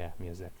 yeah, music.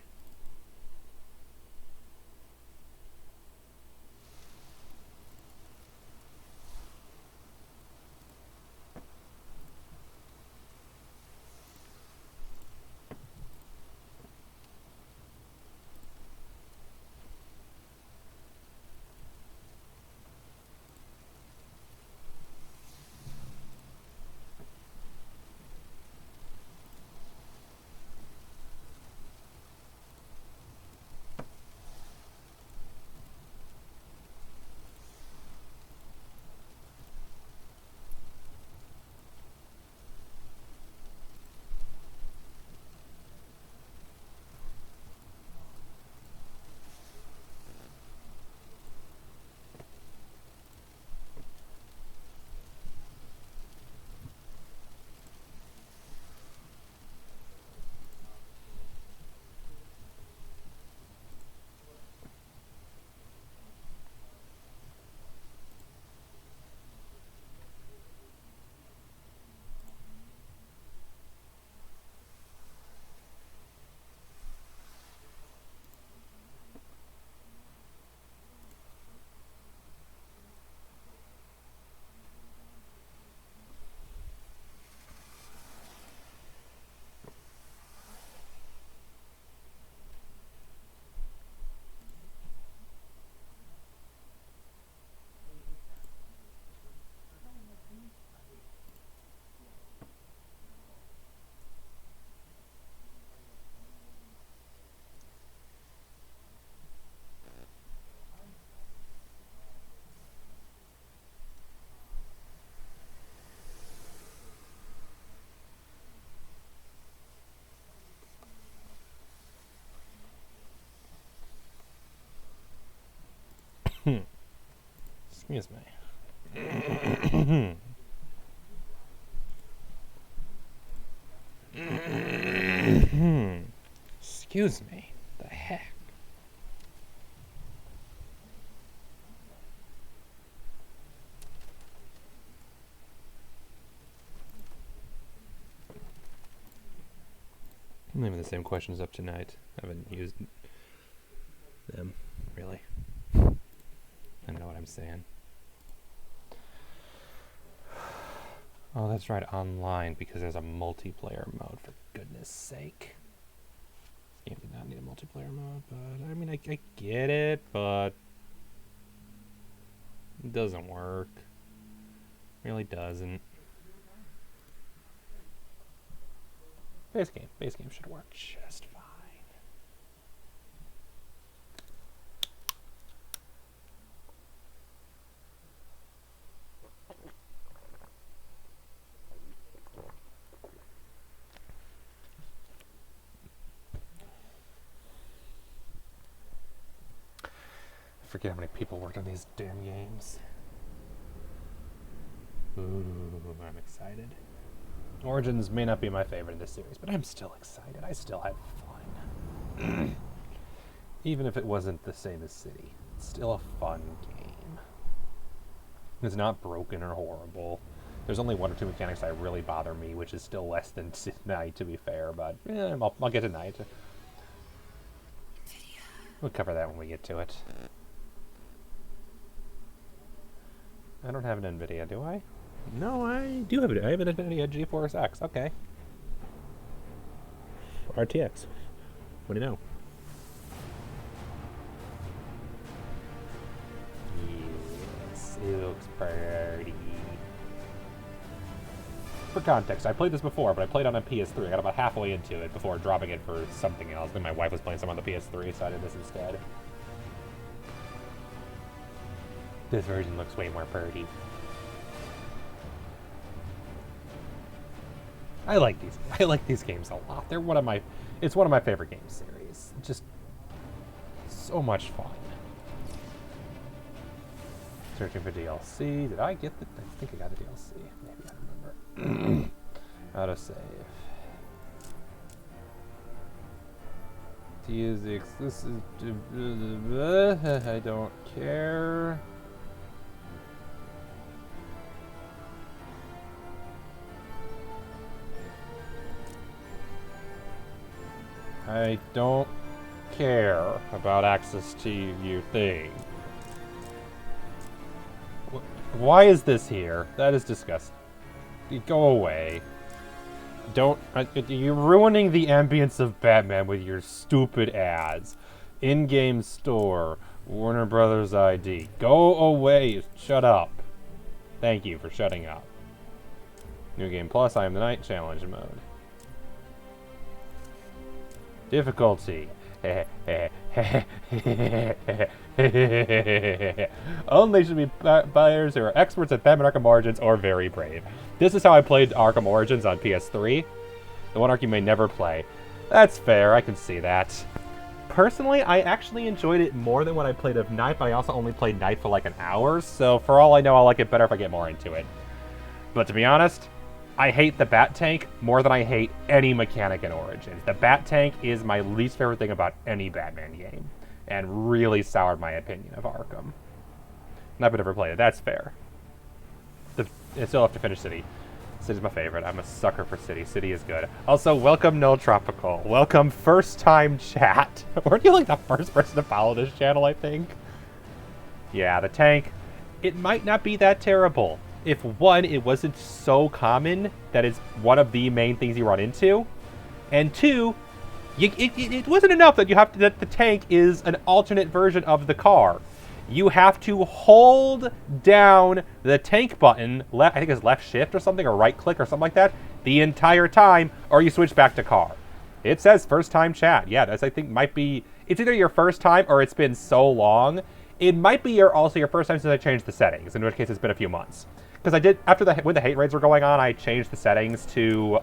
Excuse me. Excuse me. The heck? I'm leaving the same questions up tonight. I haven't used them, really. I know what I'm saying. Oh, that's right, online, because there's a multiplayer mode, for goodness sake. This game did not need a multiplayer mode, but, I mean, I get it, but it doesn't work. It really doesn't. Base game should work just fine. I forget how many people worked on these damn games. Ooh, I'm excited. Origins may not be my favorite in this series, but I'm still excited. I still had fun. Even if it wasn't the same as City, it's still a fun game. It's not broken or horrible. There's only one or two mechanics that really bother me, which is still less than Night, to be fair, but I'll get to Night. We'll cover that when we get to it. I don't have an NVIDIA, do I? No, I do have it. I have an NVIDIA GeForce X. Okay. RTX. What do you know? Yes, it looks pretty. For context, I played this before, but I played on a PS3. I got about halfway into it before dropping it for something else. Then my wife was playing some on the PS3, so I did this instead. This version looks way more pretty. I like these games a lot. They're it's one of my favorite game series. Just so much fun. Searching for DLC. Did I get the? I think I got the DLC. Maybe I remember. Autosave. To use the exclusive. I don't care. I don't care about access to your thing. Why is this here? That is disgusting. Go away. Don't... you're ruining the ambience of Batman with your stupid ads. In-game store. Warner Brothers ID. Go away. Shut up. Thank you for shutting up. New Game Plus, I am the Night Challenge mode. Difficulty. Only should be buyers who are experts at Batman Arkham Origins or very brave. This is how I played Arkham Origins on PS3. The one arc you may never play. That's fair, I can see that. Personally, I actually enjoyed it more than when I played of Night, but I also only played Night for like an hour, so for all I know, I'll like it better if I get more into it. But to be honest, I hate the Bat Tank more than I hate any mechanic in Origins. The Bat Tank is my least favorite thing about any Batman game, and really soured my opinion of Arkham. I've never played it, that's fair. I still have to finish City. City's my favorite. I'm a sucker for City. City is good. Also, welcome No Tropical. Welcome first time chat. Weren't you like the first person to follow this channel, I think? Yeah, the tank, it might not be that terrible. If one, it wasn't so common that it's one of the main things you run into. And two, it wasn't enough that that the tank is an alternate version of the car. You have to hold down the tank button, I think it's left shift or something, or right click or something like that, the entire time, or you switch back to car. It says first time chat. Yeah, that's, I think, might be, it's either your first time or it's been so long. It might be also your first time since I changed the settings, in which case it's been a few months. Because I did, when the hate raids were going on, I changed the settings to,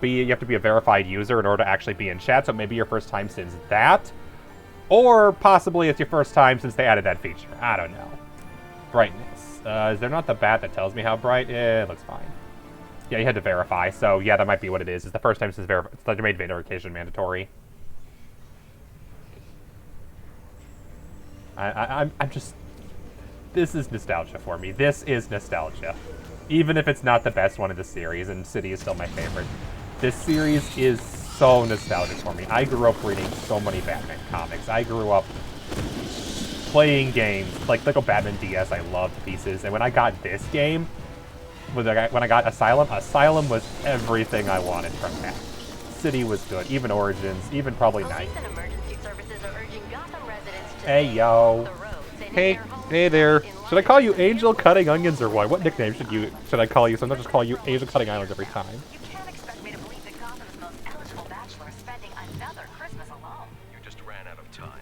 you have to be a verified user in order to actually be in chat, so maybe your first time since that. Or possibly it's your first time since they added that feature. I don't know. Brightness. Is there not the bat that tells me how bright? It looks fine. Yeah, you had to verify, so yeah, that might be what it is. It's the first time since they made verification mandatory. I'm just... This is nostalgia for me. This is nostalgia. Even if it's not the best one in the series, and City is still my favorite. This series is so nostalgic for me. I grew up reading so many Batman comics. I grew up playing games like Lego Batman DS. I loved pieces. And when I got this game, when I got Asylum, Asylum was everything I wanted from that. City was good. Even Origins, even probably Night. Hey, yo. Hey there. Should I call you Angel Cutting Onions or what? What nickname should I call you? So I'm not just calling you Angel Cutting Onions every time. You can't expect me to believe that Gotham's most eligible bachelor is spending another Christmas alone. You just ran out of time.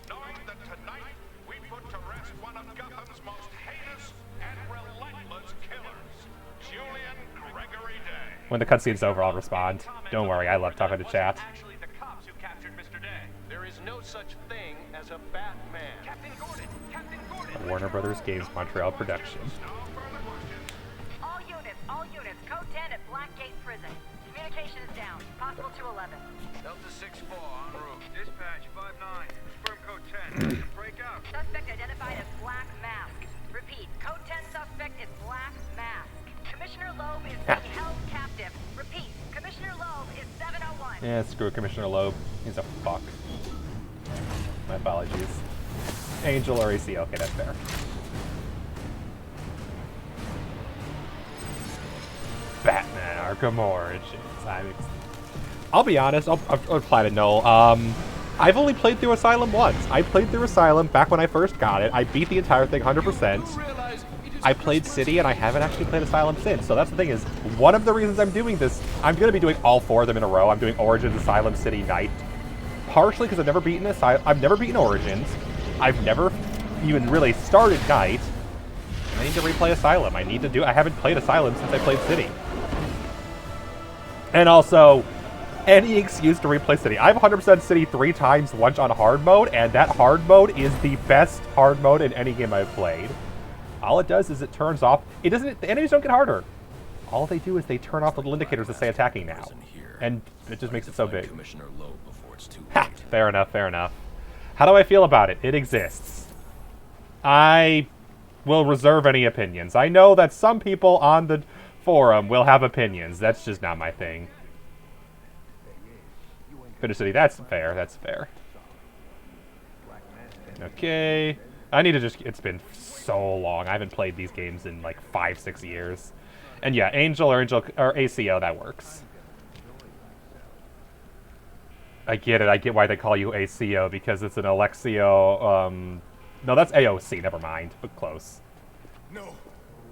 Knowing that tonight we put to rest one of Gotham's most heinous and relentless killers, Julian Gregory Day. When the cutscene's over, I'll respond. Don't worry, I love talking to chat. Actually, the cops who captured Mr. Day. There is no such thing as a Batman. Captain Gordon. A Warner Brothers Games Montreal production. All units, code 10 at Blackgate Prison. Communication is down. Possible 211. Delta 6-4 en route. Dispatch 5-9. Confirm code 10. Break out. Suspect identified as Black Mask. Repeat, code 10 suspect is Black Mask. Commissioner Loeb is being held captive. Repeat, Commissioner Loeb is 701. Yeah, screw Commissioner Loeb. He's a fuck. My apologies. Angel or AC, okay, that's fair. Batman Arkham Origins. I'll be honest, I'll apply to Null. I've only played through Asylum once. I played through Asylum back when I first got it. I beat the entire thing 100%. I played City, and I haven't actually played Asylum since. So that's the thing is, one of the reasons I'm doing this, I'm going to be doing all four of them in a row. I'm doing Origins, Asylum, City, Night. Partially because I've never beaten I've never beaten Origins. I've never even really started Night. And I need to replay Asylum. I haven't played Asylum since I played City. And also, any excuse to replay City. I've 100% City 3 times, once on hard mode, and that hard mode is the best hard mode in any game I've played. All it does is it turns off, the enemies don't get harder. All they do is they turn off the little indicators that say attacking now. And it just makes it so big. Ha! Fair enough, fair enough. How do I feel about it? It exists. I will reserve any opinions. I know that some people on the forum will have opinions. That's just not my thing. Finish City, that's fair, that's fair. Okay. I need to just... It's been so long. I haven't played these games in like 5-6 years. And yeah, Angel or ACO, that works. I get it. I get why they call you ACO, because it's an Alexio, no, that's AOC, never mind, but close. No,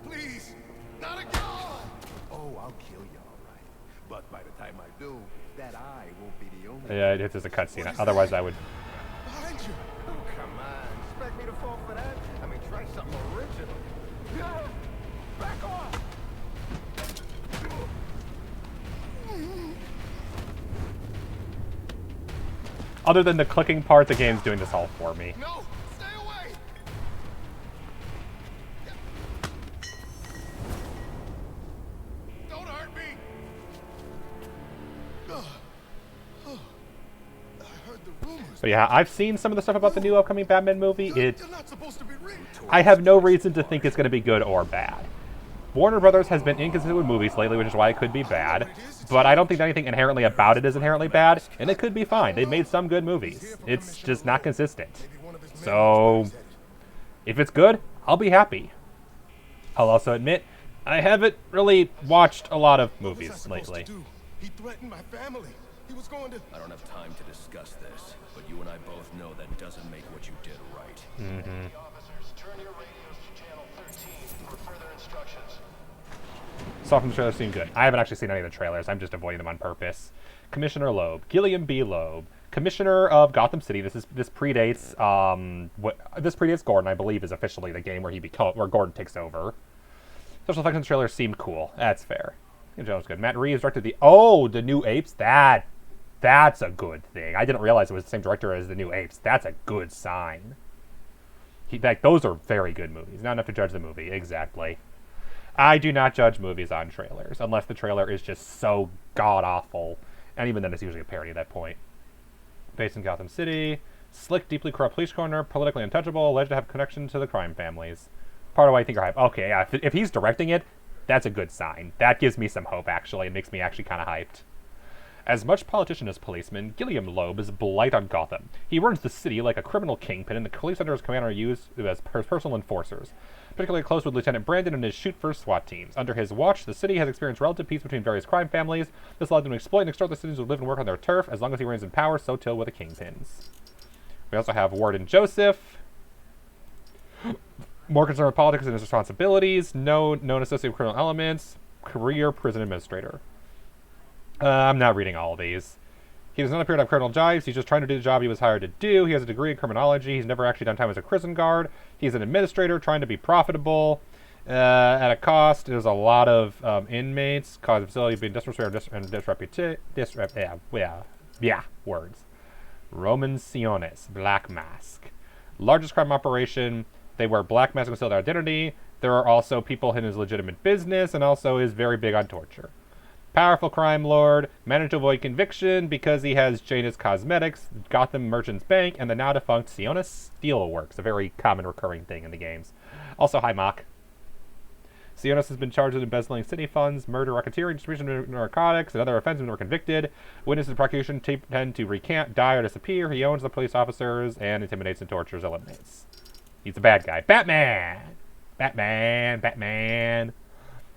please, not again! Oh, I'll kill you, all right. But by the time I do, that eye won't be the only... Yeah, it is a cutscene. Otherwise, I would... Behind you! Oh, come on. Expect me to fall for that? I mean, try something original. Back off! Other than the clicking part, the game's doing this all for me. No! Stay away! Don't hurt me! I heard the rumors. But yeah, I've seen some of the stuff about the new upcoming Batman movie. You're not supposed to be reading. I have no reason to think it's going to be good or bad. Warner Brothers has been inconsistent with movies lately, which is why it could be bad. But I don't think anything inherently about it is inherently bad, and it could be fine. They've made some good movies. It's just not consistent. So, if it's good, I'll be happy. I'll also admit, I haven't really watched a lot of movies lately. He threatened my family. He was going to... I don't have time to discuss this, but you and I both know that doesn't make what you did right. Mm-hmm. Stuff from the trailer seemed good. I haven't actually seen any of the trailers. I'm just avoiding them on purpose. Commissioner Loeb, Gilliam B. Loeb, Commissioner of Gotham City. This predates Gordon, I believe, is officially the game where where Gordon takes over. Special effects in the trailer seemed cool. That's fair. Jones good. Matt Reeves directed the new Apes. That's a good thing. I didn't realize it was the same director as the new Apes. That's a good sign. Those are very good movies. Not enough to judge the movie. Exactly. I do not judge movies on trailers, unless the trailer is just so god-awful. And even then, it's usually a parody at that point. Based in Gotham City. Slick, deeply corrupt police coroner, politically untouchable, alleged to have connection to the crime families. Part of why I think are hype. Okay, yeah, if he's directing it, that's a good sign. That gives me some hope, actually. It makes me actually kind of hyped. As much politician as policeman, Gilliam Loeb is a blight on Gotham. He runs the city like a criminal kingpin, and the police under his command are used as personal enforcers. Particularly close with Lieutenant Brandon and his shoot-first SWAT teams. Under his watch, the city has experienced relative peace between various crime families. This allowed them to exploit and extort the citizens who live and work on their turf. As long as he reigns in power, so too will the kingpins. We also have Warden Joseph. More concerned with politics and his responsibilities. No known associated with criminal elements. Career prison administrator. I'm not reading all of these. He does not appear to have criminal jibes. He's just trying to do the job he was hired to do. He has a degree in criminology. He's never actually done time as a prison guard. He's an administrator trying to be profitable at a cost. There's a lot of inmates. Cause of facility being disrespectful and words. Roman Sionis, Black Mask. Largest crime operation. They wear black masks to conceal their identity. There are also people in his legitimate business, and also is very big on torture. Powerful crime lord, managed to avoid conviction because he has Janus Cosmetics, Gotham Merchants Bank, and the now defunct Sionis Steelworks, a very common recurring thing in the games. Also, hi Mock. Sionis has been charged with embezzling city funds, murder, racketeering, distribution of narcotics, and other offenses and were convicted. Witnesses of the prosecution tend to recant, die, or disappear. He owns the police officers and intimidates and tortures inmates. He's a bad guy. Batman! Batman!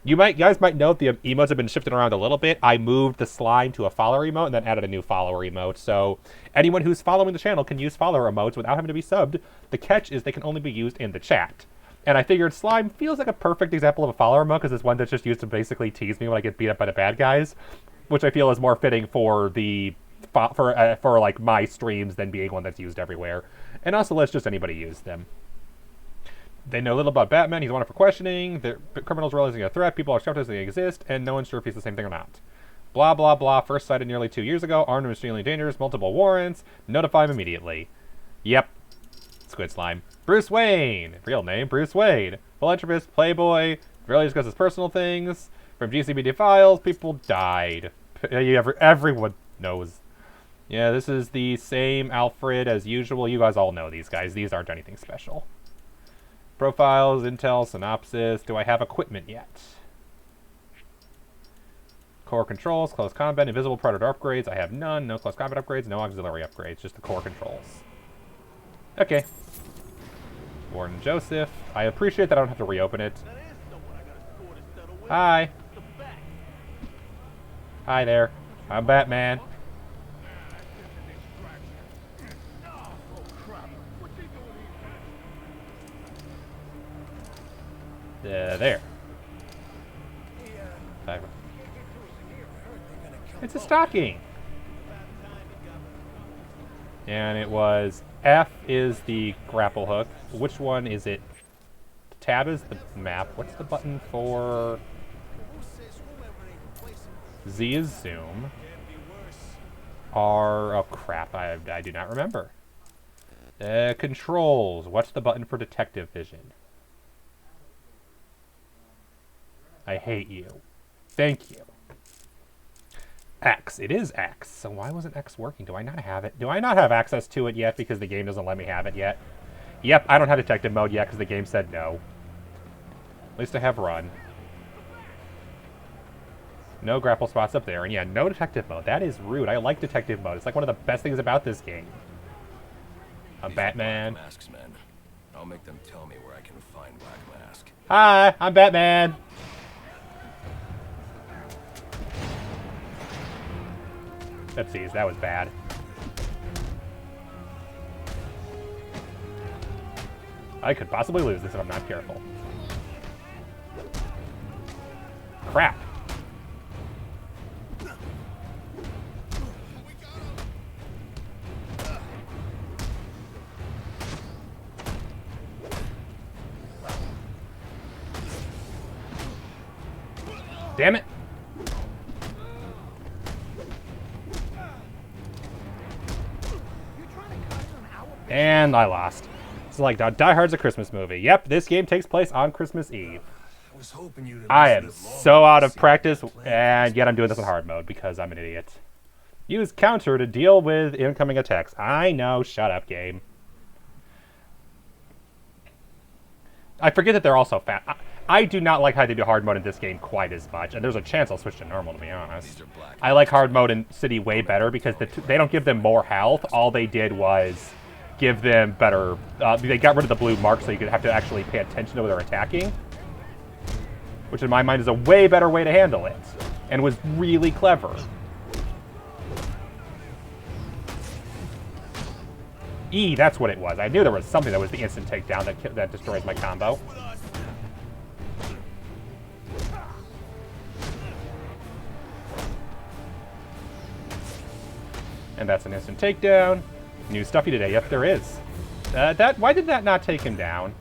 You guys might note the emotes have been shifted around a little bit. I moved the slime to a follower emote and then added a new follower emote. So anyone who's following the channel can use follower emotes without having to be subbed. The catch is they can only be used in the chat. And I figured slime feels like a perfect example of a follower emote because it's one that's just used to basically tease me when I get beat up by the bad guys, which I feel is more fitting for for like my streams than being one that's used everywhere. And also lets just anybody use them. They know little about Batman. He's wanted for questioning. The criminals realizing a threat. People are skeptical they exist, and no one's sure if he's the same thing or not. Blah, blah, blah. First sighted nearly 2 years ago. Armed and extremely dangerous. Multiple warrants. Notify him immediately. Yep. Squid Slime. Bruce Wayne. Real name, Bruce Wayne. Philanthropist, playboy. Rarely discusses personal things. From GCBD files, people died. Everyone knows. Yeah, this is the same Alfred as usual. You guys all know these guys. These aren't anything special. Profiles, intel, synopsis. Do I have equipment yet? Core controls, close combat, invisible predator upgrades. I have none. No close combat upgrades, no auxiliary upgrades. Just the core controls. Okay. Warden Joseph. I appreciate that I don't have to reopen it. Hi. Hi there. I'm Batman. There. It's a stocking. And it was F is the grapple hook. Which one is it? Tab is the map. What's the button for? Z is zoom. R, oh crap, I do not remember. Controls. What's the button for detective vision? I hate you. Thank you. X. It is X. So why wasn't X working? Do I not have it? Do I not have access to it yet because the game doesn't let me have it yet? Yep, I don't have detective mode yet because the game said no. At least I have run. No grapple spots up there. And yeah, no detective mode. That is rude. I like detective mode. It's like one of the best things about this game. I'm Batman. Masks, man. I'll make them tell me where I can find Black Mask. Hi, I'm Batman. Oopsies, that was bad. I could possibly lose this if I'm not careful. Crap. Damn it. And I lost. It's like Die Hard's a Christmas movie. Yep, this game takes place on Christmas Eve. I am so out of practice, and yet I'm doing this in hard mode because I'm an idiot. Use counter to deal with incoming attacks. I know, shut up, game. I forget that they're also fast. I do not like how they do hard mode in this game quite as much, and there's a chance I'll switch to normal, to be honest. I like hard mode in City way better because they don't give them more health. All they did was give them better... they got rid of the blue mark so you could have to actually pay attention to what they're attacking, which in my mind is a way better way to handle it, and was really clever. E, that's what it was. I knew there was something that was the instant takedown that destroys my combo. And that's an instant takedown. New stuffy today. Yep, there is. Why did that not take him down?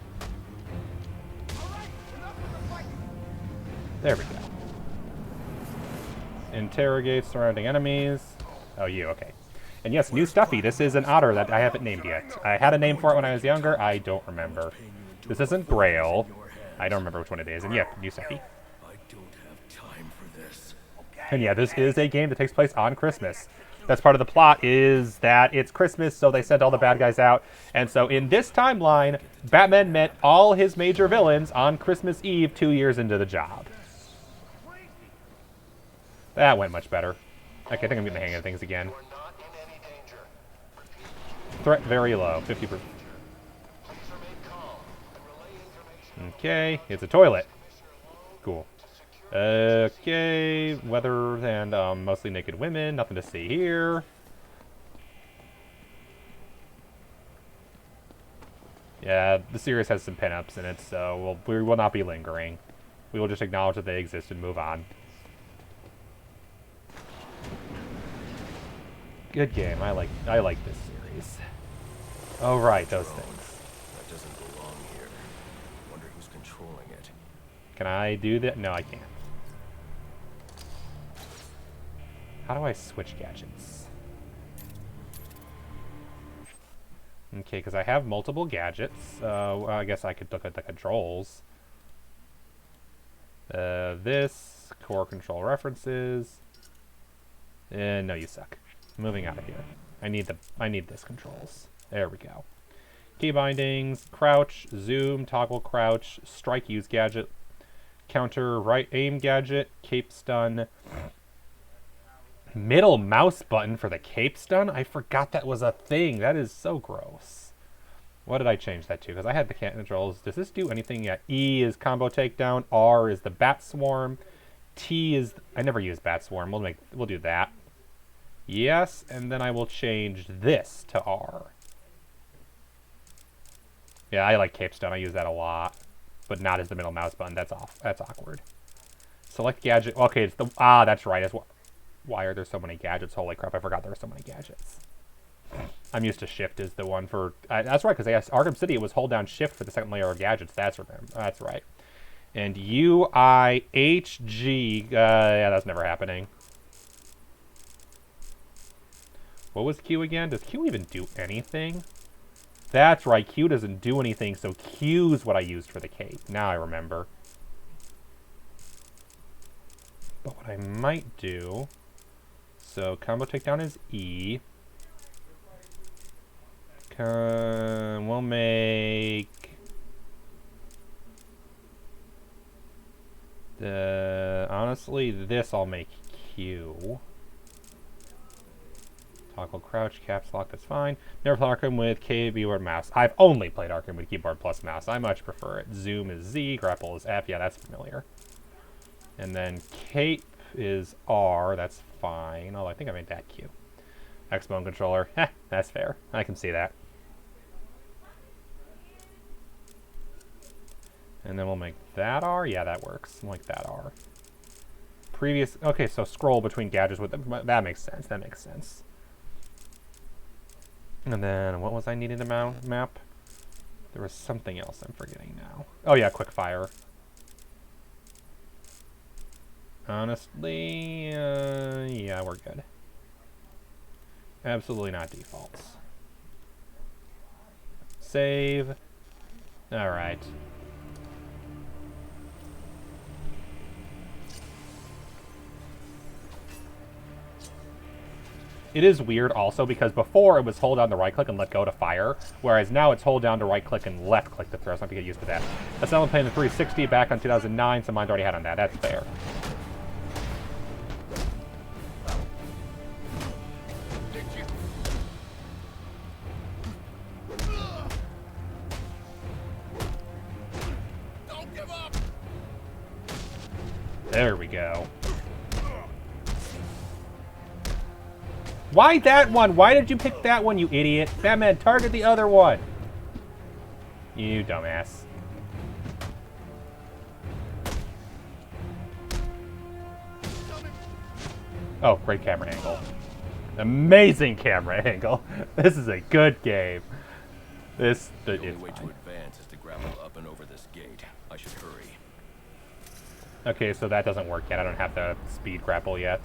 There we go. Interrogate surrounding enemies. Oh, you, okay. And yes, new stuffy. This is an otter that I haven't named yet. I had a name for it when I was younger. I don't remember. This isn't Grail. I don't remember which one it is. And yeah, new stuffy. And yeah, this is a game that takes place on Christmas. That's part of the plot, is that it's Christmas, so they sent all the bad guys out. And so in this timeline, Batman met all his major villains on Christmas Eve 2 years into the job. That went much better. Okay, I think I'm getting the hang of things again. Threat very low, 50%. Okay, it's a toilet. Cool. Okay, weather and mostly naked women. Nothing to see here. Yeah, the series has some pinups in it, so we will not be lingering. We will just acknowledge that they exist and move on. Good game. I like this series. Oh right, those things. That doesn't belong here. Wonder who's controlling it. Can I do that? No, I can't. How do I switch gadgets? Okay, because I have multiple gadgets. Well, I guess I could look at the controls. This, core control references. No, you suck. Moving out of here. I need this controls. There we go. Key bindings, crouch, zoom, toggle crouch, strike use gadget, counter right aim gadget, cape stun, Middle mouse button for the cape stun? I forgot that was a thing. That is so gross. What did I change that to? Because I had the controls. Does this do anything yet? E is combo takedown. R is the bat swarm. T is... I never use bat swarm. We'll do that. Yes, and then I will change this to R. Yeah, I like cape stun. I use that a lot. But not as the middle mouse button. That's off. That's awkward. Select gadget. Okay, it's the... Ah, that's right. Why are there so many gadgets? Holy crap, I forgot there were so many gadgets. I'm used to shift as the one for... that's right, because I guess Arkham City, it was hold down shift for the second layer of gadgets. That's right. And U, I, H, G... yeah, that's never happening. What was Q again? Does Q even do anything? That's right, Q doesn't do anything, so Q's what I used for the cape. Now I remember. But what I might do... So, combo takedown is E. We'll make... Honestly, this I'll make Q. Toggle crouch, caps lock, that's fine. Never played Arkham with keyboard mouse. I've only played Arkham with keyboard plus mouse. I much prefer it. Zoom is Z, grapple is F. Yeah, that's familiar. And then cape is R. That's fine. Oh, I think I made that Q. X-Bone controller. Heh, that's fair. I can see that. And then we'll make that R. Yeah, that works. We'll make that R. Previous... Okay, so scroll between gadgets with them. That makes sense. That makes sense. And then, what was I needing to map? There was something else I'm forgetting now. Oh yeah, quick fire. Honestly, yeah, we're good. Absolutely not defaults. Save. Alright. It is weird also because before it was hold down to right click and let go to fire, whereas now it's hold down to right click and left click to throw, so I have to get used to that. That's not playing the 360 back on 2009, so mine's already had on that. That's fair. Don't give up! There we go. Why that one? Why did you pick that one, you idiot? Batman, target the other one. You dumbass. Oh, great camera angle. Amazing camera angle. This is a good game. This The is only way fine. to advance is to grapple up and over this gate. I should hurry. Okay, so that doesn't work yet. I don't have the speed grapple yet.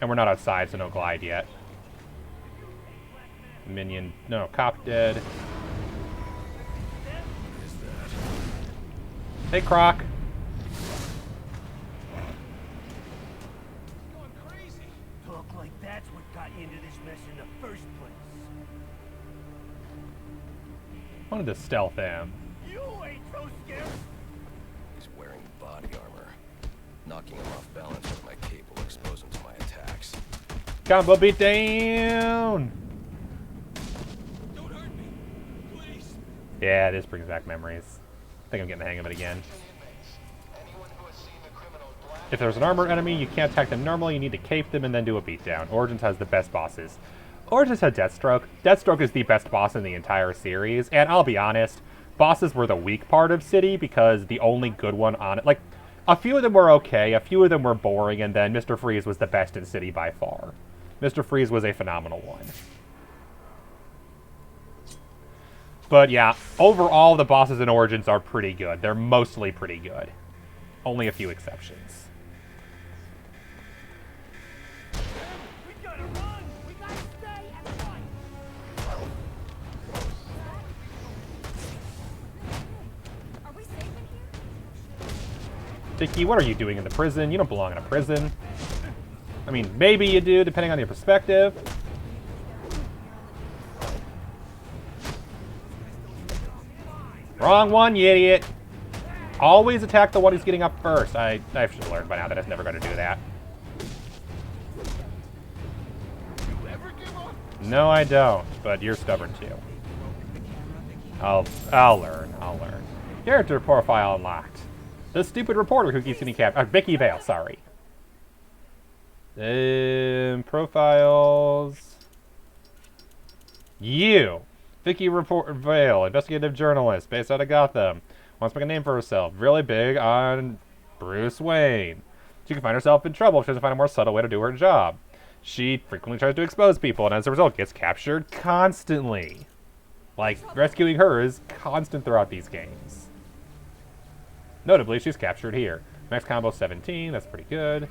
And we're not outside, so no glide yet. Minion... No, cop dead. What is that? Hey, Croc. Going crazy. Talk like that's what got you into this mess in the first place. Wanted to stealth him. You ain't so scared. He's wearing body armor. Knocking him off balance with my cape will expose him to my attacks. Combo beat down! Don't hurt me, please. Yeah, this brings back memories. I think I'm getting the hang of it again. If there's an armored enemy, you can't attack them normally, you need to cape them and then do a beatdown. Origins has the best bosses. Origins had Deathstroke. Deathstroke is the best boss in the entire series, and I'll be honest, bosses were the weak part of City because the only good one on it, like, a few of them were okay, a few of them were boring, and then Mr. Freeze was the best in City by far. Mr. Freeze was a phenomenal one. But yeah, overall the bosses in Origins are pretty good. They're mostly pretty good. Only a few exceptions. We gotta run. We gotta stay and run. Are we safe in here? Vicky, what are you doing in the prison? You don't belong in a prison. I mean, maybe you do, depending on your perspective. Wrong one, you idiot. Always attack the one who's getting up first. I should have learned by now that it's never going to do that. No, I don't, but you're stubborn too. I'll learn. Character profile unlocked. The stupid reporter who keeps getting captured. Vicky Vale, sorry. Profiles. You. Vicky Vale, investigative journalist based out of Gotham. Wants to make a name for herself. Really big on Bruce Wayne. She can find herself in trouble if she doesn't find a more subtle way to do her job. She frequently tries to expose people, and as a result, gets captured constantly. Like, rescuing her is constant throughout these games. Notably, she's captured here. Max combo 17, that's pretty good.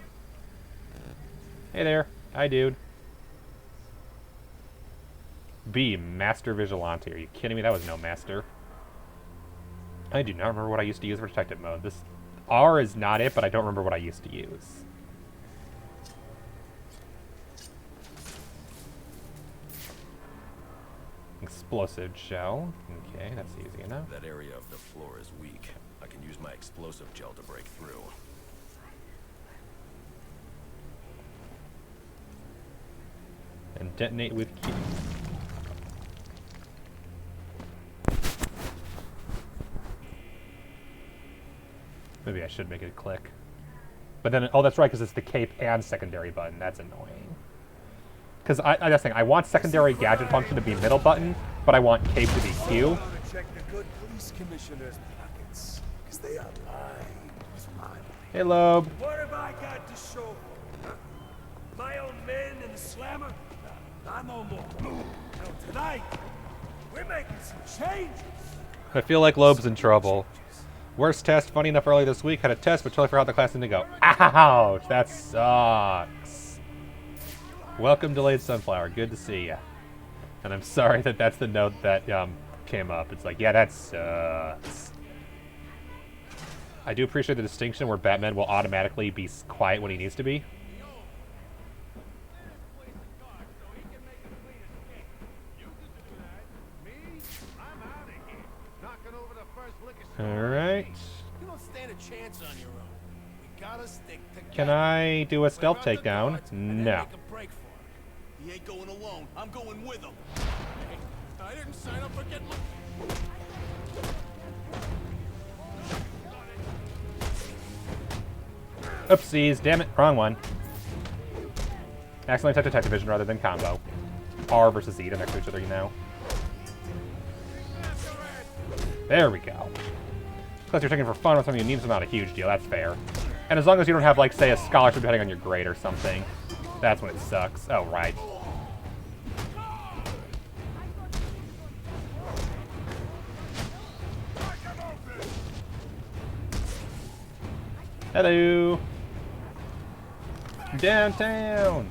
Hey there. Hi, dude. B, Master Vigilante. Are you kidding me? That was no Master. I do not remember what I used to use for detective mode. This R is not it, but I don't remember what I used to use. Explosive gel. Okay, that's easy enough. That area of the floor is weak. I can use my explosive gel to break through. And detonate with Q. Maybe I should make it click. But then, oh, that's right, because it's the cape and secondary button. That's annoying. Because that's the thing. I want secondary gadget function to be middle button, but I want cape to be Q. Check the good police commissioner's pockets, because they are lined with money. Hey, Loeb. What have I got to show for it, huh? My own men in the slammer? Not no more. No, tonight, we're making some changes. I feel like Loeb's in trouble. Worst test, funny enough, earlier this week. Had a test, but totally forgot the class didn't go. Ouch, that sucks. Welcome, Delayed Sunflower. Good to see ya. And I'm sorry that that's the note that came up. It's like, yeah, that sucks. I do appreciate the distinction where Batman will automatically be quiet when he needs to be. Alright. You don't stand a chance on your own. We gotta stick together. Can I do a stealth takedown? No. He ain't going alone. I'm going with him. Hey, I didn't sign up for getting my... Oopsies, damn it, wrong one. Accidentally typed detective vision rather than combo. R versus Z to next to each other now. There we go. Plus you're taking for fun with something you need, it's not a huge deal, that's fair. And as long as you don't have, like, say, a scholarship depending on your grade or something, that's when it sucks. Oh, right. Hello. Downtown.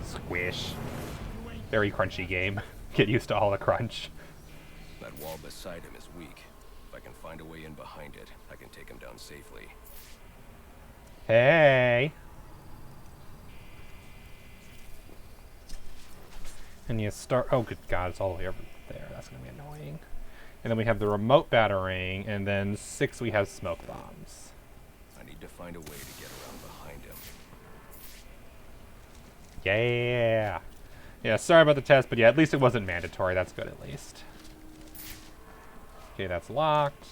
Squish. Very crunchy game. Get used to all the crunch. That wall beside him is weak. If I can find a way in behind it, I can take him down safely. Hey. And you start... Oh, good God, it's all the way over there. That's going to be annoying. And then we have the remote battering, and then 6 we have smoke bombs. I need to find a way to get around behind him. Yeah. Yeah, sorry about the test, but yeah, at least it wasn't mandatory. That's good, at least. Okay, that's locked.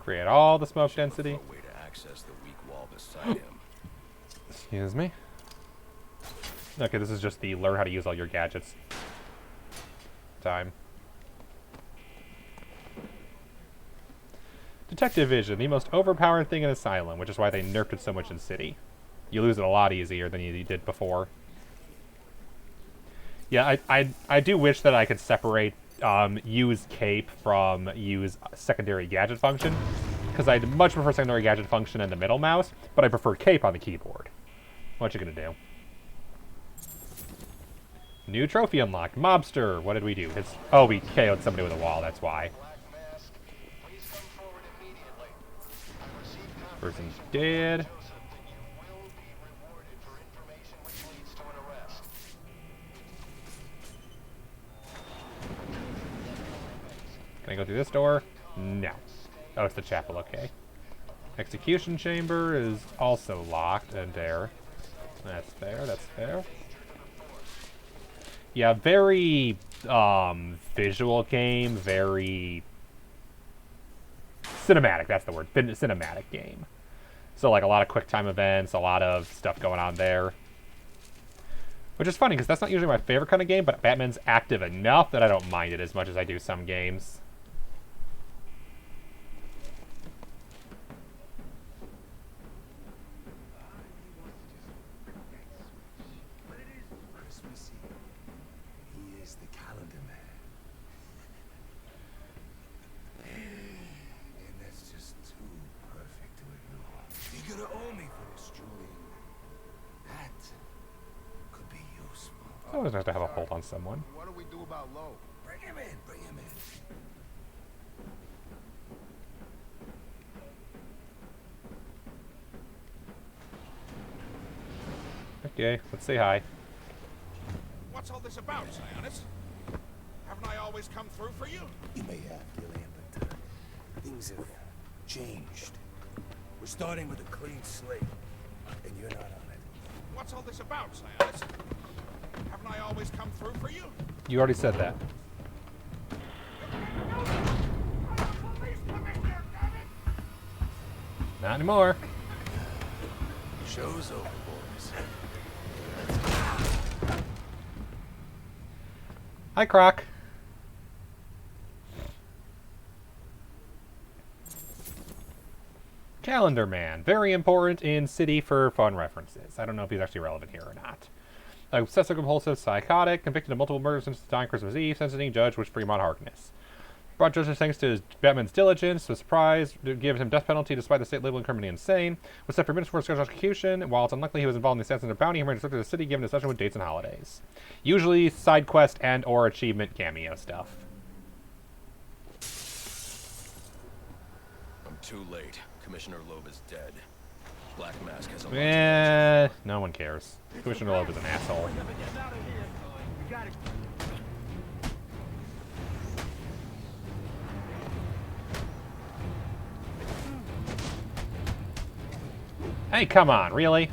Create all the smoke density. A way to access the weak wall beside him. Excuse me. Okay, this is just the learn how to use all your gadgets time. Detective vision, the most overpowered thing in Asylum, which is why they nerfed it so much in City. You lose it a lot easier than you did before. Yeah, I do wish that I could separate use cape from use secondary gadget function, because I'd much prefer secondary gadget function in the middle mouse, but I prefer cape on the keyboard. What you gonna do? New trophy unlocked. Mobster. What did we do? Oh, we KO'd somebody with a wall. That's why. Person's dead. Can I go through this door? No. Oh, it's the chapel, okay. Execution chamber is also locked and there. That's fair, that's fair. Yeah, very visual game, very cinematic, that's the word. Cinematic game. So like a lot of quick time events, a lot of stuff going on there. Which is funny because that's not usually my favorite kind of game, but Batman's active enough that I don't mind it as much as I do some games. It's always nice to have a hold on someone. What do we do about Lowe? Bring him in, bring him in. Okay, let's say hi. What's all this about, Sionis? Haven't I always come through for you? You may have, Gillian, but things have changed. We're starting with a clean slate, and you're not on it. What's all this about, Sionis? Haven't I always come through for you? You already said that. Not anymore. Show's over, boys. Hi, Croc. Calendar Man. Very important in City for fun references. I don't know if he's actually relevant here or not. Obsessive compulsive psychotic, convicted of multiple murders since the time Christmas Eve, sentencing judge was Fremont Harkness. Brought justice thanks to his Batman's diligence, was surprised, gives him death penalty despite the state labeling criminally insane, was set for minutes for scheduled execution. While it's unlikely he was involved in the assassination of bounty, he remained to the city given a session with dates and holidays. Usually side quest and or achievement cameo stuff. I'm too late. Commissioner Loeb is dead. Black Mask has a No one cares. Commissioner Loeb is an asshole. Hey, come on, really?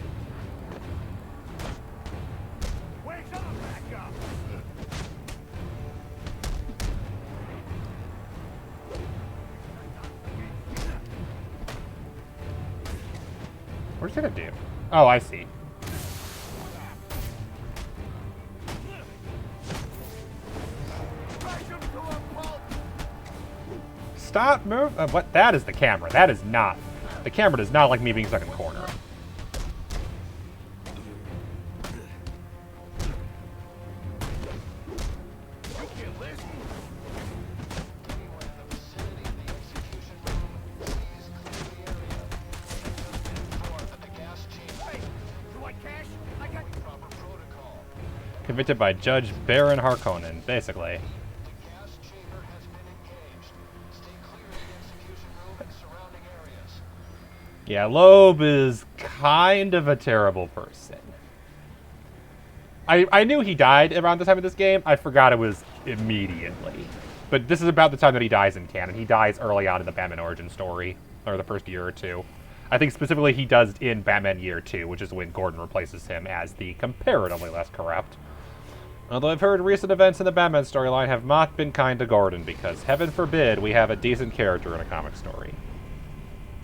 What's he gonna do? Oh, I see. Stop, move. What? That is the camera. That is not. The camera does not like me being stuck in the corner. Convicted by Judge Baron Harkonnen, basically. Yeah, Loeb is kind of a terrible person. I knew he died around the time of this game. I forgot it was immediately. But this is about the time that he dies in canon. He dies early on in the Batman origin story, or the first year or two. I think specifically he does in Batman Year 2, which is when Gordon replaces him as the comparatively less corrupt. Although I've heard recent events in the Batman storyline have not been kind to Gordon, because heaven forbid we have a decent character in a comic story.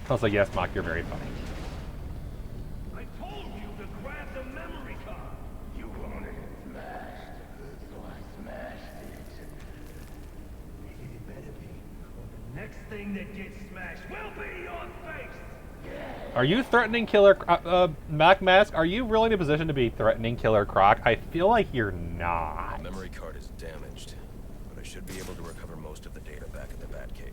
Also, yes, Mock, you're very funny. I told you to grab the memory card. You wanted it smashed, so I smashed it. It better be. The next thing that gets smashed will be your face. Are you threatening Killer Mac Mask? Are you really in a position to be threatening Killer Croc? I feel like you're not. The memory card is damaged, but I should be able to recover most of the data back in the Batcave.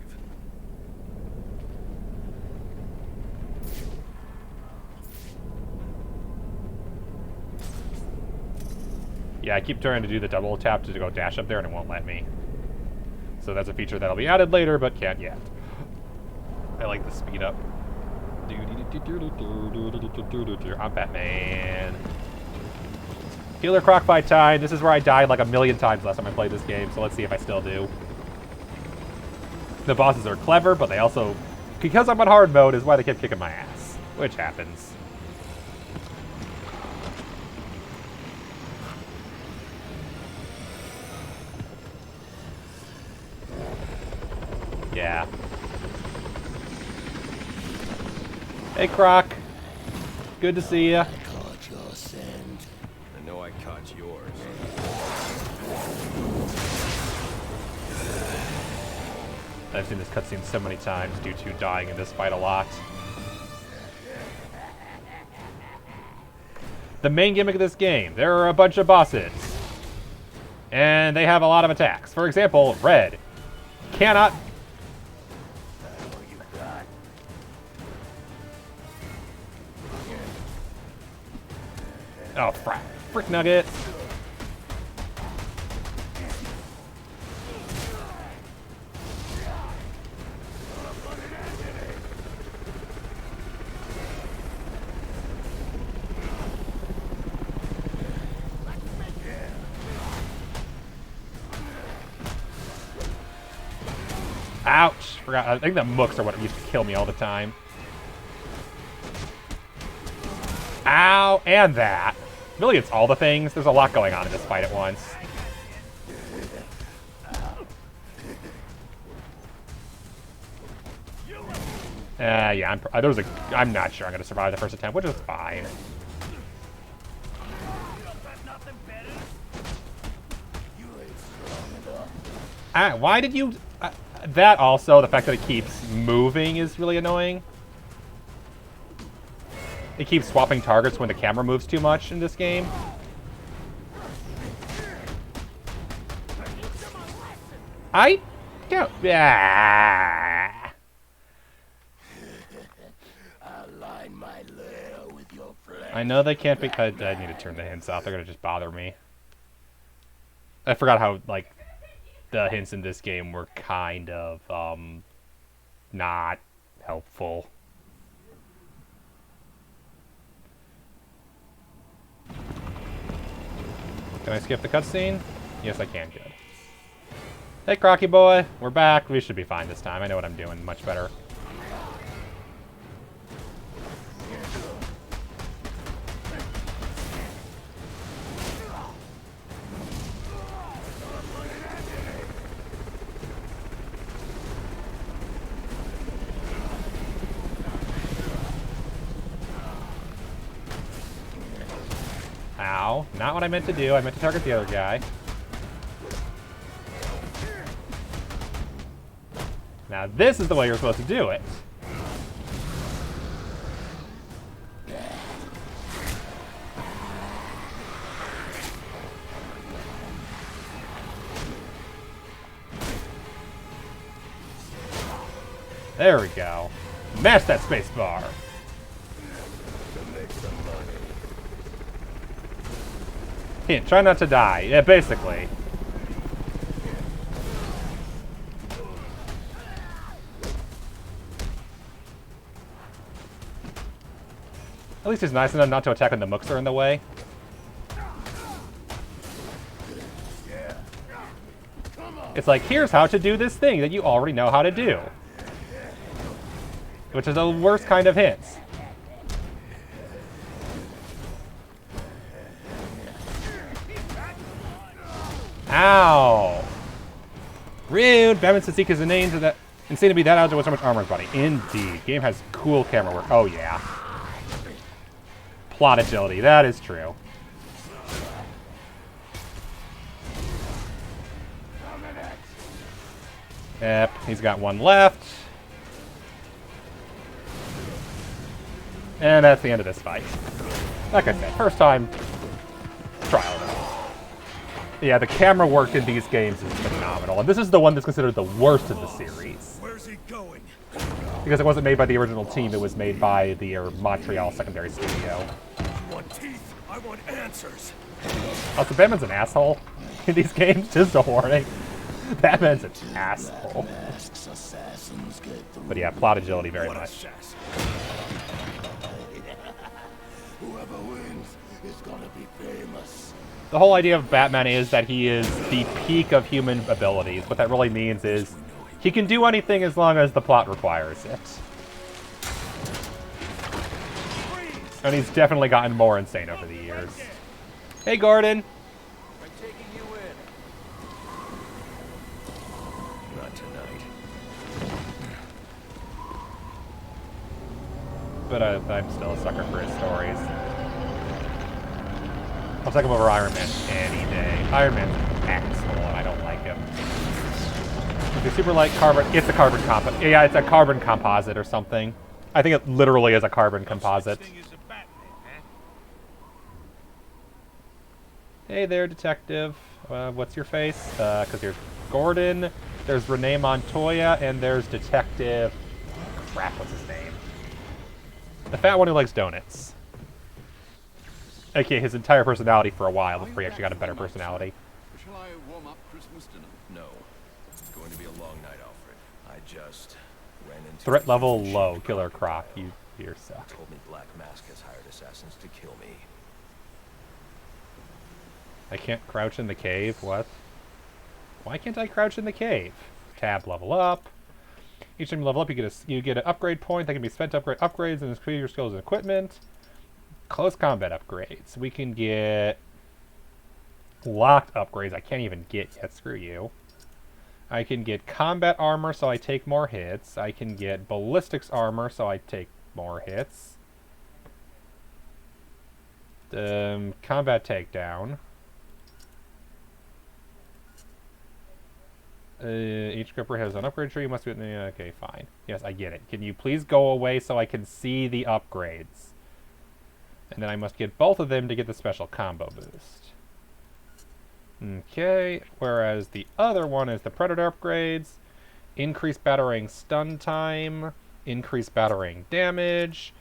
Yeah, I keep trying to do the double tap to go dash up there and it won't let me. So that's a feature that'll be added later, but can't yet. I like the speed up. I'm Batman. Killer Croc fight time. This is where I died like a million times last time I played this game, so let's see if I still do. The bosses are clever, but they also, because I'm on hard mode, is why they kept kicking my ass, which happens. Yeah. Hey, Croc. Good to see ya. Caught your scent. I know I caught yours. I've seen this cutscene so many times due to dying in this fight a lot. The main gimmick of this game, there are a bunch of bosses. And they have a lot of attacks. For example, Red cannot... Oh, frick nugget. Ouch! Forgot. I think the mooks are what used to kill me all the time. Ow! And that. Really, it's all the things. There's a lot going on in this fight at once. Yeah, I'm not sure I'm going to survive the first attempt, which is fine. Why did you... that also, the fact that it keeps moving is really annoying. It keeps swapping targets when the camera moves too much in this game. I don't... Align my lair with your flesh. I know they can't be... I need to turn the hints off. They're going to just bother me. I forgot how, like, the hints in this game were kind of, not helpful. Can I skip the cutscene? Yes, I can. Good. Hey, Crocky boy. We're back. We should be fine this time. I know what I'm doing much better. Ow. Not what I meant to do. I meant to target the other guy. Now this is the way you're supposed to do it. There we go. Mash that space bar. Hint, try not to die. Yeah, basically. At least he's nice enough not to attack when the mooks are in the way. It's like, here's how to do this thing that you already know how to do. Which is the worst kind of hints. Ow! Rude! Batman Sadiq is insane to be that out with so much armor on his body. Indeed. Game has cool camera work. Oh, yeah. Plot agility. That is true. Yep, he's got one left. And that's the end of this fight. Like I said, first time trial. Yeah, the camera work in these games is phenomenal. And this is the one that's considered the worst of the series. Where's he going? Because it wasn't made by the original team, it was made by the Montreal secondary studio. I want teeth. I want answers. Also, Batman's an asshole in these games, just a warning. Batman's an asshole. But yeah, plot agility very much. Whoever wins is gonna be famous. The whole idea of Batman is that he is the peak of human abilities. What that really means is He can do anything as long as the plot requires it. And he's definitely gotten more insane over the years. Hey, Gordon. I'm taking you in. Not tonight. But I'm still a sucker for his stories. I'll take him over Iron Man any day. Iron Man's an asshole, and I don't like him. If you super like carbon, it's a carbon composite. Yeah, it's a carbon composite or something. I think it literally is a carbon composite. Hey there, detective. What's your face? Because you're Gordon. There's Renee Montoya, and there's Detective... Crap, what's his name? The fat one who likes donuts. Okay, his entire personality for a while before he actually got a better personality. Shall I warm up Christmas dinner? No. It's going to be a long night, Alfred. I just ran into... Threat level low, Killer Croc. You're suck. Told me Black Mask has hired assassins to kill me. I can't crouch in the cave? What? Why can't I crouch in the cave? Tab level up. Each time you level up, you get an upgrade point that can be spent to upgrade upgrades and increase your skills and equipment. Close combat upgrades. We can get locked upgrades. I can't even get yet. Screw you. I can get combat armor, so I take more hits. I can get ballistics armor, so I take more hits. Combat takedown. Each gripper has an upgrade tree. Must be... Okay, fine. Yes, I get it. Can you please go away so I can see the upgrades? And then I must get both of them to get the special combo boost. Okay, whereas the other one is the Predator upgrades. Increased battering stun time. Increased battering damage.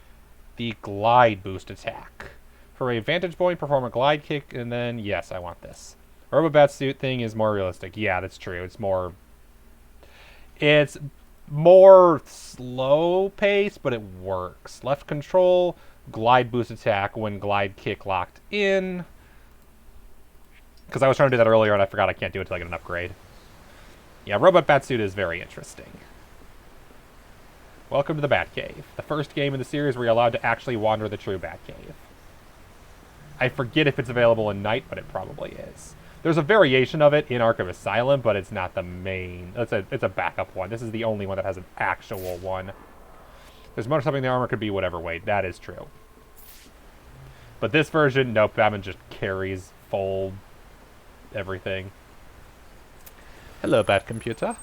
The glide boost attack. For a vantage point, perform a glide kick, and then, yes, I want this. Robobat suit thing is more realistic. Yeah, that's true. It's more slow paced, but it works. Left control, glide boost attack when glide kick locked in. Because I was trying to do that earlier and I forgot I can't do it until I get an upgrade. Yeah, Robot Batsuit is very interesting. Welcome to the Batcave. The first game in the series where you're allowed to actually wander the true Batcave. I forget if it's available in night, but it probably is. There's a variation of it in Arkham Asylum, but it's not the main. It's a backup one. This is the only one that has an actual one. There's much something the armor could be whatever weight. That is true. But this version, nope, Batman just carries full everything. Hello, Batcomputer.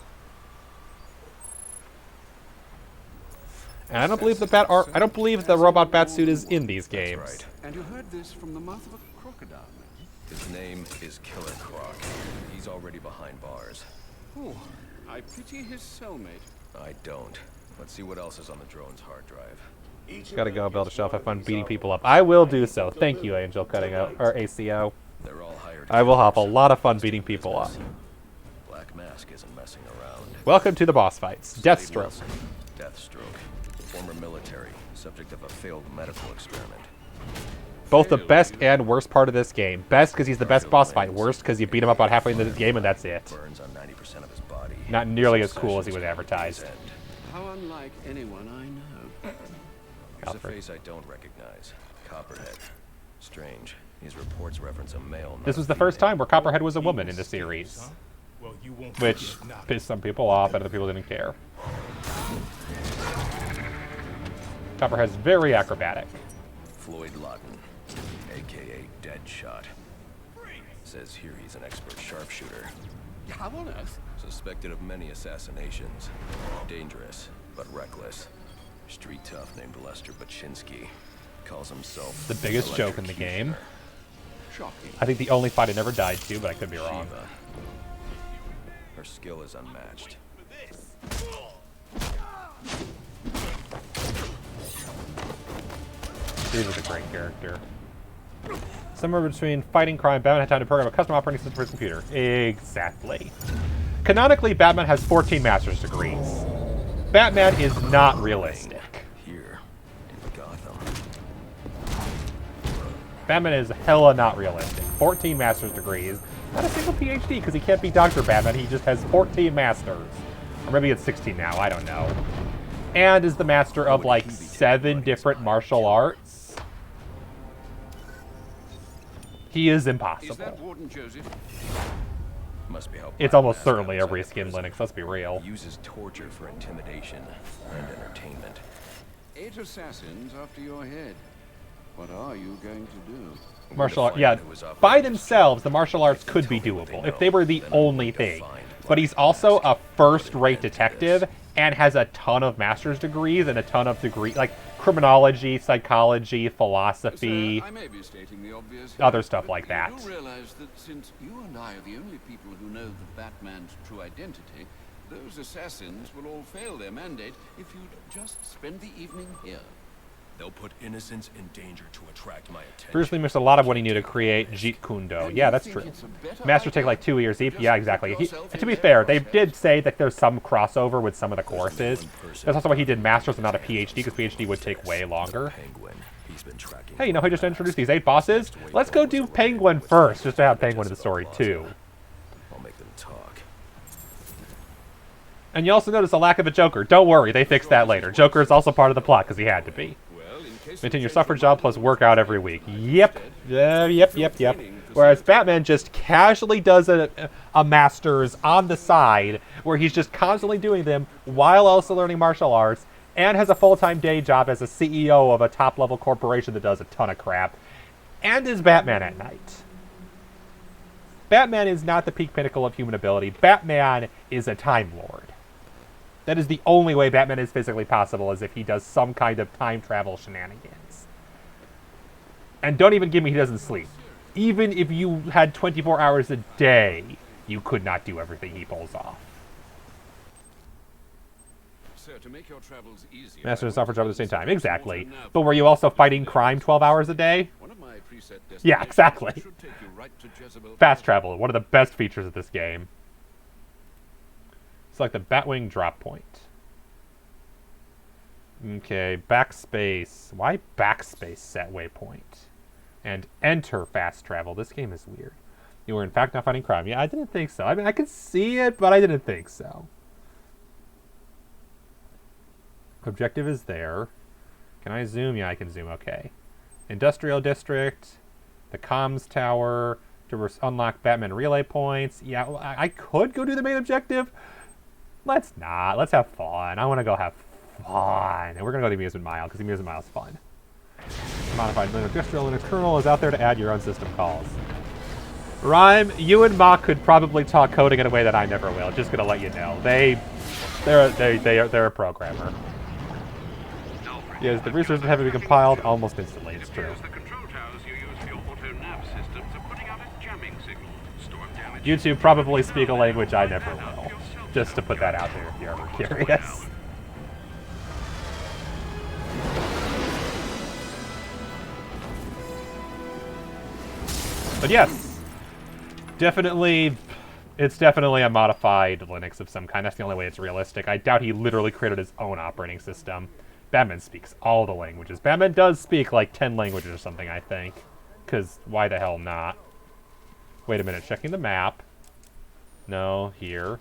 And I don't believe I don't believe the robot Batsuit is in these games. That's right. And you heard this from the mouth of a crocodile, man. His name is Killer Croc. He's already behind bars. Oh, I pity his cellmate. I don't. Let's see what else is on the drone's hard drive. Gotta go build a shelf. Have fun beating people up. I will do so. Thank you, Angel Cutting Out, or ACO. They're all hired. I will have a lot of fun beating people up. Black Mask isn't messing around. Welcome to the boss fights. Deathstroke. Deathstroke. Former military, subject of a failed medical experiment. Both the best and worst part of this game. Best because he's the best boss fight. Worst because you beat him up about halfway into this game and that's it. Burns on 90% of his body. Not nearly as cool as he was advertised. How unlike anyone I know. Here's a face I don't recognize. Copperhead. Strange. These reports reference a male. This was the first time where Copperhead was a woman in the series. Which pissed some people off and other people didn't care. Copperhead's very acrobatic. Floyd Lawton, a.k.a. Deadshot. Says here he's an expert sharpshooter. How on earth? Suspected of many assassinations. Dangerous, but reckless. Street tough named Lester Baczynski. Calls himself the biggest joke in the game. Shocking. I think the only fight I never died to, but I could be wrong. Shiva. Her skill is unmatched. She was a great character. Somewhere between fighting crime, Batman had time to program a custom operating system for his computer. Exactly. Canonically, Batman has 14 master's degrees. Batman is not realistic. Here in Gotham. Batman is hella not realistic. 14 master's degrees. Not a single PhD, because he can't be Dr. Batman. He just has 14 masters. Or maybe it's 16 now, I don't know. And is the master of like 7 different martial arts. He is Is impossible. that Warden Joseph? Must be how It's Black almost Mask certainly a got inside the reskin prison. Linux, let's be real. Uses torture for intimidation and entertainment. 8 assassins after your head. What are you going to do? Martial to arts, find yeah. out who was operating By this themselves, job. the martial arts If you could be tell me what they doable know, if they were the then I'm only going to thing. find But he's Black also Mask. a Put first-rate an end to detective this. and has a ton of master's degrees and a ton of like criminology, psychology, philosophy. Sir, I may be stating the obvious Other here, stuff but like that. You do realize that since you and I are the only people who know the Batman's true identity, those assassins will all fail their mandate if you'd just spend the evening here. They'll put innocents in danger to attract my attention. Bruce Lee missed a lot of what he knew to create Jeet Kune Do. Yeah, that's true. Masters take like 2 years each. Yeah, exactly. And to be fair, they did say that there's some crossover with some of the courses. That's also why he did Masters and not a PhD, because PhD would take way longer. Penguin. He's been tracking Hey, you know how I just introduced these 8 bosses? Let's go do Penguin first, just to have Penguin in the story too. I'll make them talk. And you also notice a lack of a Joker. Don't worry, they fixed that later. Joker is also part of the plot, because he had to be. Well, in case Maintain your suffrage job plus workout every week. Yep. Yep. Whereas Batman just casually does a master's on the side, where he's just constantly doing them while also learning martial arts, and has a full-time day job as a CEO of a top-level corporation that does a ton of crap, and is Batman at night. Batman is not the peak pinnacle of human ability. Batman is a Time Lord. That is the only way Batman is physically possible, is if he does some kind of time travel shenanigans. And don't even give me he doesn't sleep. Even if you had 24 hours a day, you could not do everything he pulls off. Sir, to make your travels easier, Master and suffrage job at the same time. Exactly. But were you also fighting crime 12 hours a day? one of my preset Yeah, exactly. destinations should take you right to Jezebel. Fast travel, one of the best features of this game. Select the Batwing drop point. Okay, backspace. Why backspace set waypoint? And enter fast travel. This game is weird. You were in fact not fighting crime. Yeah, I didn't think so. I mean, I could see it, but I didn't think so. Objective is there. Can I zoom? Yeah, I can zoom. Okay. Industrial District. The comms tower. To unlock Batman relay points. Yeah, well, I could go do the main objective. Let's not. Let's have fun. I want to go have fun. And we're going to go to the amusement mile, because the amusement mile is fun. Modified Linux Industrial Linux kernel is out there to add your own system calls. Rhyme, you and Mock could probably talk coding in a way that I never will. Just going to let you know. They're a programmer. Yes, the resources have to be compiled almost instantly. It's true. The control towers you use for your auto-nav systems are putting out a jamming signal. Storm damage. You two probably speak a language I never will. Just to put that out there if you're ever curious. But yes, it's definitely a modified Linux of some kind. That's the only way it's realistic. I doubt he literally created his own operating system. Batman speaks all the languages. Batman does speak like 10 languages or something, I think. Because why the hell not? Wait a minute, checking the map. No, here.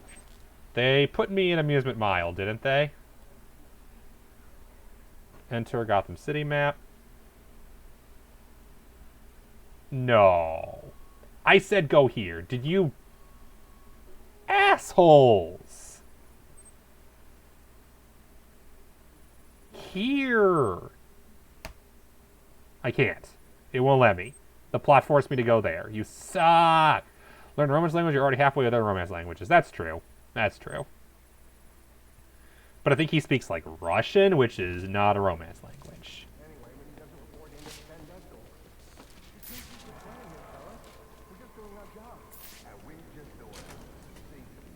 They put me in Amusement Mile, didn't they? Enter Gotham City map. No. I said go here. Did you... Assholes! Here! I can't. It won't let me. The plot forced me to go there. You suck! Learn Romance language, you're already halfway with other Romance languages. That's true. That's true. But I think he speaks, like, Russian, which is not a Romance language.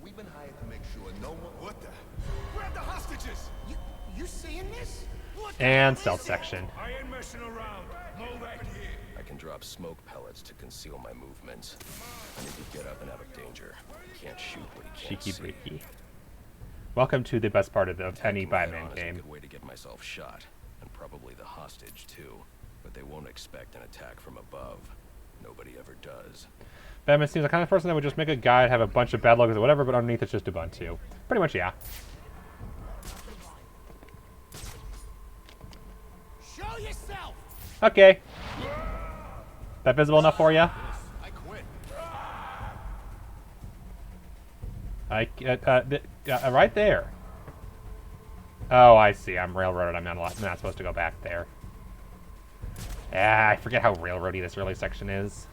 We've been hired to make sure no one... What the? Grab the hostages! You seeing this? And stealth section. I ain't messing around. Move back here. I can drop smoke pellets to conceal my movements. I need to get up and out of danger. You can't shoot what you can't Cheeky see. breaky. Welcome to the best part of any Taking my head Batman on is a game. good way to get myself shot, and probably the hostage too. But they won't expect an attack from above. Nobody ever does. Batman seems the kind of person that would just make a guide, have a bunch of bad logos or whatever, but underneath it's just Ubuntu. Pretty much, yeah. Show yourself! Okay. That visible enough for you? I quit. Right there. Oh, I see. I'm railroaded. I'm not supposed to go back there. Ah, I forget how railroady this early section is.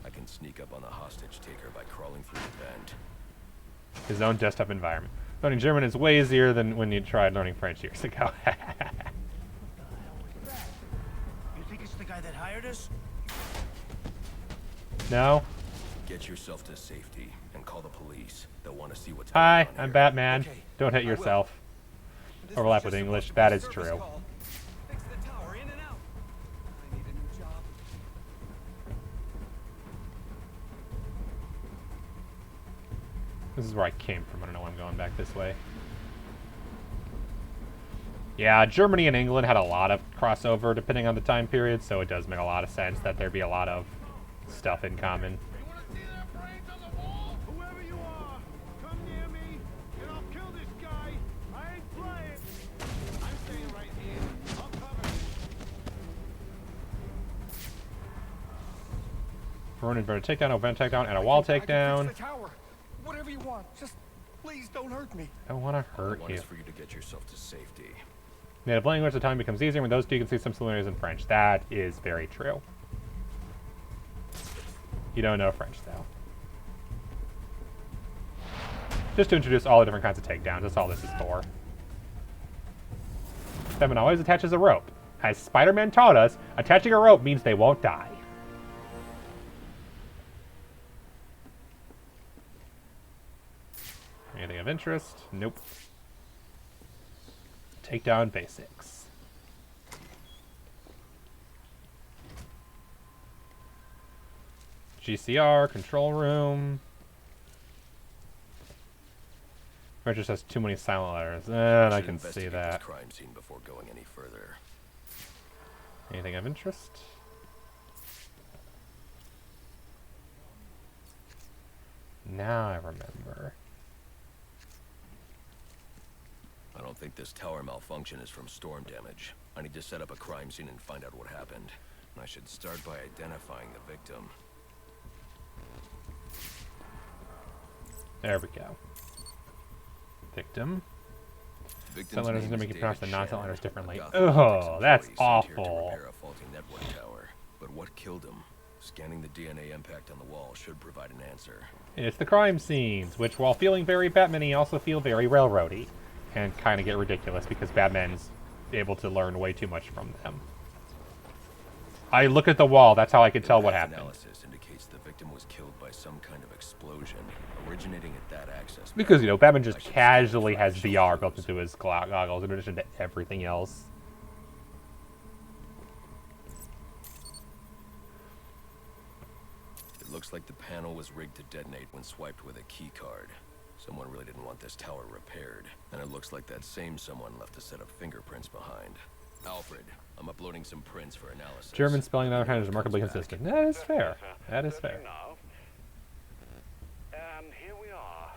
I can sneak up on the hostage taker by crawling through the vent. His own desktop environment. Learning German is way easier than when you tried learning French years ago. You think it's the guy that hired us? No? Get yourself to safety and call the police. They'll want to see what's Hi, going on I'm here. Batman. Okay, Don't hit I will. yourself. This Overlap was with just English. supposed to be That a is service true. call. Fix the tower in and out. I need a new job. This is where I came from. I don't know why I'm going back this way. Yeah, Germany and England had a lot of crossover depending on the time period, so it does make a lot of sense that there'd be a lot of stuff in common. You want to see their brains on the wall? Whoever you are, come near me, and I'll kill this guy. I ain't playing. I'm staying right here. I'll cover you. For an inverted takedown, a vent takedown, and a wall I can takedown. fix the tower. Whatever you want. Just please don't hurt me. I don't want to All I hurt want you. is for you to get yourself to safety. Native language, the time becomes easier when those two can see some similarities in French. That is very true. You don't know French, though. Just to introduce all the different kinds of takedowns. That's all this is for. Batman always attaches a rope. As Spider-Man taught us, attaching a rope means they won't die. Anything of interest? Nope. Takedown basics. GCR, control room. Or just has too many silent letters. And I Should can see investigate that. this crime scene before going any further. Anything of interest? Now I remember. I don't think this tower malfunction is from storm damage. I need to set up a crime scene and find out what happened. I should start by identifying the victim. There we go. Victim. Victim's Silent letters name to is make you pronounce the David non-silent letters Shannon, differently. a Gotham Complex Oh, that's employee sent here to awful. repair a faulty network tower. But what killed him? Scanning the DNA impact on the wall should provide an answer. It's the crime scenes, which, while feeling very Batman-y, also feel very railroady. And kind of get ridiculous because Batman's able to learn way too much from them. I look at the wall, that's how I could tell what Impact happened. Analysis indicates the victim was killed by some kind of explosion originating at that access. Because, you know, Batman just I should casually scan has for VR clues. built into his goggles in addition to everything else. It looks like the panel was rigged to detonate when swiped with a key card. Someone really didn't want this tower repaired. And it looks like that same someone left a set of fingerprints behind. Alfred, I'm uploading some prints for analysis. German spelling, on the other hand, is Comes remarkably back. consistent. That is fair. That is fair. Now. And here we are.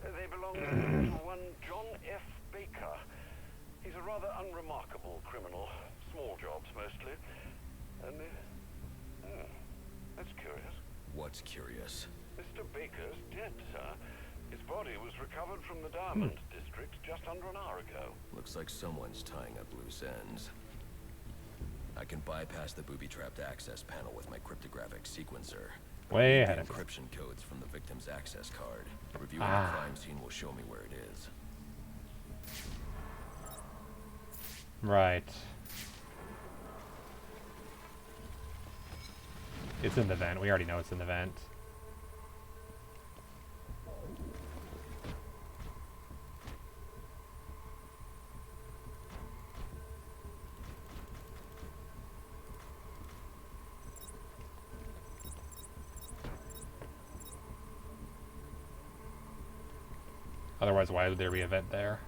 They belong to one John F. Baker. He's a rather unremarkable criminal. Small jobs, mostly. And, that's curious. What's curious? Mr. Baker's dead, sir. His body was recovered from the Diamond District just under an hour ago. Looks like someone's tying up loose ends. I can bypass the booby-trapped access panel with my cryptographic sequencer. Way The ahead of you. encryption codes from the victim's access card. Reviewing Ah. the crime scene will show me where it is. Right. It's in the vent. We already know it's in the vent. Otherwise, why would there be a vent there?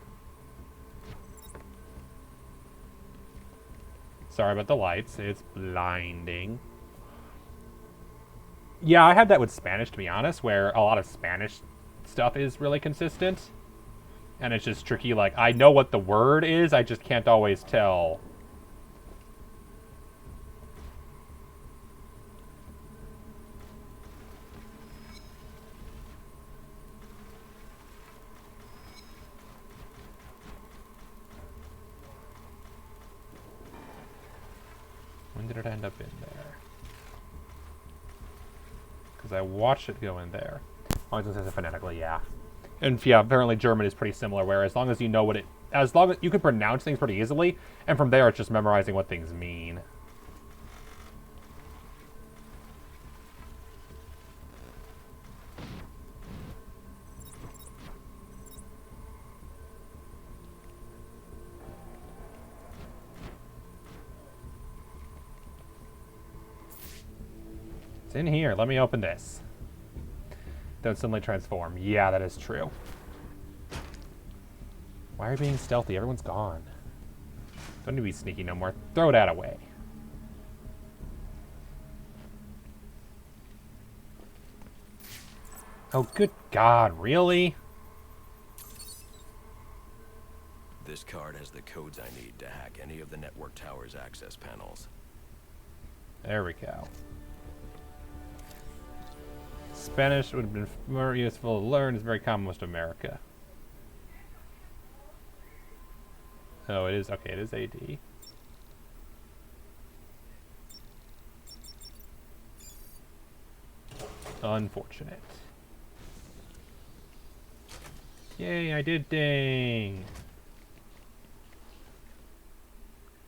Sorry about the lights. It's blinding. Yeah, I had that with Spanish, to be honest, where a lot of Spanish stuff is really consistent. And it's just tricky. Like, I know what the word is, I just can't always tell. When did it end up in there? Because I watched it go in there. Oh, I was going to say phonetically, yeah. And yeah, apparently German is pretty similar, where as long as you know what it... As long as you can pronounce things pretty easily, and from there it's just memorizing what things mean. It's in here. Let me open this. Don't suddenly transform. Yeah, that is true. Why are you being stealthy? Everyone's gone. Don't need to be sneaky no more. Throw that away. Oh, good God, really? This card has the codes I need to hack any of the network tower's access panels. There we go. Spanish would have been more useful to learn. It's very common in most of America. Oh, it is. Okay, it is AD. Unfortunate. Yay, I did ding.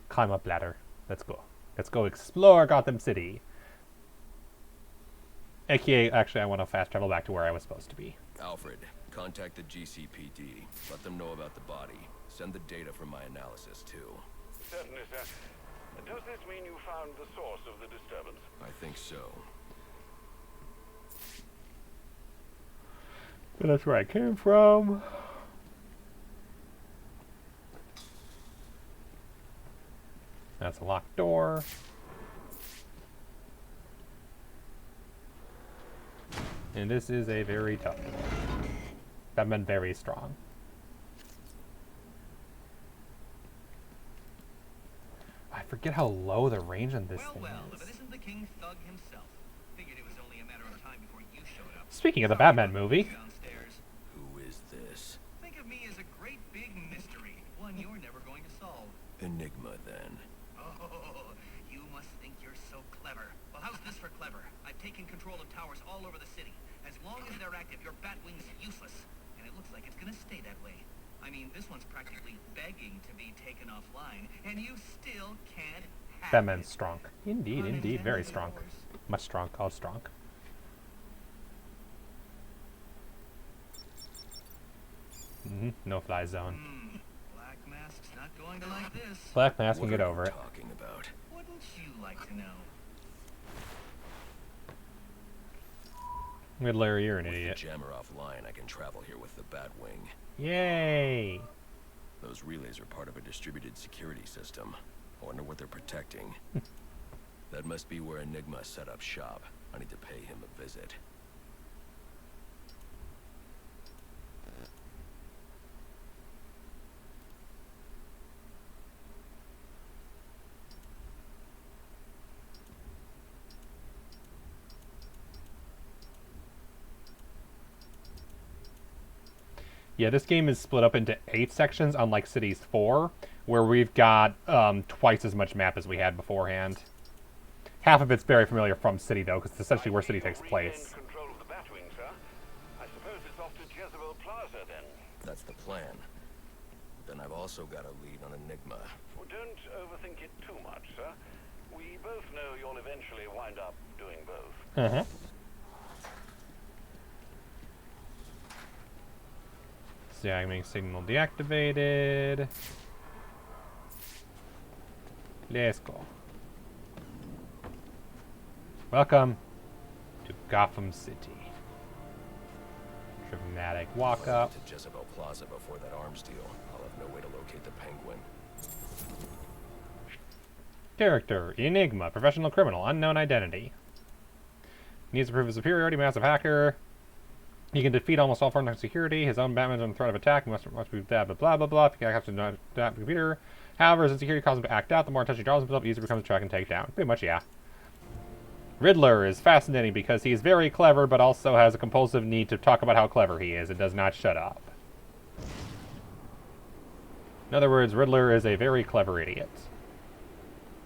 Climb up ladder. Let's go. Let's go explore Gotham City. AKA, actually, I want to fast travel back to where I was supposed to be. Alfred, contact the GCPD. Let them know about the body. Send the data from my analysis, too. Certainly, sir. Does this mean you found the source of the disturbance? I think so. That's where I came from. That's a locked door. And this is a very tough door. That meant very strong. I forget how low the range on this thing if is. it isn't the King Thug himself. Figured it was only a matter of time before you showed up. Speaking of the Batman movie. Downstairs. Who is this? Think of me as a great big mystery, one you're never going to solve. Enigma, then. Oh, you must think you're so clever. Well, how's this for clever? I've taken control of towers all over the city. As long as they're active, your Batwing's useless. And it looks like it's gonna stay that way. I mean, this one's practically begging to be taken offline, and you still can't have Batman's it. strong. Indeed, indeed, very strong. Much strong, called strong. No fly zone. Black Mask's not going to like this. Black Mask can What get are over you it. talking about? Wouldn't you like to know? Good Larry, you're an With the idiot. jammer offline, I can travel here with the Batwing. Yay! Those relays are part of a distributed security system. I wonder what they're protecting. That must be where Enigma set up shop. I need to pay him a visit. Yeah, this game is split up into 8 sections, unlike Cities 4, where we've got twice as much map as we had beforehand. Half of it's very familiar from City, though, because it's essentially where City takes place. Control of the Batwing, sir. I suppose it's off to Jezebel Plaza, then. That's the plan. Then I've also got a lead on Enigma. Well, don't overthink it too much, sir. We both know you'll eventually wind up doing both. Uh-huh. Jamming signal deactivated. Let's go. Welcome to Gotham City. Dramatic walk up. To Jezebel Plaza before that arms deal. I'll have no way to locate the Penguin. Character, Enigma, professional criminal, unknown identity. Needs to prove his superiority, massive hacker. He can defeat almost all forms of security. His own Batman's on the threat of attack. Must be blah, blah, blah, blah, blah. If he can have to adapt the computer. However, his insecurity causes him to act out. The more attention he draws himself, the easier it becomes to track and take down. Pretty much, yeah. Riddler is fascinating because he's very clever, but also has a compulsive need to talk about how clever he is and does not shut up. In other words, Riddler is a very clever idiot.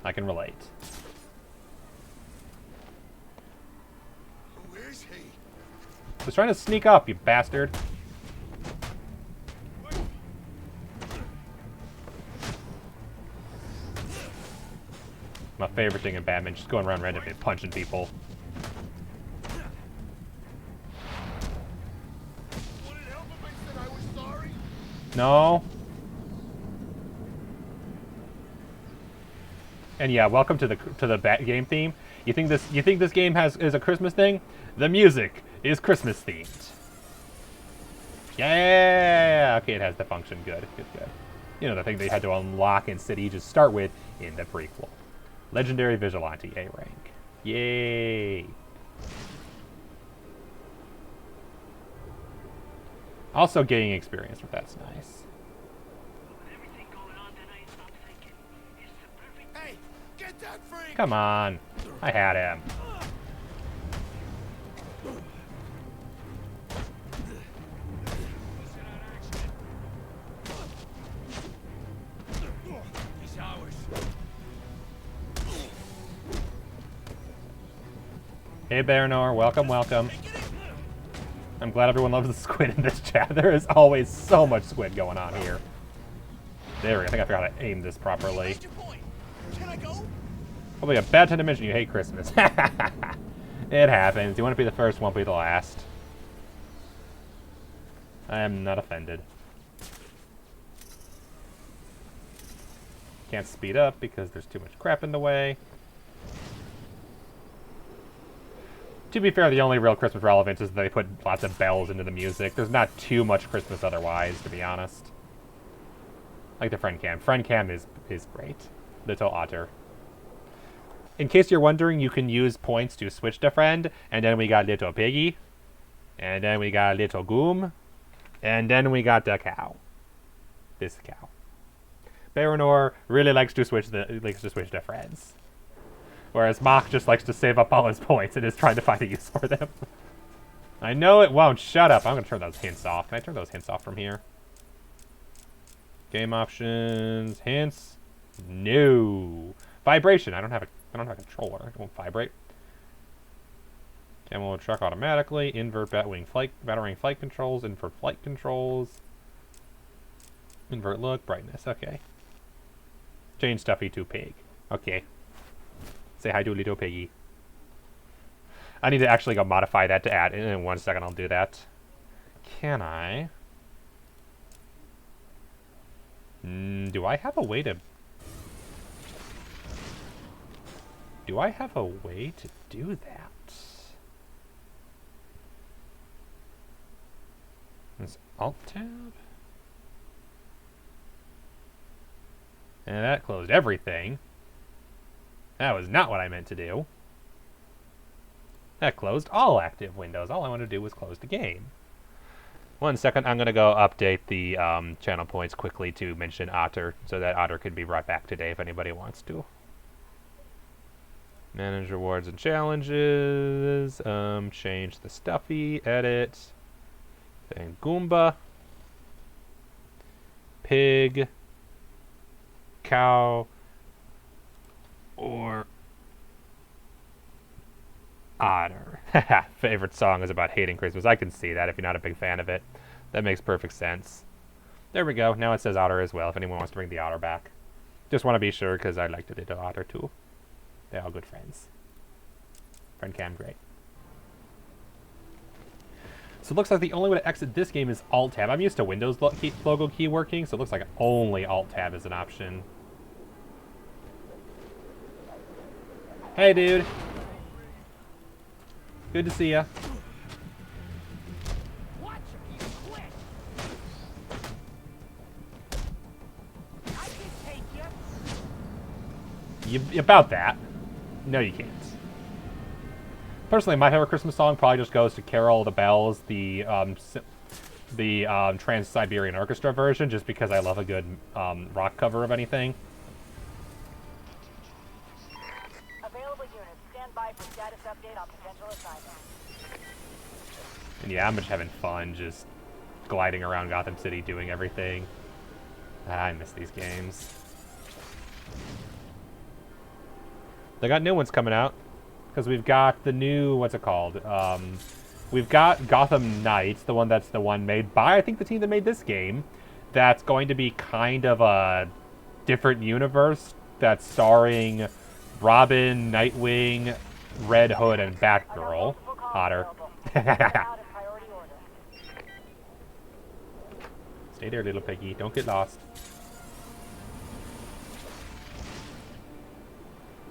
I can relate. Who is he? He's trying to sneak up, you bastard. My favorite thing in Batman, just going around randomly punching people. Would it help if I said I was sorry? No. And yeah, welcome to the Bat game theme. You think this game is a Christmas thing? The music is Christmas themed. Yeah. Okay, it has the function. Good. You know, the thing they had to unlock in City, just start with in the prequel. Legendary Vigilante A rank. Yay. Also gaining experience, but that's nice. Hey, get that freak! Come on. I had him. He's ours. Hey, Baranor. Welcome. I'm glad everyone loves the squid in this chat. There is always so much squid going on here. There we go. I think I forgot to aim this properly. Can I go? Probably a bad time to mention you hate Christmas. It happens. You want to be the first, won't be the last. I am not offended. Can't speed up because there's too much crap in the way. To be fair, the only real Christmas relevance is that they put lots of bells into the music. There's not too much Christmas otherwise, to be honest. Like the friend cam. Friend cam is great. Little Otter. In case you're wondering, you can use points to switch to friend, and then we got Little Piggy, and then we got Little Goom, and then we got the cow. This cow. Baranor really likes to switch to friends. Whereas Mach just likes to save up all his points and is trying to find a use for them. I know it won't. Shut up. I'm going to turn those hints off. Can I turn those hints off from here? Game options. Hints. No. Vibration. I don't have a controller. It won't vibrate. Camo truck automatically. Invert batwing flight controls. Invert flight controls. Invert look. Brightness. Okay. Change Stuffy to pig. Okay. Say hi to Little Piggy. I need to actually go modify that to add. In 1 second, I'll do that. Can I? Do I have a way to... Do I have a way to do that? This Alt-Tab? And that closed everything. That was not what I meant to do. That closed all active windows. All I wanted to do was close the game. 1 second, I'm going to go update the channel points quickly to mention Otter, so that Otter can be right back today if anybody wants to. Manage rewards and challenges. Change the Stuffy. Edit. Then Goomba. Pig. Cow. Or Otter. Favorite song is about hating Christmas. I can see that if you're not a big fan of it. That makes perfect sense. There we go. Now it says Otter as well if anyone wants to bring the Otter back. Just want to be sure because I like the little Otter too. They're all good friends. Friend cam, great. So it looks like the only way to exit this game is Alt-Tab. I'm used to Windows logo key working, so it looks like only Alt-Tab is an option. Hey, dude. Good to see ya. Watch you quit. I can take you. about that. No, you can't. Personally, my favorite Christmas song probably just goes to Carol of the Bells, the Trans-Siberian Orchestra version, just because I love a good rock cover of anything. Available units, stand by for status update on potential assignments. And yeah, I'm just having fun, just gliding around Gotham City, doing everything. I miss these games. They got new ones coming out. Because we've got the new, what's it called? We've got Gotham Knights, the one made by, I think, the team that made this game. That's going to be kind of a different universe that's starring Robin, Nightwing, Red Hood, and Batgirl. Hotter. Stay there, little piggy. Don't get lost.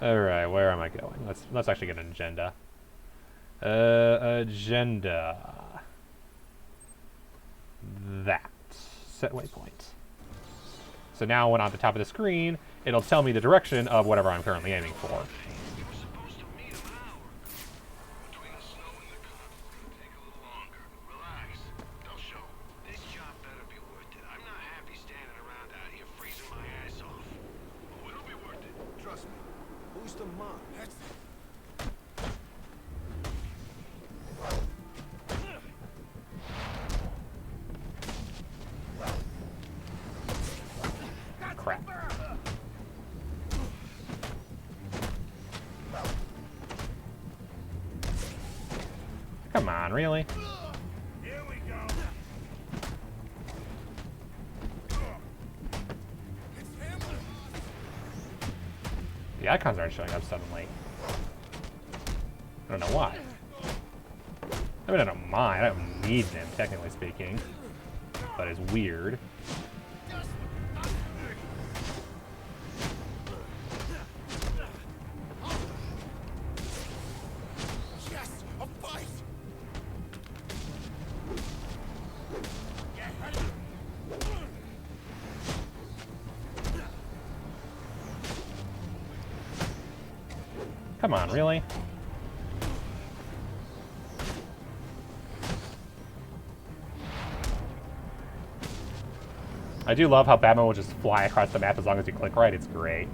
Alright, where am I going? Let's actually get an agenda. Agenda. That. Set waypoint. So now when on the top of the screen, it'll tell me the direction of whatever I'm currently aiming for. Crap. Come on, really? Here we go. The icons aren't showing up suddenly. I don't know why. I mean, I don't mind. I don't need them, technically speaking. But it's weird. Come on, really? I do love how Batman will just fly across the map as long as you click right. It's great.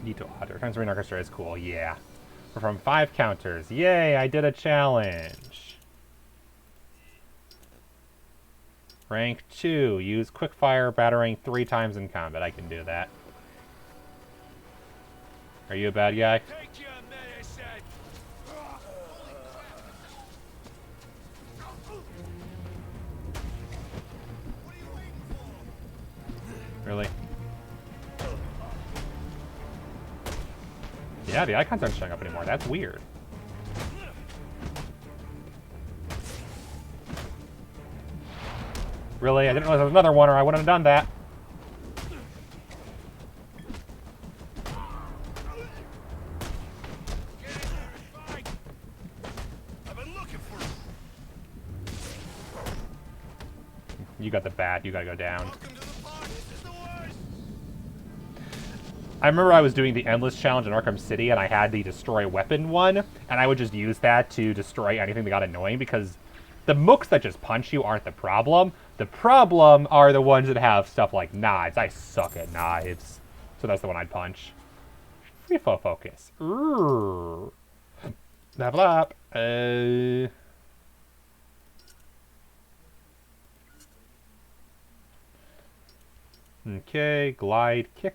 Nito Otter. Transferring Orchestra is cool. Yeah. We're from 5 counters. Yay, I did a challenge. Rank 2. Use quickfire battering 3 times in combat. I can do that. Are you a bad guy? Take your medicine. Really? Yeah, the icons aren't showing up anymore. That's weird. Really? I didn't realize there was another one, or I wouldn't have done that. You got the bat. You gotta go down. I remember I was doing the Endless Challenge in Arkham City, and I had the Destroy Weapon one, and I would just use that to destroy anything that got annoying, because the mooks that just punch you aren't the problem. The problem are the ones that have stuff like knives. I suck at knives. So that's the one I'd punch. Free focus. Level up. Okay, glide kick.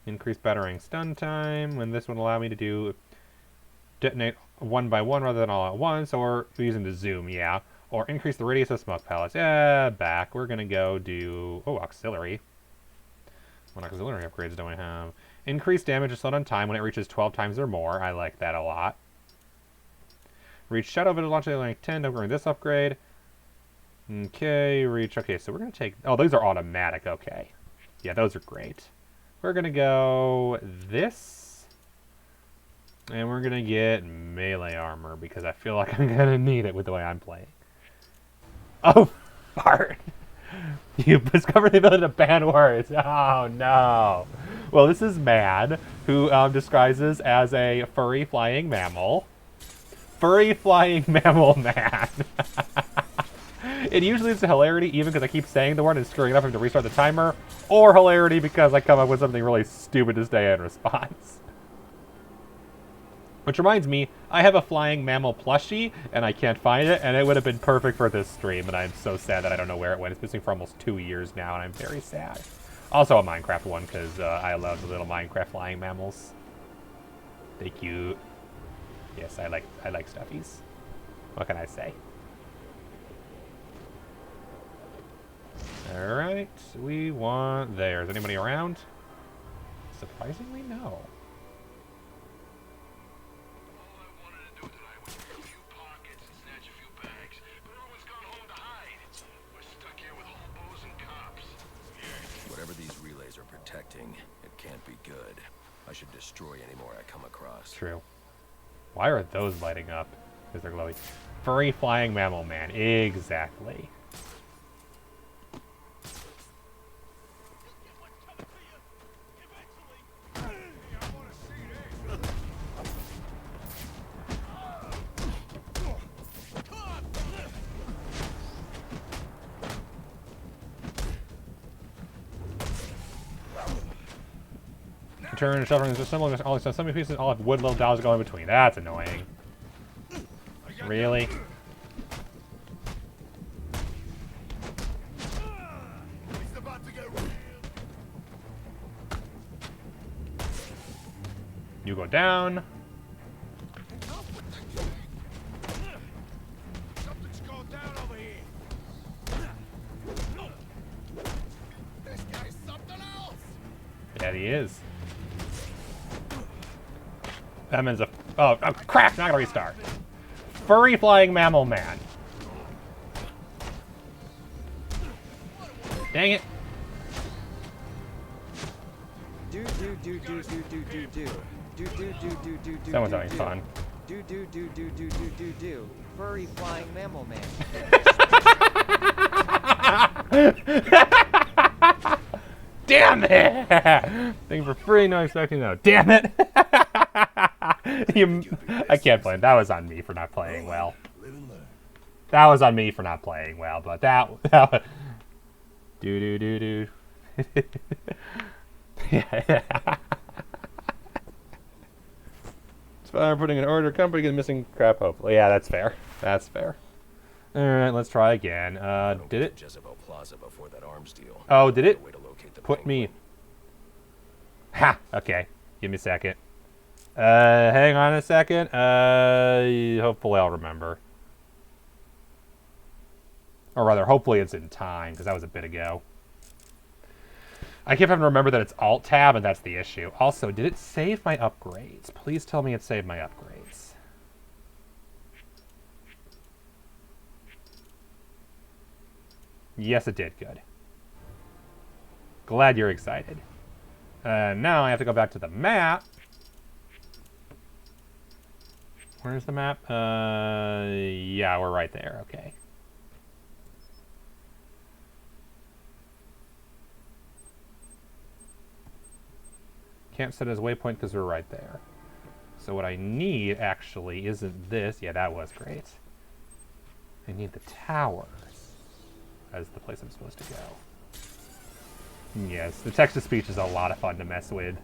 Increase battering stun time, when this would allow me to do detonate one by one rather than all at once, or using the zoom, yeah. Or increase the radius of smoke pellets. Yeah, back. We're gonna go do, oh, auxiliary. What auxiliary upgrades do I have? Increase damage and slow down time when it reaches 12 times or more. I like that a lot. Reach Shadow Vigil launch like 10, upgrade this upgrade. Okay, reach, okay, so we're gonna take, oh, those are automatic, okay. Yeah, those are great. We're gonna go this. And we're gonna get melee armor, because I feel like I'm gonna need it with the way I'm playing. Oh, fart. You discovered the ability to ban words. Oh no. Well, this is Mad, who disguises as a furry flying mammal. Furry flying mammal man. It usually leads to hilarity, even because I keep saying the word and screwing it up having to restart the timer, or hilarity because I come up with something really stupid to say in response. Which reminds me, I have a flying mammal plushie, and I can't find it, and it would have been perfect for this stream, and I'm so sad that I don't know where it went. It's missing for almost 2 years now, and I'm very sad. Also a Minecraft one, because I love the little Minecraft flying mammals. They're cute. Yes, I like stuffies. What can I say? Alright, we want there. Is anybody around? Surprisingly, no. Whatever these relays are protecting, it can't be good. I should destroy any more I come across. True. Why are those lighting up? Because they're glowing. Furry flying mammal man. Exactly. Turn and shuffling is assembling all these assembly pieces all have wood little dowels going between. That's annoying. Really? You go down. Something's going down over here. This guy's something else. Yeah, he is. That man's a... Oh, crap! Not gonna restart. Furry flying mammal man. Dang it. Someone's having fun. Furry flying mammal man. Damn it! Thank you for free, no expecting no. Damn it! I can't blame. That was on me for not playing well. That was on me for not playing well, but that was... Do. Yeah. It's fine. Putting an order. Company gets missing crap. Hopefully, yeah, that's fair. That's fair. All right, let's try again. Did it? Jezebel Plaza before that arms deal. Oh, did it? Way to locate the Put me. penguin. Ha. Okay. Give me a second. Hang on a second. Hopefully I'll remember. Or rather, hopefully it's in time, because that was a bit ago. I keep having to remember that it's Alt-Tab, and that's the issue. Also, did it save my upgrades? Please tell me it saved my upgrades. Yes, it did. Good. Glad you're excited. Now I have to go back to the map. Where's the map? Yeah, we're right there. Okay. Can't set it as waypoint because we're right there. So what I need, actually, isn't this. Yeah, that was great. I need the towers as the place I'm supposed to go. Yes, the text-to-speech is a lot of fun to mess with.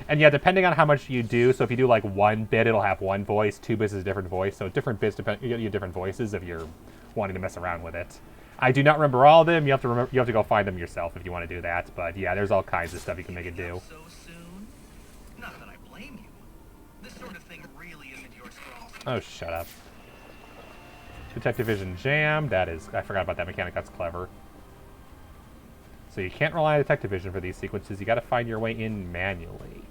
And yeah, depending on how much you do, so if you do like 1 bit, it'll have 1 voice, 2 bits is a different voice, so different bits you get different voices if you're wanting to mess around with it. I do not remember all of them. You have to go find them yourself if you want to do that. But yeah, there's all kinds of stuff you can make it do. So soon? Not that I blame you. This sort of thing really isn't your strong suit. Oh, shut up. Detective Vision Jam. That is... I forgot about that mechanic. That's clever. So you can't rely on Detective Vision for these sequences. You got to find your way in manually.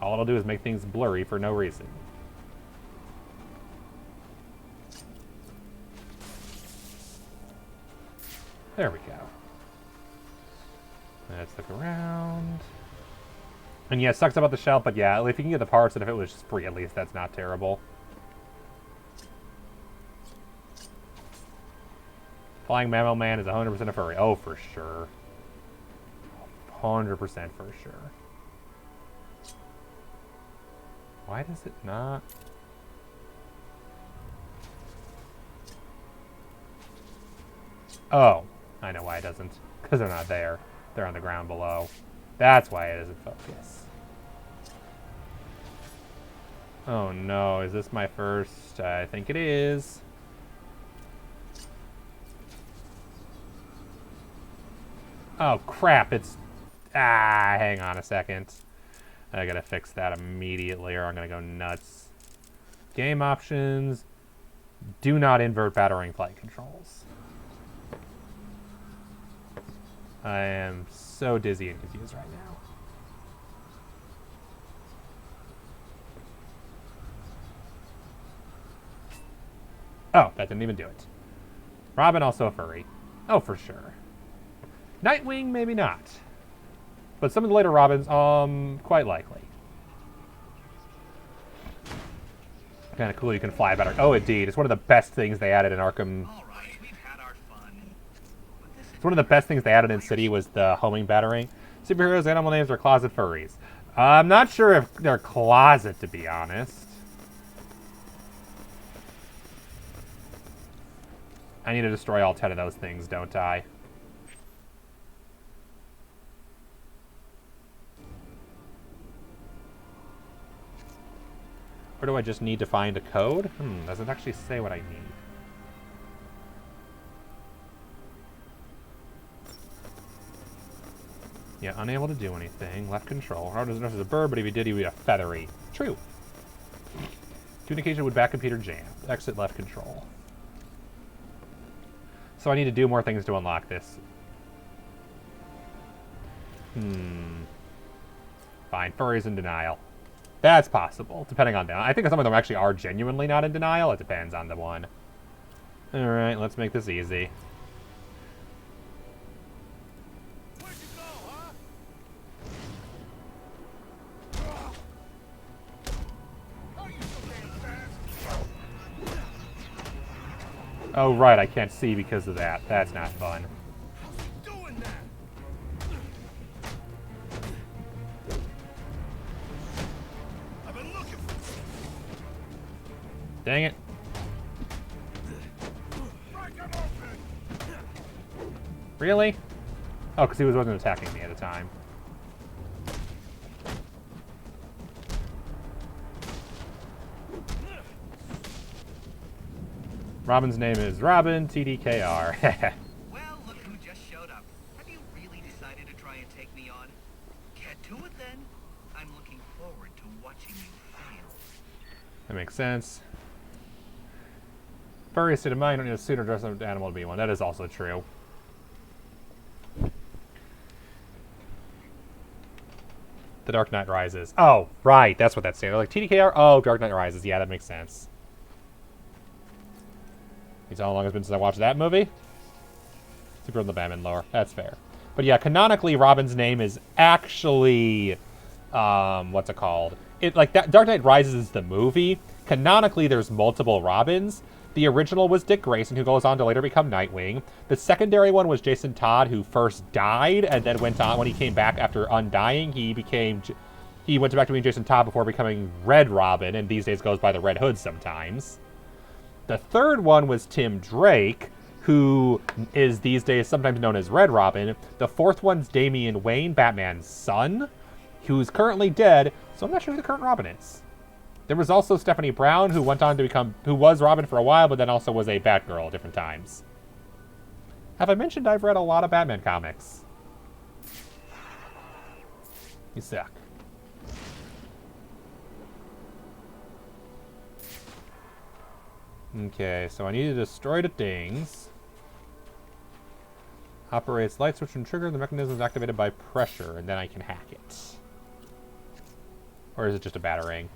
All it'll do is make things blurry for no reason. There we go. Let's look around. And yeah, it sucks about the shelf, but yeah, if you can get the parts, and if it was just free, at least that's not terrible. Flying Mammal Man is 100% a furry. Oh, for sure. 100% for sure. Why does it not? Oh, I know why it doesn't. Because they're not there. They're on the ground below. That's why it doesn't focus. Oh no, is this my first? I think it is. Oh crap, it's... Ah, hang on a second. I gotta fix that immediately or I'm gonna go nuts. Game options. Do not invert battering flight controls. I am so dizzy and confused right now. Oh, that didn't even do it. Robin also a furry. Oh, for sure. Nightwing, maybe not. But some of the later Robins, quite likely. Kind of cool you can fly better. Oh, indeed. It's one of the best things they added in Arkham. All right, we've had our fun. But this It's one of the best things they added in City was the homing battering. Superheroes' animal names are closet furries. I'm not sure if they're closet, to be honest. I need to destroy all 10 of those things, don't I? Or do I just need to find a code? Does it actually say what I need? Yeah, unable to do anything. Left control. How does a bird, but if he did, he would be a feathery. True. Communication with back computer jam. Exit left control. So I need to do more things to unlock this. Fine. Furries in denial. That's possible, depending on them. I think some of them actually are genuinely not in denial. It depends on the one. Alright, let's make this easy. Where'd you go, huh? How you so damn fast? Oh, right, I can't see because of that. That's not fun. How's he doing that? I've been looking for you. Dang it. Break him open. Really? Oh, because he wasn't attacking me at the time. Robin's name is Robin, TDKR. Well, look who just showed up. Have you really decided to try and take me on? Get to it then. I'm looking forward to watching you fail. That makes sense. Furry state of mind, don't need a suit or dress up animal to be one. That is also true. The Dark Knight Rises. Oh, right. That's what that's saying. They're like, TDKR? Oh, Dark Knight Rises. Yeah, that makes sense. You know how long it's been since I watched that movie? Super in the Batman lore. That's fair. But yeah, canonically, Robin's name is actually... what's it called? Like, that Dark Knight Rises is the movie. Canonically, there's multiple Robins. The original was Dick Grayson, who goes on to later become Nightwing. The secondary one was Jason Todd, who first died, and then went on, when he came back after undying, he went back to being Jason Todd before becoming Red Robin, and these days goes by the Red Hood sometimes. The third one was Tim Drake, who is these days sometimes known as Red Robin. The fourth one's Damian Wayne, Batman's son, who's currently dead, so I'm not sure who the current Robin is. There was also Stephanie Brown, who went on to become, who was Robin for a while, but then also was a Batgirl at different times. Have I mentioned I've read a lot of Batman comics? You suck. Okay, so I need to destroy the things. Operates light switch and trigger. The mechanism is activated by pressure, and then I can hack it. Or is it just a batarang?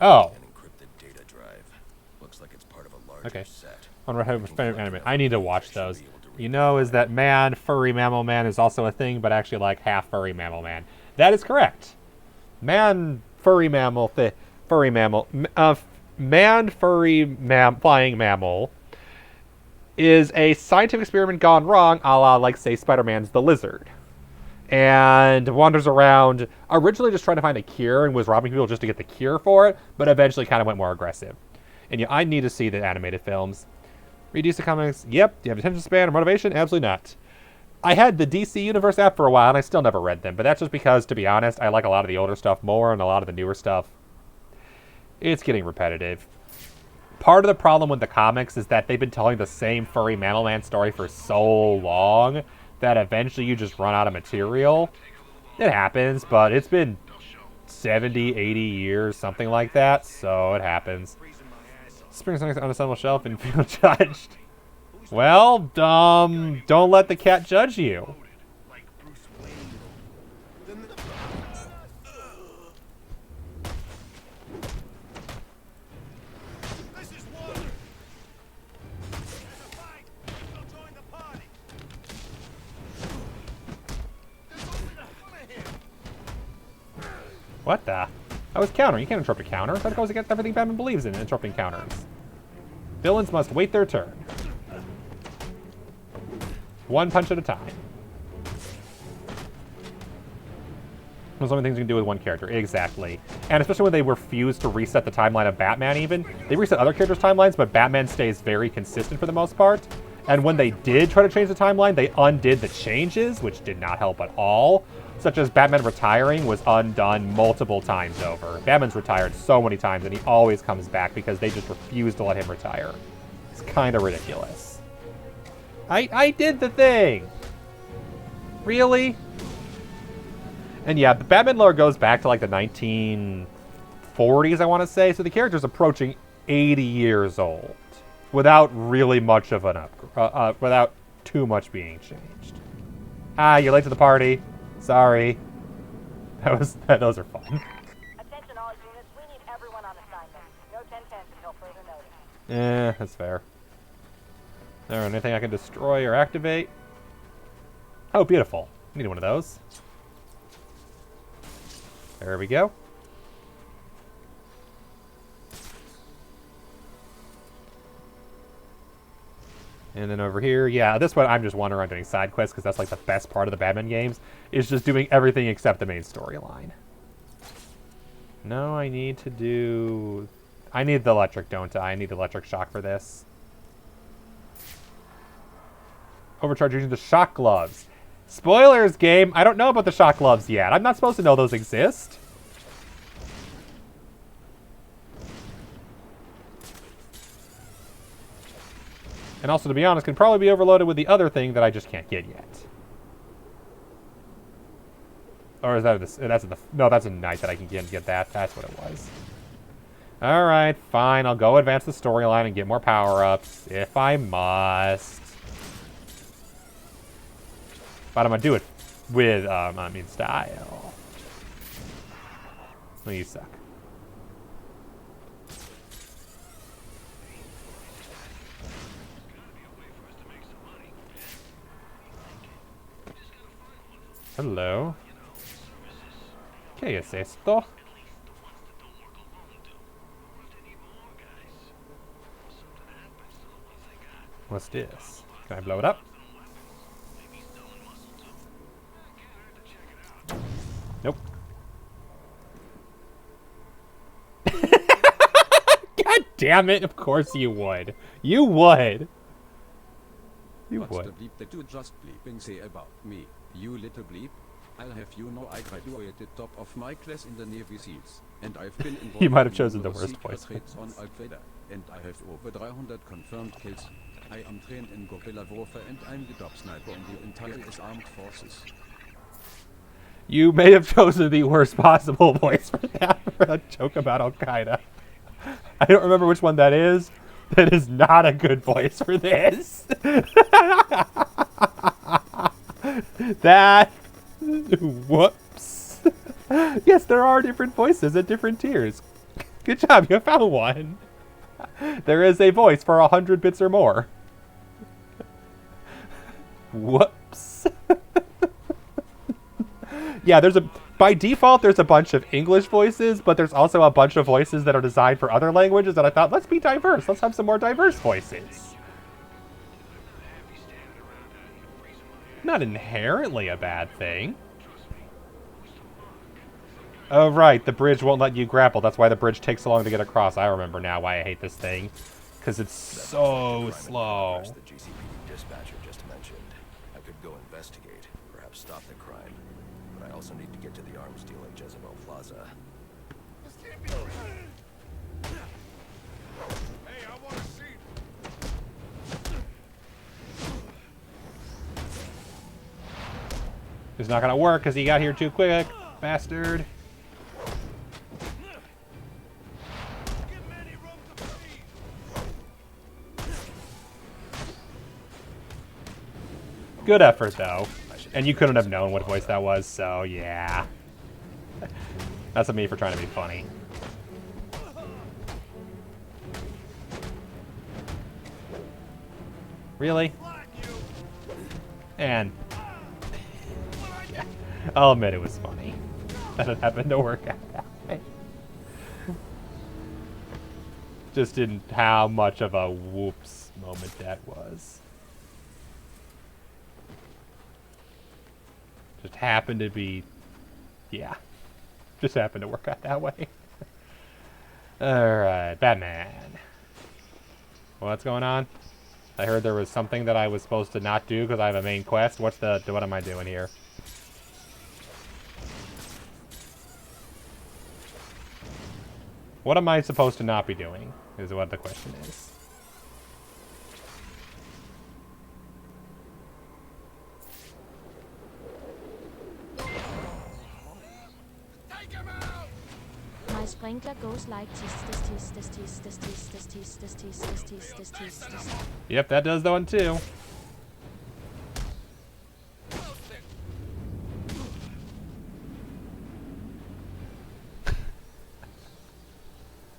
Oh. An encrypted data drive. Looks like it's part of a larger set. I need to watch those. You know, is that man, furry mammal man is also a thing, but actually like half furry mammal man. That is correct. Man, furry mammal, furry mammal. man furry flying mammal is a scientific experiment gone wrong, a la, like, say, Spider-Man's The Lizard. And wanders around, originally just trying to find a cure and was robbing people just to get the cure for it, but eventually kind of went more aggressive. And yeah, I need to see the animated films. Read DC Comics? Yep. Do you have attention span or motivation? Absolutely not. I had the DC Universe app for a while, and I still never read them, but that's just because, to be honest, I like a lot of the older stuff more, and a lot of the newer stuff, it's getting repetitive. Part of the problem with the comics is that they've been telling the same furry mammal man story for so long that eventually you just run out of material. It happens, but it's been 70, 80 years, something like that, so it happens. Spring something on a sunable shelf and feel judged. Well, don't let the cat judge you. What the? I was countering. You can't interrupt a counter. That goes against everything Batman believes in, interrupting counters. Villains must wait their turn. One punch at a time. There's only things you can do with one character. Exactly. And especially when they refuse to reset the timeline of Batman even. They reset other characters' timelines, but Batman stays very consistent for the most part. And when they did try to change the timeline, they undid the changes, which did not help at all. Such as Batman retiring was undone multiple times over. Batman's retired so many times, and he always comes back because they just refuse to let him retire. It's kind of ridiculous. I did the thing! Really? And yeah, the Batman lore goes back to like the 1940s, I want to say, so the character's approaching 80 years old. Without really much of an without too much being changed. Ah, you're late to the party. Sorry. Those are fun. Attention all units, we need everyone on assignment. No 10-10s until further notice. That's fair. There, anything I can destroy or activate? Oh, beautiful. Need one of those. There we go. And then over here, yeah, this one I'm just wandering around doing side quests because that's like the best part of the Batman games, is just doing everything except the main storyline. No, I need to do... I need the electric, don't I? I need the electric shock for this. Overcharge using the shock gloves. Spoilers, game! I don't know about the shock gloves yet. I'm not supposed to know those exist. And also, to be honest, can probably be overloaded with the other thing that I just can't get yet. Or is that no, that's a night that I can get that. That's what it was. Alright, fine. I'll go advance the storyline and get more power-ups, if I must. But I'm gonna do it with, style. Well, you suck. Hello. ¿Qué es esto? What's this? Can I blow it up? Nope. God damn it, of course you would. You would. You What's would. the bleep that you just bleeping say about me? You little bleep. I'll have you know I graduated top of my class in the Navy SEALs. And I've been involved You might have in chosen the numerous worst voice. raids on Al-Qaeda. And I have over 300 confirmed kills. I am trained in guerrilla warfare and I'm the top sniper in the entire US Armed Forces. You may have chosen the worst possible voice for that, for a joke about Al-Qaeda. I don't remember which one that is. That is not a good voice for this. That... Whoops. Yes, there are different voices at different tiers. Good job, you found one. There is a voice for 100 bits or more. Whoops. Yeah, there's a... by default, there's a bunch of English voices, but there's also a bunch of voices that are designed for other languages, and I thought, let's be diverse. Let's have some more diverse voices. Not inherently a bad thing. Oh, right. The bridge won't let you grapple. That's why the bridge takes so long to get across. I remember now why I hate this thing. Because it's so slow. The GCPD dispatcher just mentioned. I could go investigate, perhaps stop the crime. But I also need to get to the arms deal at Jezebel Plaza. Hey, I want to see. It's not going to work because he got here too quick. Bastard. Good effort, though. And you couldn't have known what voice that was, so yeah. That's on me for trying to be funny. Really? And... yeah. I'll admit it was funny. That it happened to work out that way. Just didn't how much of a whoops moment that was. Just happened to be, yeah, just happened to work out that way. Alright, Batman. What's going on? I heard there was something that I was supposed to not do because I have a main quest. What am I doing here? What am I supposed to not be doing, is what the question is. My sprinkler goes like this. Yep, that does the one too.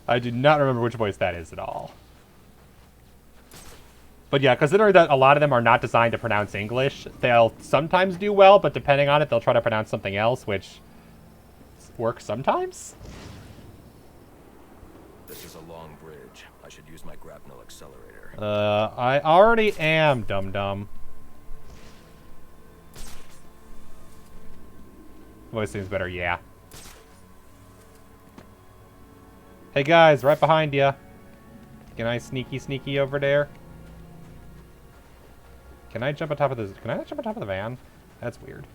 I do not remember which voice that is at all. But yeah, considering that a lot of them are not designed to pronounce English, they'll sometimes do well, but depending on it, they'll try to pronounce something else, which works sometimes. This is a long bridge. I should use my grapnel accelerator. I already am, dum-dum. Voice seems better, yeah. Hey guys, right behind you. Can I sneaky over there? Can I jump on top of this? Can I not jump on top of the van? That's weird.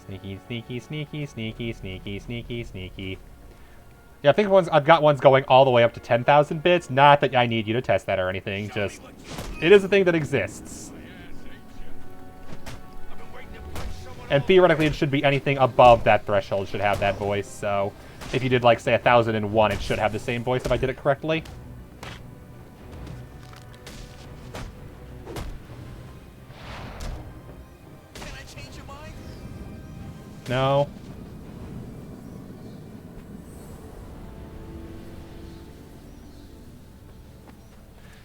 Sneaky. Yeah, I think I've got ones going all the way up to 10,000 bits. Not that I need you to test that or anything. Just, it is a thing that exists. And theoretically, it should be anything above that threshold should have that voice. So, if you did, like, say, 1001, it should have the same voice if I did it correctly. Can I change your mind? No.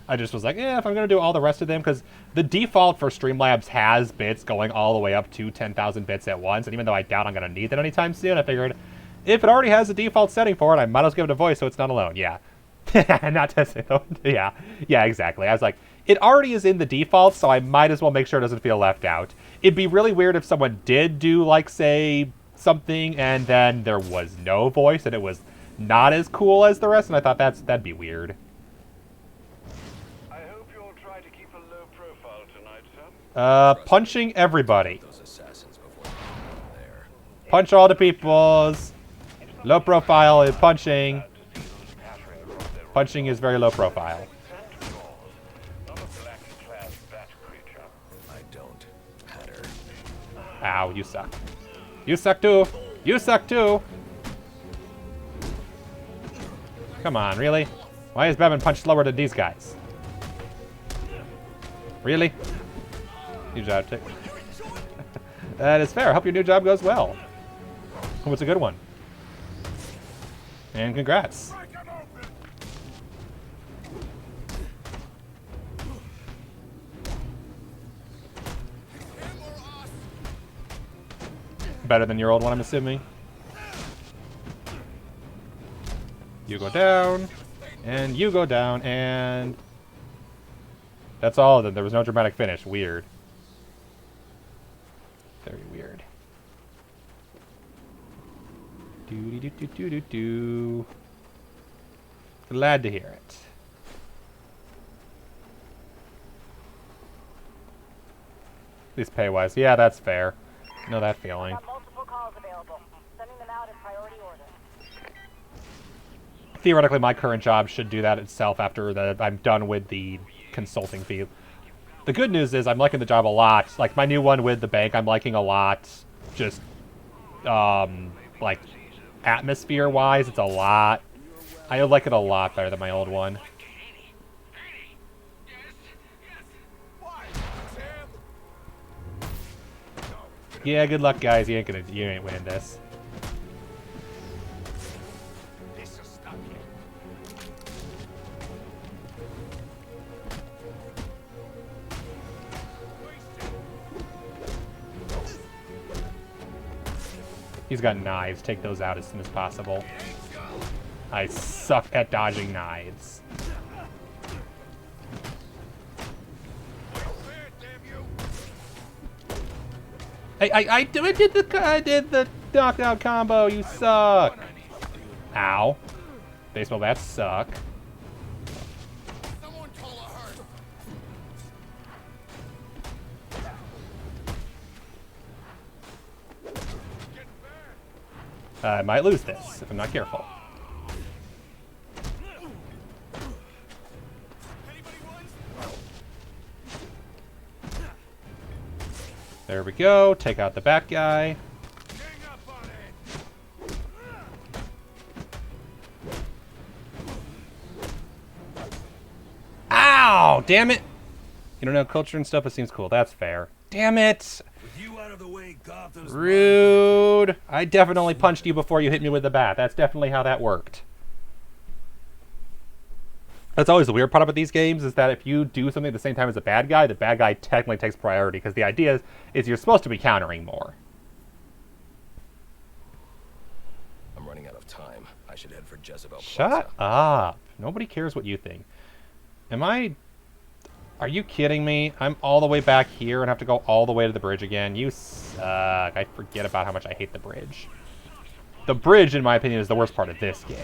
I just was like, if I'm going to do all the rest of them, because the default for Streamlabs has bits going all the way up to 10,000 bits at once, and even though I doubt I'm going to need that anytime soon, I figured if it already has a default setting for it, I might as well give it a voice so it's not alone. Yeah. Not testing though. Yeah. Yeah, exactly. I was like, it already is in the default, so I might as well make sure it doesn't feel left out. It'd be really weird if someone did do, like, say, something, and then there was no voice, and it was not as cool as the rest, and I thought that'd be weird. I hope you'll try to keep a low profile tonight, sir. Punching everybody. Those assassins before they got there. Punch all the peoples. Low profile is punching. Punching is very low profile. I don't. Hatter. Ow, you suck. You suck too. You suck too. Come on, really? Why is Batman punch slower than these guys? Really? New job, too. That is fair. I hope your new job goes well. Hope it's a good one. And congrats. better than your old one, I'm assuming. You go down, and you go down, and... That's all of them. There was no dramatic finish. Weird. Very weird. Do-do-do-do-do-do. Glad to hear it. At least pay-wise. Yeah, that's fair. Know that feeling. Got multiple calls available. Sending them out in priority order. Theoretically, my current job should do that itself after I'm done with the consulting fee. The good news is I'm liking the job a lot. Like, my new one with the bank, I'm liking a lot. Just, like, atmosphere-wise, it's a lot. I like it a lot better than my old one. Yeah, good luck, guys. You ain't winning this. He's got knives. Take those out as soon as possible. I suck at dodging knives. Hey, I did the knockout combo. You suck. Ow. Baseball bats suck. I might lose this if I'm not careful. There we go. Take out the bat guy. Ow! Damn it! You don't know culture and stuff, it seems cool. That's fair. Damn it! Rude! I definitely punched you before you hit me with the bat. That's definitely how that worked. That's always the weird part about these games, is that if you do something at the same time as the bad guy technically takes priority, because the idea is you're supposed to be countering more. I'm running out of time. I should head for Jezebel Plaza. Shut up. Nobody cares what you think. Are you kidding me? I'm all the way back here and have to go all the way to the bridge again. You suck. I forget about how much I hate the bridge. The bridge, in my opinion, is the worst part of this game.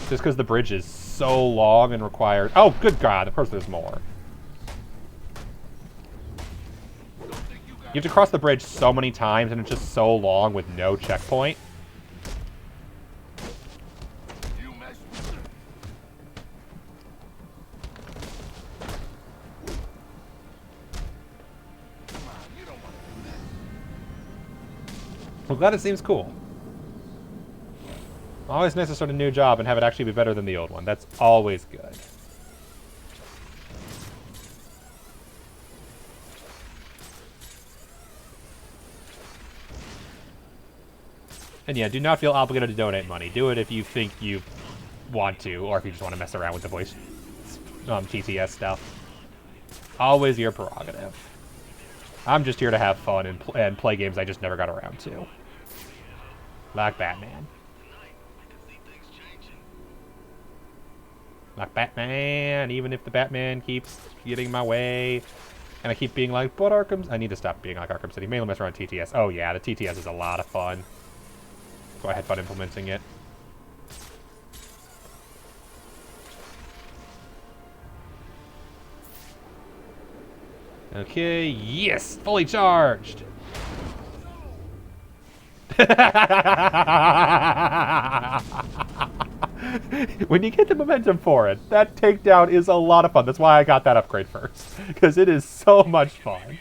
Just because the bridge is so long and requires... Oh, good God. Of course there's more. You have to cross the bridge so many times, and it's just so long with no checkpoint. I'm glad it seems cool. Always nice to start a new job and have it actually be better than the old one. That's always good. And yeah, do not feel obligated to donate money. Do it if you think you want to, or if you just want to mess around with the voice TTS stuff. Always your prerogative. I'm just here to have fun and play games I just never got around to. Like Batman. Like Batman, even if the Batman keeps getting my way. And I keep being like, but Arkham... I need to stop being like Arkham City. Mainly mess around TTS. Oh yeah, the TTS is a lot of fun. So I had fun implementing it. Okay, yes! Fully charged! When you get the momentum for it, that takedown is a lot of fun. That's why I got that upgrade first. Because it is so much fun.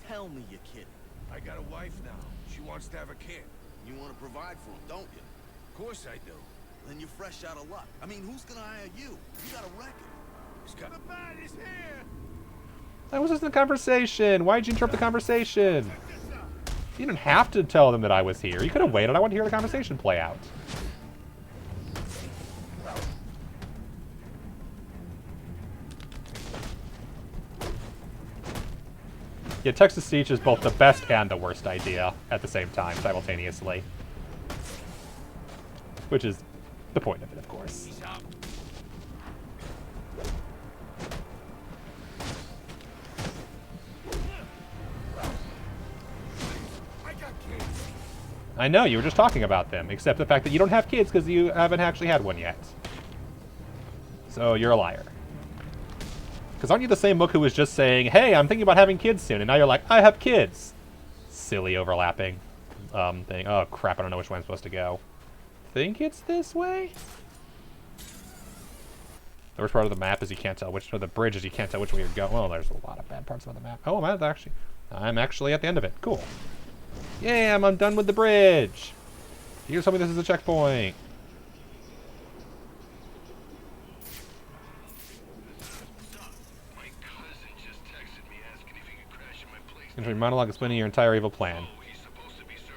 Tell me you're kidding. I got a wife now. She wants to have a kid. You want to provide for him, don't you? Of course I do. Then you're fresh out of luck. I mean, who's gonna hire you? You got a record. He's got the bat is here. That was just a conversation. Why'd you interrupt the conversation? You didn't have to tell them that I was here. You could have waited. I want to hear the conversation play out. Yeah, text-to-speech is both the best and the worst idea at the same time, simultaneously. Which is the point of it, of course. I know, you were just talking about them, except the fact that you don't have kids because you haven't actually had one yet. So you're a liar. Because aren't you the same book who was just saying, hey, I'm thinking about having kids soon, and now you're like, I have kids. Silly overlapping thing. Oh, crap, I don't know which way I'm supposed to go. Think it's this way? The worst part of the map is you can't tell which, or the bridge is you can't tell which way you're going. Well, there's a lot of bad parts about the map. Oh, I'm actually at the end of it. Cool. Yeah, I'm done with the bridge. You told me this is a checkpoint. Your monologue explaining your entire evil plan.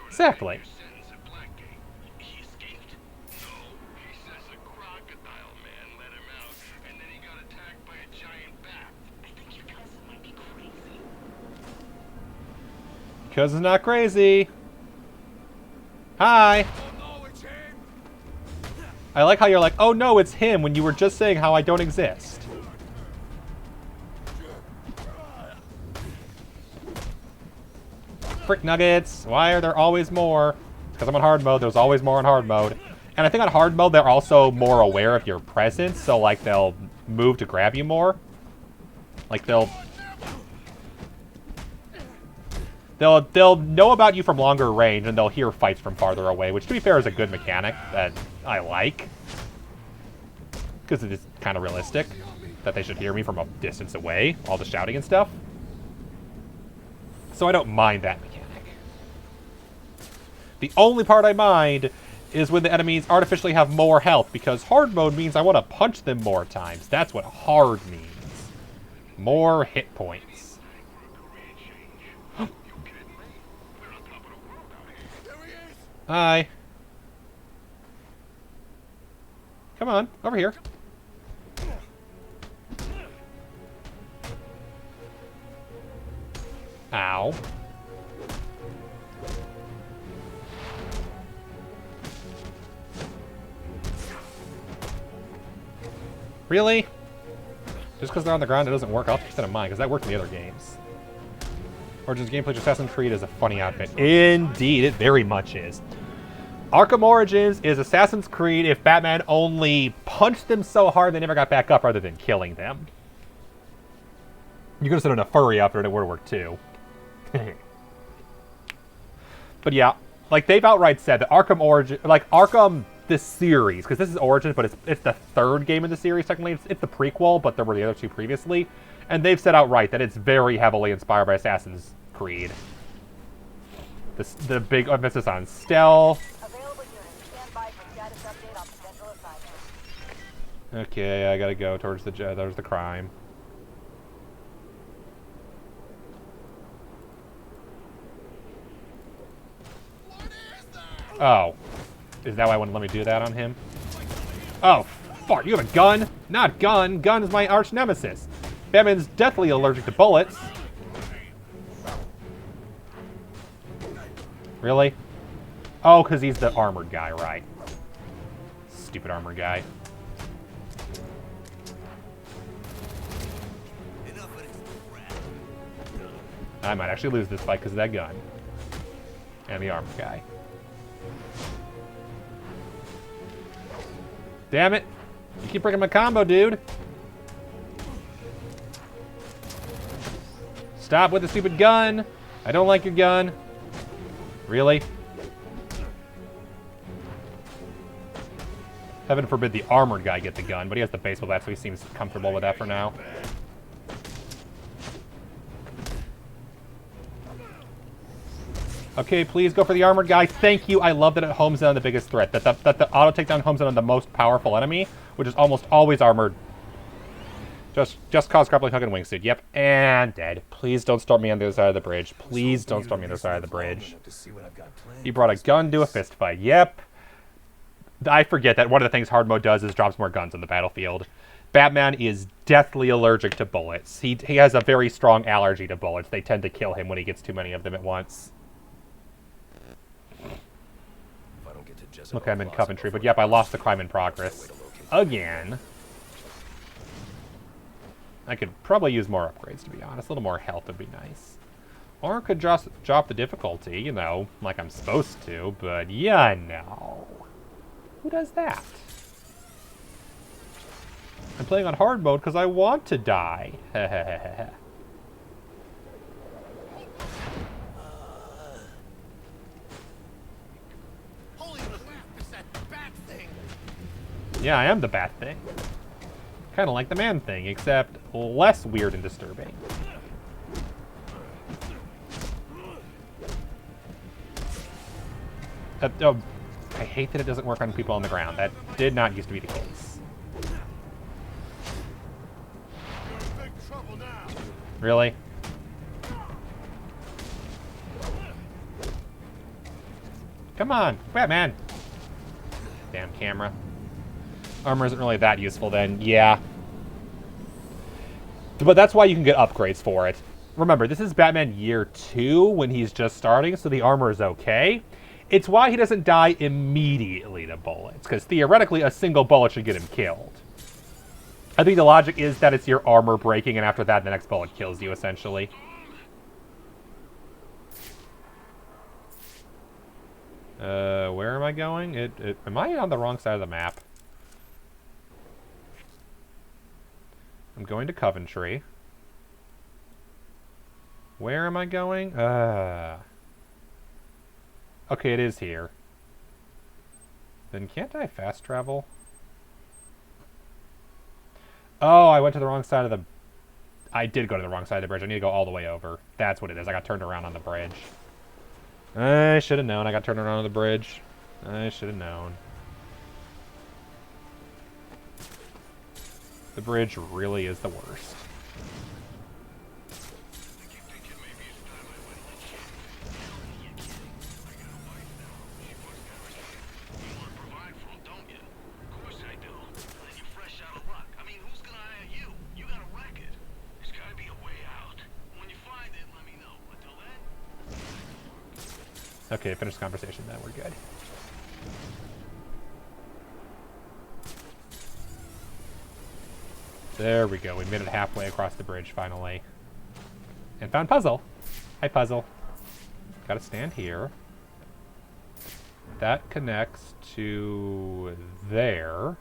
Exactly. Because it's not crazy. Hi. I like how you're like, oh no, it's him, when you were just saying how I don't exist. Frick nuggets. Why are there always more? Because I'm on hard mode. There's always more on hard mode. And I think on hard mode, they're also more aware of your presence. So, like, they'll move to grab you more. Like, they'll know about you from longer range, and they'll hear fights from farther away, which, to be fair, is a good mechanic that I like. Because it is kind of realistic that they should hear me from a distance away, all the shouting and stuff. So I don't mind that mechanic. The only part I mind is when the enemies artificially have more health, because hard mode means I want to punch them more times. That's what hard means. More hit points. Hi. Come on, over here. Ow. Really? Just because they're on the ground, it doesn't work? I'll keep that in mind, because that worked in the other games. Origins gameplay Assassin's Creed is a funny outfit. Indeed, it very much is. Arkham Origins is Assassin's Creed if Batman only punched them so hard they never got back up rather than killing them. You could have said in a furry outfit in World War II. But yeah, like they've outright said that Arkham Origin, like Arkham this series, because this is Origins, but it's the third game in the series technically. It's the prequel, but there were the other two previously, and they've said outright that it's very heavily inspired by Assassin's Creed. The big emphasis on stealth. Available units, stand by for status update on potential assignment. Okay, I gotta go towards there's the crime. Oh. Is that why I wouldn't let me do that on him? Oh, fuck. You have a gun? Not gun. Gun is my arch nemesis. Batman's deathly allergic to bullets. Really? Oh, because he's the armored guy, right. Stupid armored guy. I might actually lose this fight because of that gun. And the armored guy. Damn it. You keep breaking my combo, dude. Stop with the stupid gun. I don't like your gun. Really? Heaven forbid the armored guy get the gun, but he has the baseball bat, so he seems comfortable with that for now. Okay, please go for the armored guy. Thank you. I love that it homes in on the biggest threat. That the auto takedown homes in on the most powerful enemy, which is almost always armored. Just cause grappling hook and wingsuit. Yep, and dead. Please don't start me on the other side of the bridge. Please don't start me on the other side of the bridge. He brought a gun to a fist fight. Yep. I forget that one of the things hard mode does is drops more guns on the battlefield. Batman is deathly allergic to bullets. He has a very strong allergy to bullets. They tend to kill him when he gets too many of them at once. Okay, I'm in Coventry, but yep, I lost the crime in progress. Again. I could probably use more upgrades, to be honest. A little more health would be nice. Or I could just drop the difficulty, you know, like I'm supposed to, but yeah, no. Who does that? I'm playing on hard mode because I want to die. Yeah, I am the Bat Thing. Kind of like the Man Thing, except less weird and disturbing. Oh, I hate that it doesn't work on people on the ground. That did not used to be the case. Really? Come on, Batman! Damn camera. Armor isn't really that useful then, yeah. But that's why you can get upgrades for it. Remember, this is Batman Year 2 when he's just starting, so the armor is okay. It's why he doesn't die immediately to bullets, because theoretically a single bullet should get him killed. I think the logic is that it's your armor breaking, and after that the next bullet kills you, essentially. Where am I going? Am I on the wrong side of the map? I'm going to Coventry. Where am I going? Okay, it is here. Then can't I fast travel? Oh, I went to the wrong side of the... I did go to the wrong side of the bridge. I need to go all the way over. That's what it is. I got turned around on the bridge. I should have known. I got turned around on the bridge. I should have known. The bridge really is the worst. Okay, finish the conversation then. We're good. There we go. We made it halfway across the bridge, finally. And found Puzzle. Hi, Puzzle. Gotta stand here. That connects to there.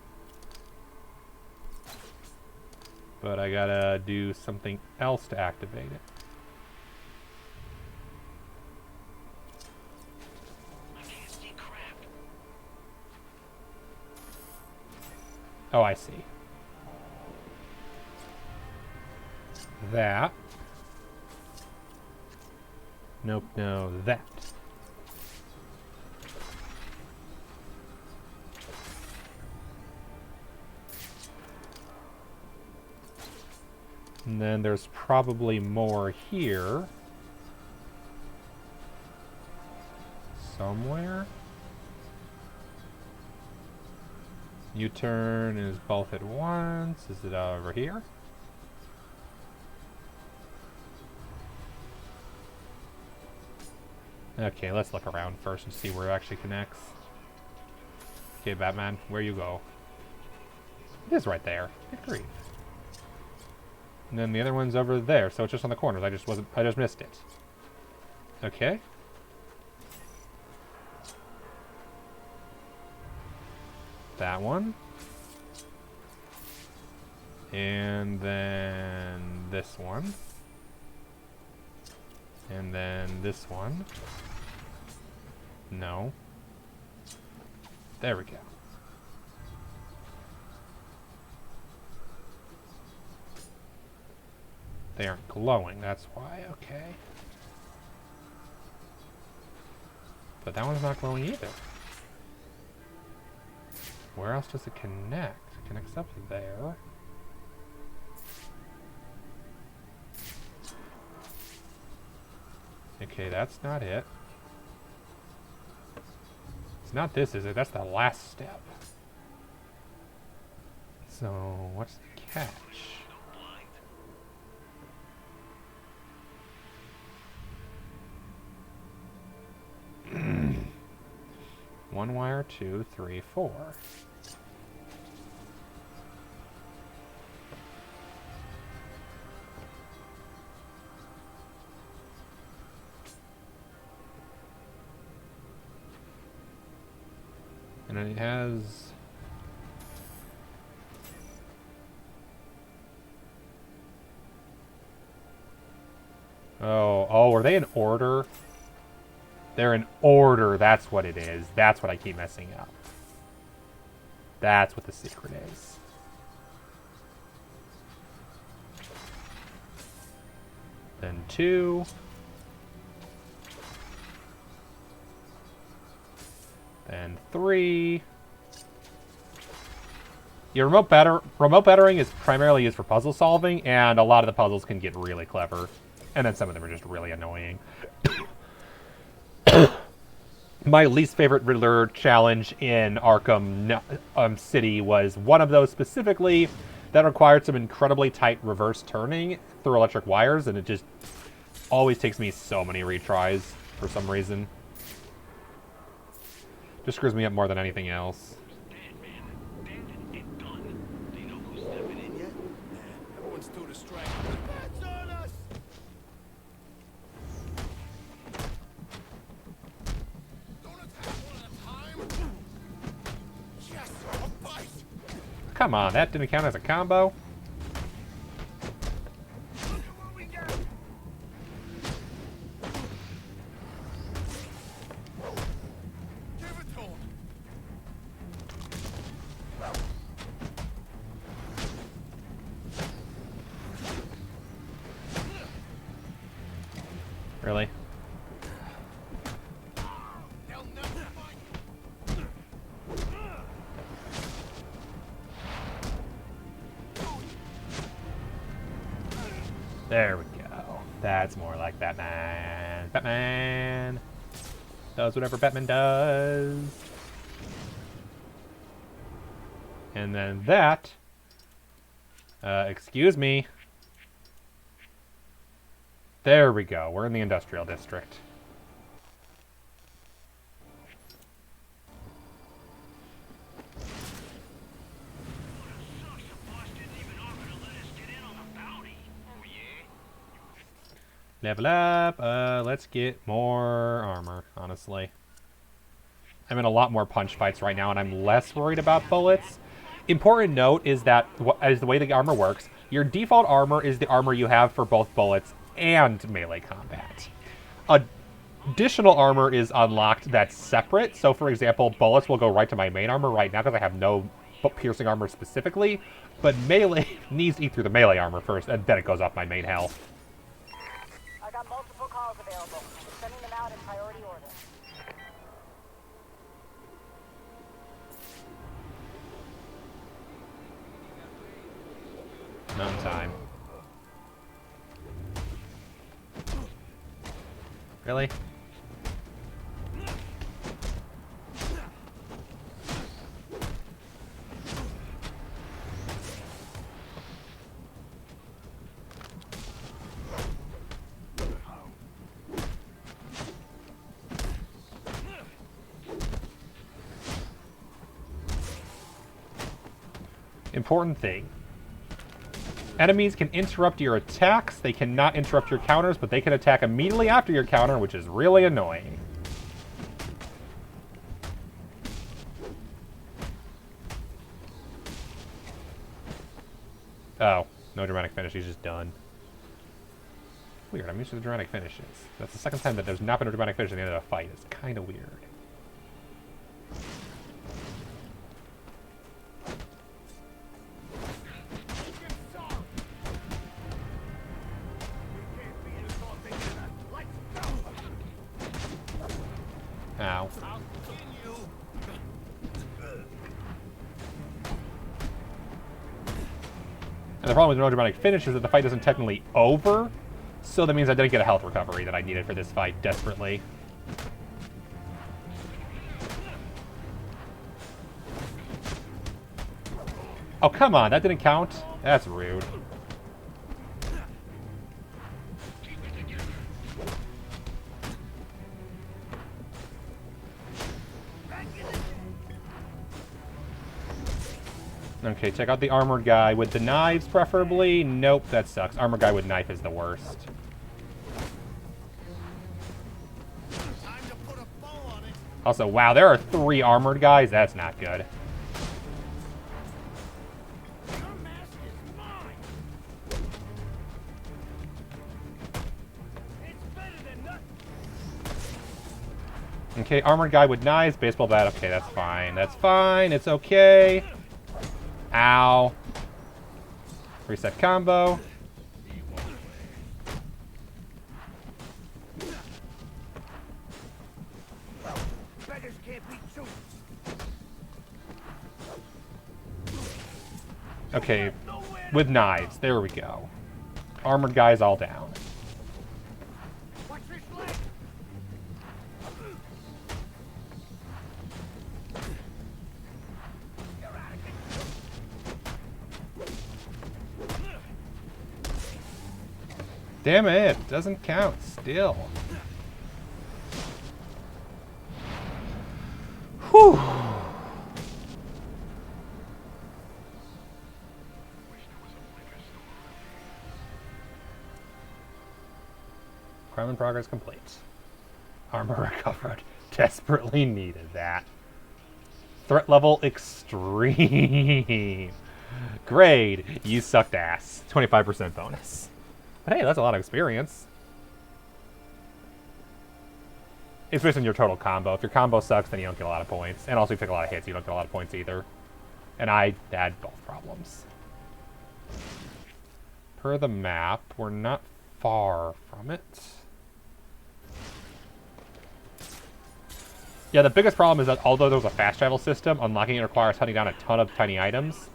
But I gotta do something else to activate it. Oh, I see. That. Nope, no, that. And then there's probably more here. Somewhere. U-turn is both at once. Is it over here? Okay, let's look around first and see where it actually connects. Okay, Batman, where you go? It is right there. Good grief. And then the other one's over there, so it's just on the corners. I just missed it. Okay. That one. And then this one. And then this one. No. There we go. They aren't glowing, that's why. Okay. But that one's not glowing either. Where else does it connect? It connects up there. Okay, that's not it. It's not this, is it? That's the last step. So, what's the catch. One wire, 2, 3, 4. And it has... Oh, are they in order? They're in order, that's what it is. That's what I keep messing up. That's what the secret is. Then 2. Then 3. Your remote battering is primarily used for puzzle solving, and a lot of the puzzles can get really clever. And then some of them are just really annoying. My least favorite Riddler challenge in Arkham City was one of those specifically that required some incredibly tight reverse turning through electric wires, and it just always takes me so many retries for some reason. Just screws me up more than anything else. Everyone's too distracted. Come on, that didn't count as a combo. Really? There we go. That's more like Batman. Batman does whatever Batman does. And then that... excuse me. There we go. We're in the industrial district. Level up. Let's get more armor, honestly. I'm in a lot more punch fights right now, and I'm less worried about bullets. Important note is that, as the way the armor works, your default armor is the armor you have for both bullets and melee combat. Additional armor is unlocked that's separate. So, for example, bullets will go right to my main armor right now because I have no piercing armor specifically, but melee needs to eat through the melee armor first, and then it goes off my main health. I got multiple calls available. Sending them out in priority order. None time. Really? Important thing. Enemies can interrupt your attacks. They cannot interrupt your counters, but they can attack immediately after your counter, which is really annoying. Oh, no dramatic finish. He's just done. Weird. I'm used to the dramatic finishes. That's the second time that there's not been a dramatic finish at the end of a fight. It's kind of weird. Ow. And the problem with no dramatic finish is that the fight isn't technically over, so that means I didn't get a health recovery that I needed for this fight desperately. Oh, come on, that didn't count. That's rude. Okay, check out the armored guy with the knives, preferably. Nope, that sucks. Armored guy with knife is the worst. Also, wow, there are 3 armored guys. That's not good. Okay, armored guy with knives, baseball bat. Okay, that's fine. That's fine. It's okay. Ow. Reset combo. Okay, with knives. There we go. Armored guys all down. Damn it, doesn't count still. Whew. Crime in progress complete. Armor recovered. Desperately needed that. Threat level extreme. Grade, you sucked ass. 25% bonus. But hey, that's a lot of experience. It's based on your total combo. If your combo sucks, then you don't get a lot of points. And also, if you take a lot of hits, you don't get a lot of points either. And I had both problems. Per the map, we're not far from it. Yeah, the biggest problem is that although there's a fast travel system, unlocking it requires hunting down a ton of tiny items.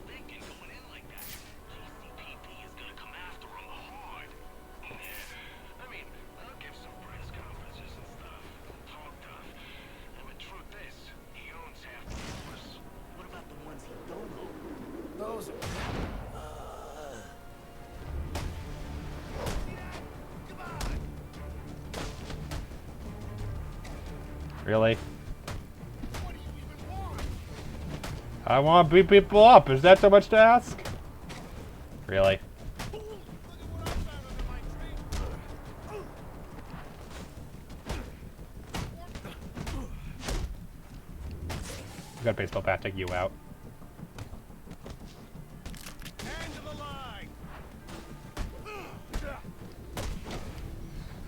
Really? I want to beat people up. Is that so much to ask? Really? I've got a baseball bat, take you out.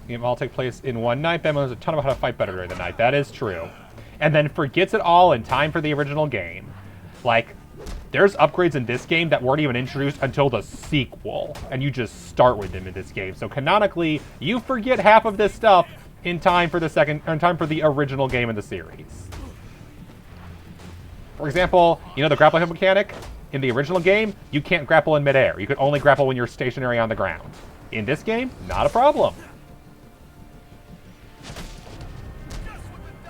Game all take place in one night. Ben knows a ton about how to fight better during the night. That is true. And then forgets it all in time for the original game. Like, there's upgrades in this game that weren't even introduced until the sequel. And you just start with them in this game. So canonically, you forget half of this stuff in time for the original game in the series. For example, you know the grappling hook mechanic? In the original game, you can't grapple in midair. You could only grapple when you're stationary on the ground. In this game, not a problem.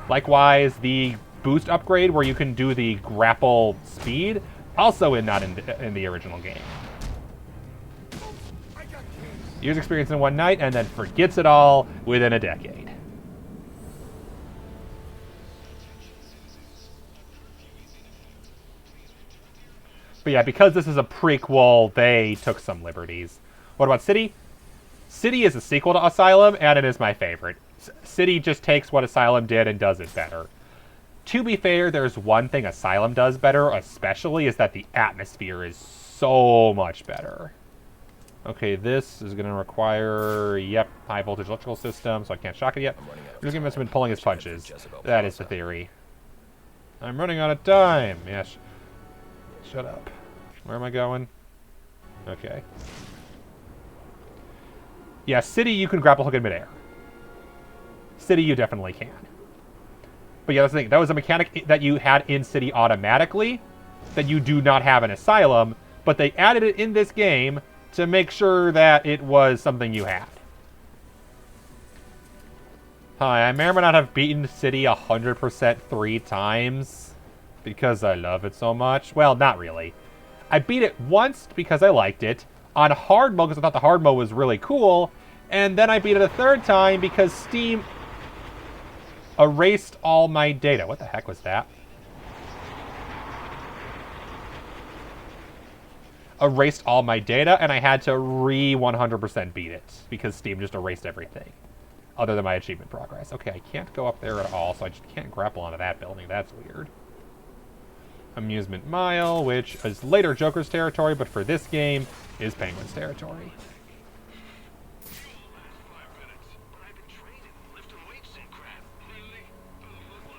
Likewise, the boost upgrade where you can do the grapple speed, also not in the original game. Years experience in one night and then forgets it all within a decade. But yeah, because this is a prequel, they took some liberties. What about City? City is a sequel to Asylum, and it is my favorite. City just takes what Asylum did and does it better. To be fair, there's one thing Asylum does better, especially, is that the atmosphere is so much better. Okay, this is going to require, yep, high voltage electrical system, so I can't shock it yet. We're just going to been pulling his punches. That is the theory. I'm running out of time. Yes. Shut up. Where am I going? Okay. Yeah, City, you can grapple hook in midair. City, you definitely can. But yeah, that's the thing. That was a mechanic that you had in City automatically that you do not have in Asylum, but they added it in this game to make sure that it was something you had. Hi, I may or may not have beaten City 100% 3 times because I love it so much. Well, not really. I beat it once because I liked it, on hard mode because I thought the hard mode was really cool, and then I beat it a third time because Steam erased all my data. What the heck was that? Erased all my data, and I had to 100% beat it because Steam just erased everything other than my achievement progress. Okay, I can't go up there at all, so I just can't grapple onto that building. That's weird. Amusement Mile, which is later Joker's territory, but for this game is Penguin's territory.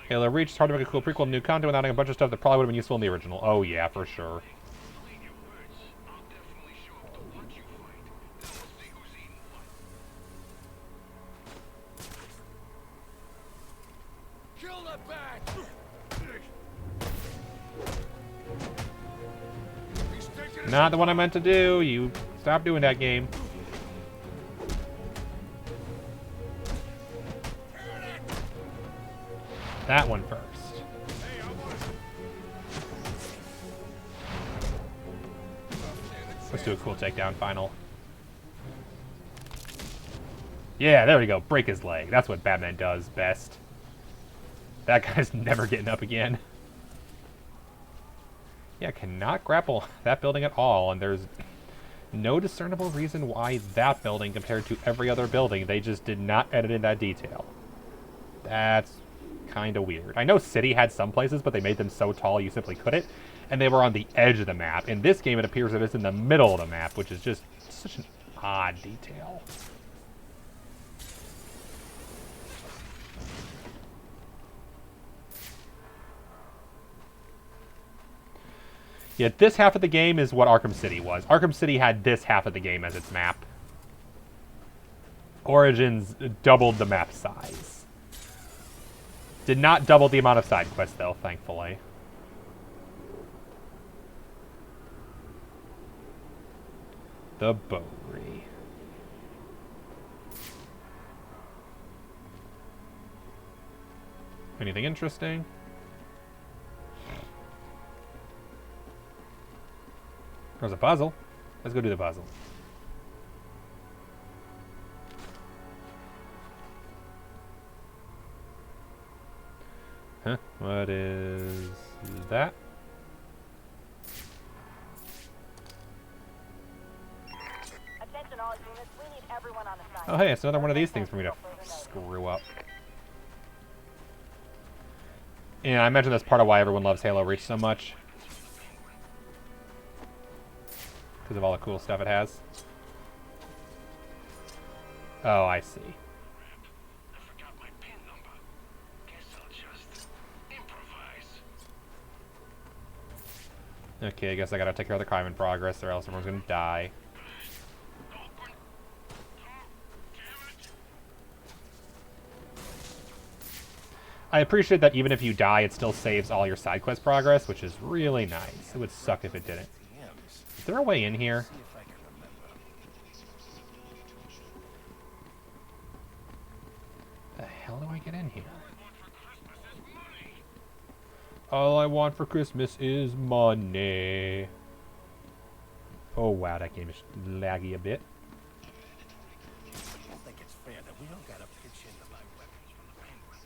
Halo Reach, it's hard to make a cool prequel, new content without adding a bunch of stuff that probably would have been useful in the original. Oh yeah, for sure. Not the one I meant to do. You stop doing that, game. That one first. Let's do a cool takedown final. Yeah, there we go. Break his leg. That's what Batman does best. That guy's never getting up again. Yeah, cannot grapple that building at all, and there's no discernible reason why that building compared to every other building. They just did not edit in that detail. That's kind of weird. I know City had some places, but they made them so tall you simply couldn't, and they were on the edge of the map. In this game, it appears that it's in the middle of the map, which is just such an odd detail. Yeah, this half of the game is what Arkham City was. Arkham City had this half of the game as its map. Origins doubled the map size. Did not double the amount of side quests, though, thankfully. The Bowery. Anything interesting? There's a puzzle. Let's go do the puzzle. Huh? What is that? Attention all units, we need everyone on the side. Oh hey, it's another one of these things for me to screw up. Yeah, I imagine that's part of why everyone loves Halo Reach so much. Because of all the cool stuff it has. Oh, I see. Okay, I guess I gotta take care of the crime in progress or else everyone's gonna die. I appreciate that even if you die, it still saves all your side quest progress, which is really nice. It would suck if it didn't. Is there a way in here? The hell do I get in here? All I want for Christmas is money. Oh wow, that game is laggy a bit. I think it's fair that we don't gotta pitch in to buy weapons from the Penguin.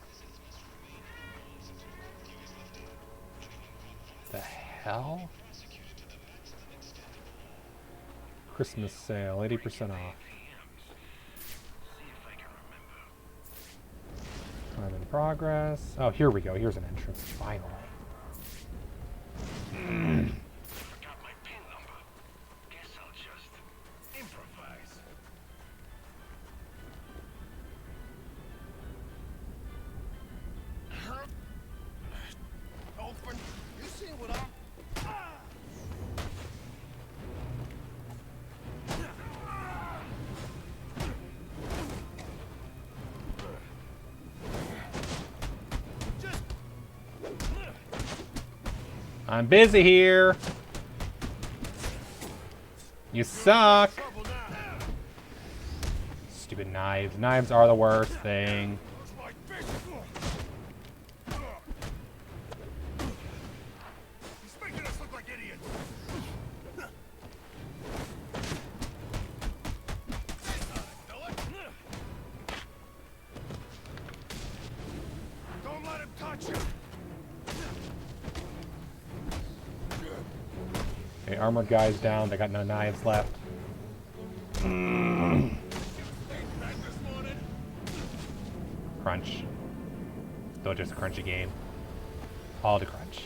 The hell? Christmas sale, 80% off. Time in progress. Oh, here we go. Here's an entrance. Finally. Forgot my pin number. Guess I'll just improvise. Open. You see what I'm... I'm busy here. You suck. Stupid knives. Knives are the worst thing. He's making us look like idiots. Okay, armored guys down. They got no knives left. Crunch. Still just a crunchy game. All to crunch.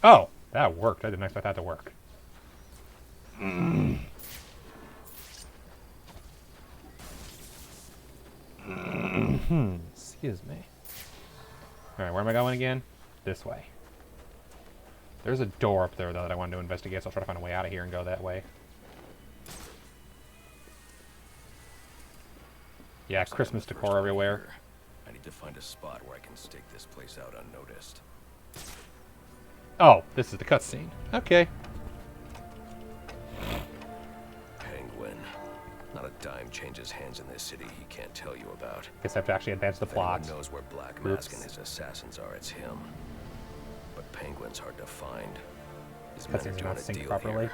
Oh, that worked. I didn't expect that to work. Excuse me. Alright, where am I going again? This way. There's a door up there, though, that I wanted to investigate, so I'll try to find a way out of here and go that way. Yeah, Christmas decor everywhere. I need to find a spot where I can stake this place out unnoticed. Oh, this is the cutscene. Okay. Penguin. Not a dime changes hands in this city he can't tell you about. Guess I have to actually advance the If anyone plot. knows where Black Mask and his assassins are, it's him. But Penguin's hard to find. His men are Cutscenes are doing not a synced deal properly. here.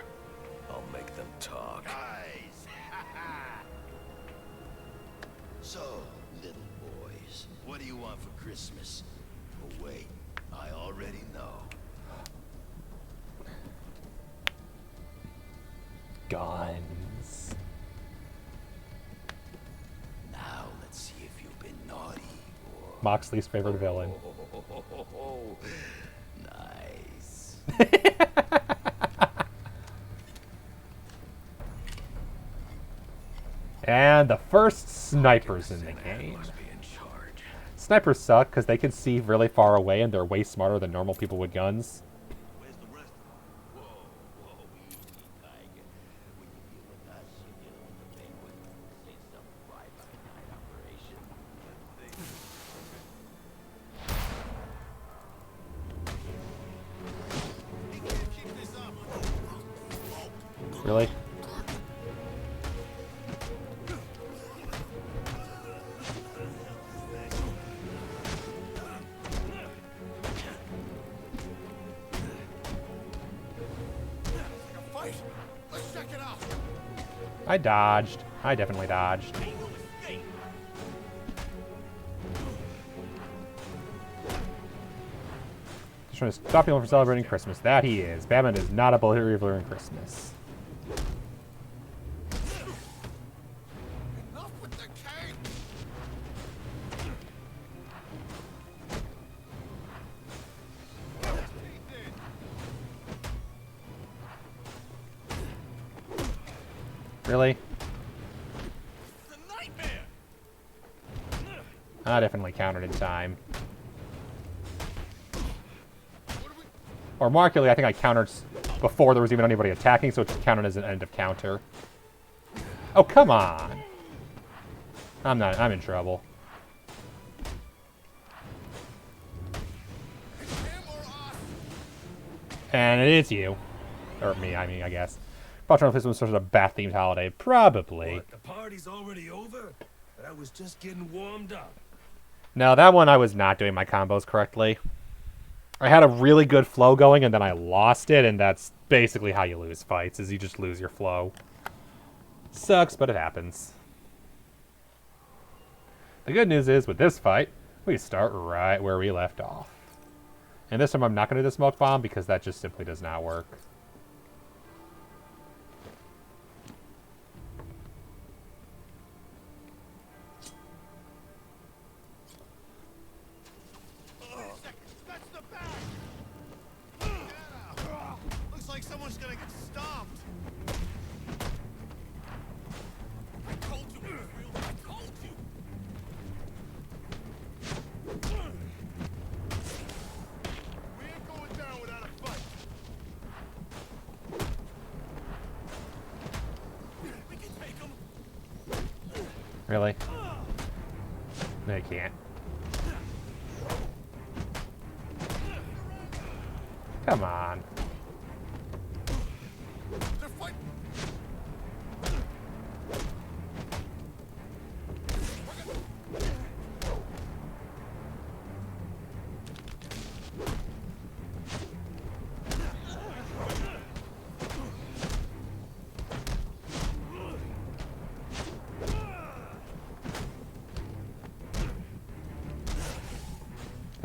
I'll make them talk. Guys, so, little boys, what do you want for Christmas? Oh wait, I already know. Guns. Now let's see if you've been naughty or... Moxley's favorite villain. Nice. And the first snipers in the game. Must be in charge. Snipers suck because they can see really far away and they're way smarter than normal people with guns. Where's the rest of them? Whoa, easy, Tiger. When you deal with us, you deal with the Penguin. This ain't some fly-by-night operation. You can't keep this up. Really? Fight! Let's check it out! I dodged. I definitely dodged. Just trying to stop people from celebrating Christmas. That he is. Batman is not a believer in Christmas. Enough with the cake! Really? It's a nightmare! I definitely countered in time. Or more accurately, I think I countered before there was even anybody attacking, so it's counted as an end of counter. Oh, come on! I'm in trouble. And it's you. Or me, I mean, I guess. Probably trying to play some sort of bat-themed holiday. Probably. What, the party's already over? I was just getting warmed up. No, that one I was not doing my combos correctly. I had a really good flow going, and then I lost it, and that's basically how you lose fights, is you just lose your flow. Sucks, but it happens. The good news is, with this fight, we start right where we left off. And this time I'm not going to do the smoke bomb, because that just simply does not work. Looks like someone's gonna get stomped. I told you it was real. I told you. We ain't going down without a fight. We can take him. Really? No, you can't. Come on. They're fighting.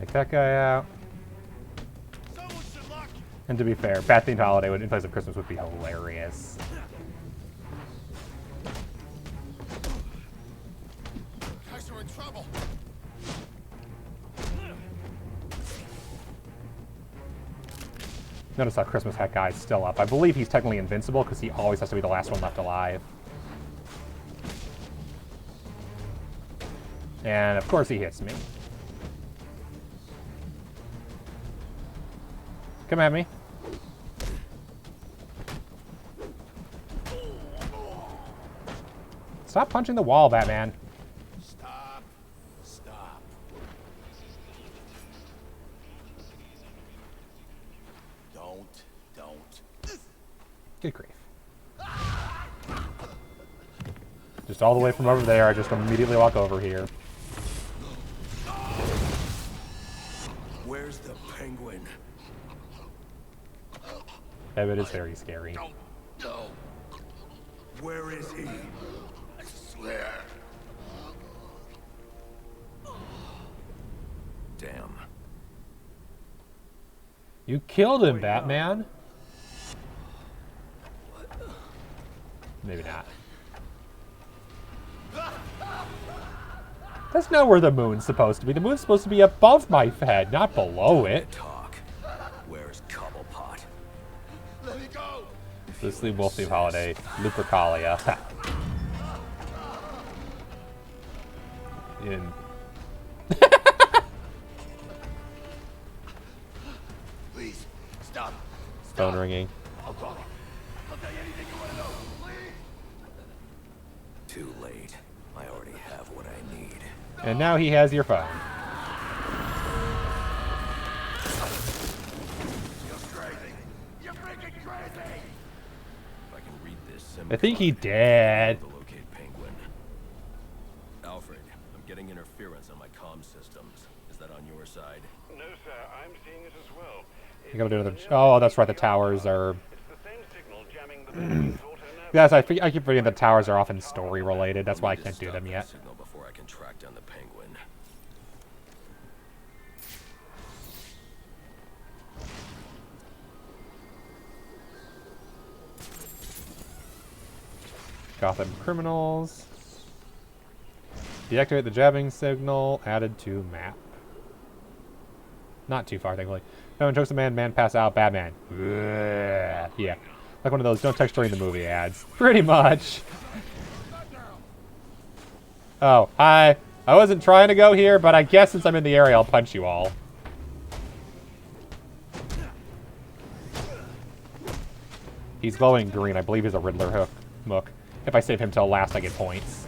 Take that guy out. And to be fair, Bat-themed holiday in place of Christmas would be hilarious. Guys are in trouble. Notice how Christmas hat guy's still up. I believe he's technically invincible because he always has to be the last one left alive. And of course he hits me. Come at me. Stop punching the wall, Batman. Stop. Stop. Don't. Good grief. Just all the way from over there, I just immediately walk over here. Where's the penguin? That bit is very scary. No. Where is he? I swear. Damn. You killed him, Batman. Maybe not. That's not where the moon's supposed to be. The moon's supposed to be above my head, not below it. Talk. Where's Cobblepot? Let me go. This is the Wolf-themed holiday, Lupercalia. In. Please stop. Phone ringing. I'll call you. I'll tell you anything you want to know. Please. Too late. I already have what I need. And now he has your phone. You're crazy. You're freaking crazy. If I can read this I think he did. to locate Penguin. Alfred, I'm getting interference on my comm systems. Is that on your side? No, sir. I'm seeing it as well. You gotta do another. Oh, that's right. The towers are. It's the same signal jamming the Yes, I keep forgetting the towers are often story related. That's why I can't do them yet. Signal before I can track down the Penguin. Gotham criminals. Deactivate the jabbing signal. Added to map. Not too far, thankfully. No one chokes a man, man pass out, Batman. Ugh. Yeah. Like one of those don't text during the movie ads. Pretty much. Oh, hi. I wasn't trying to go here, but I guess since I'm in the area, I'll punch you all. He's glowing green. I believe he's a Riddler hook. If I save him till last, I get points.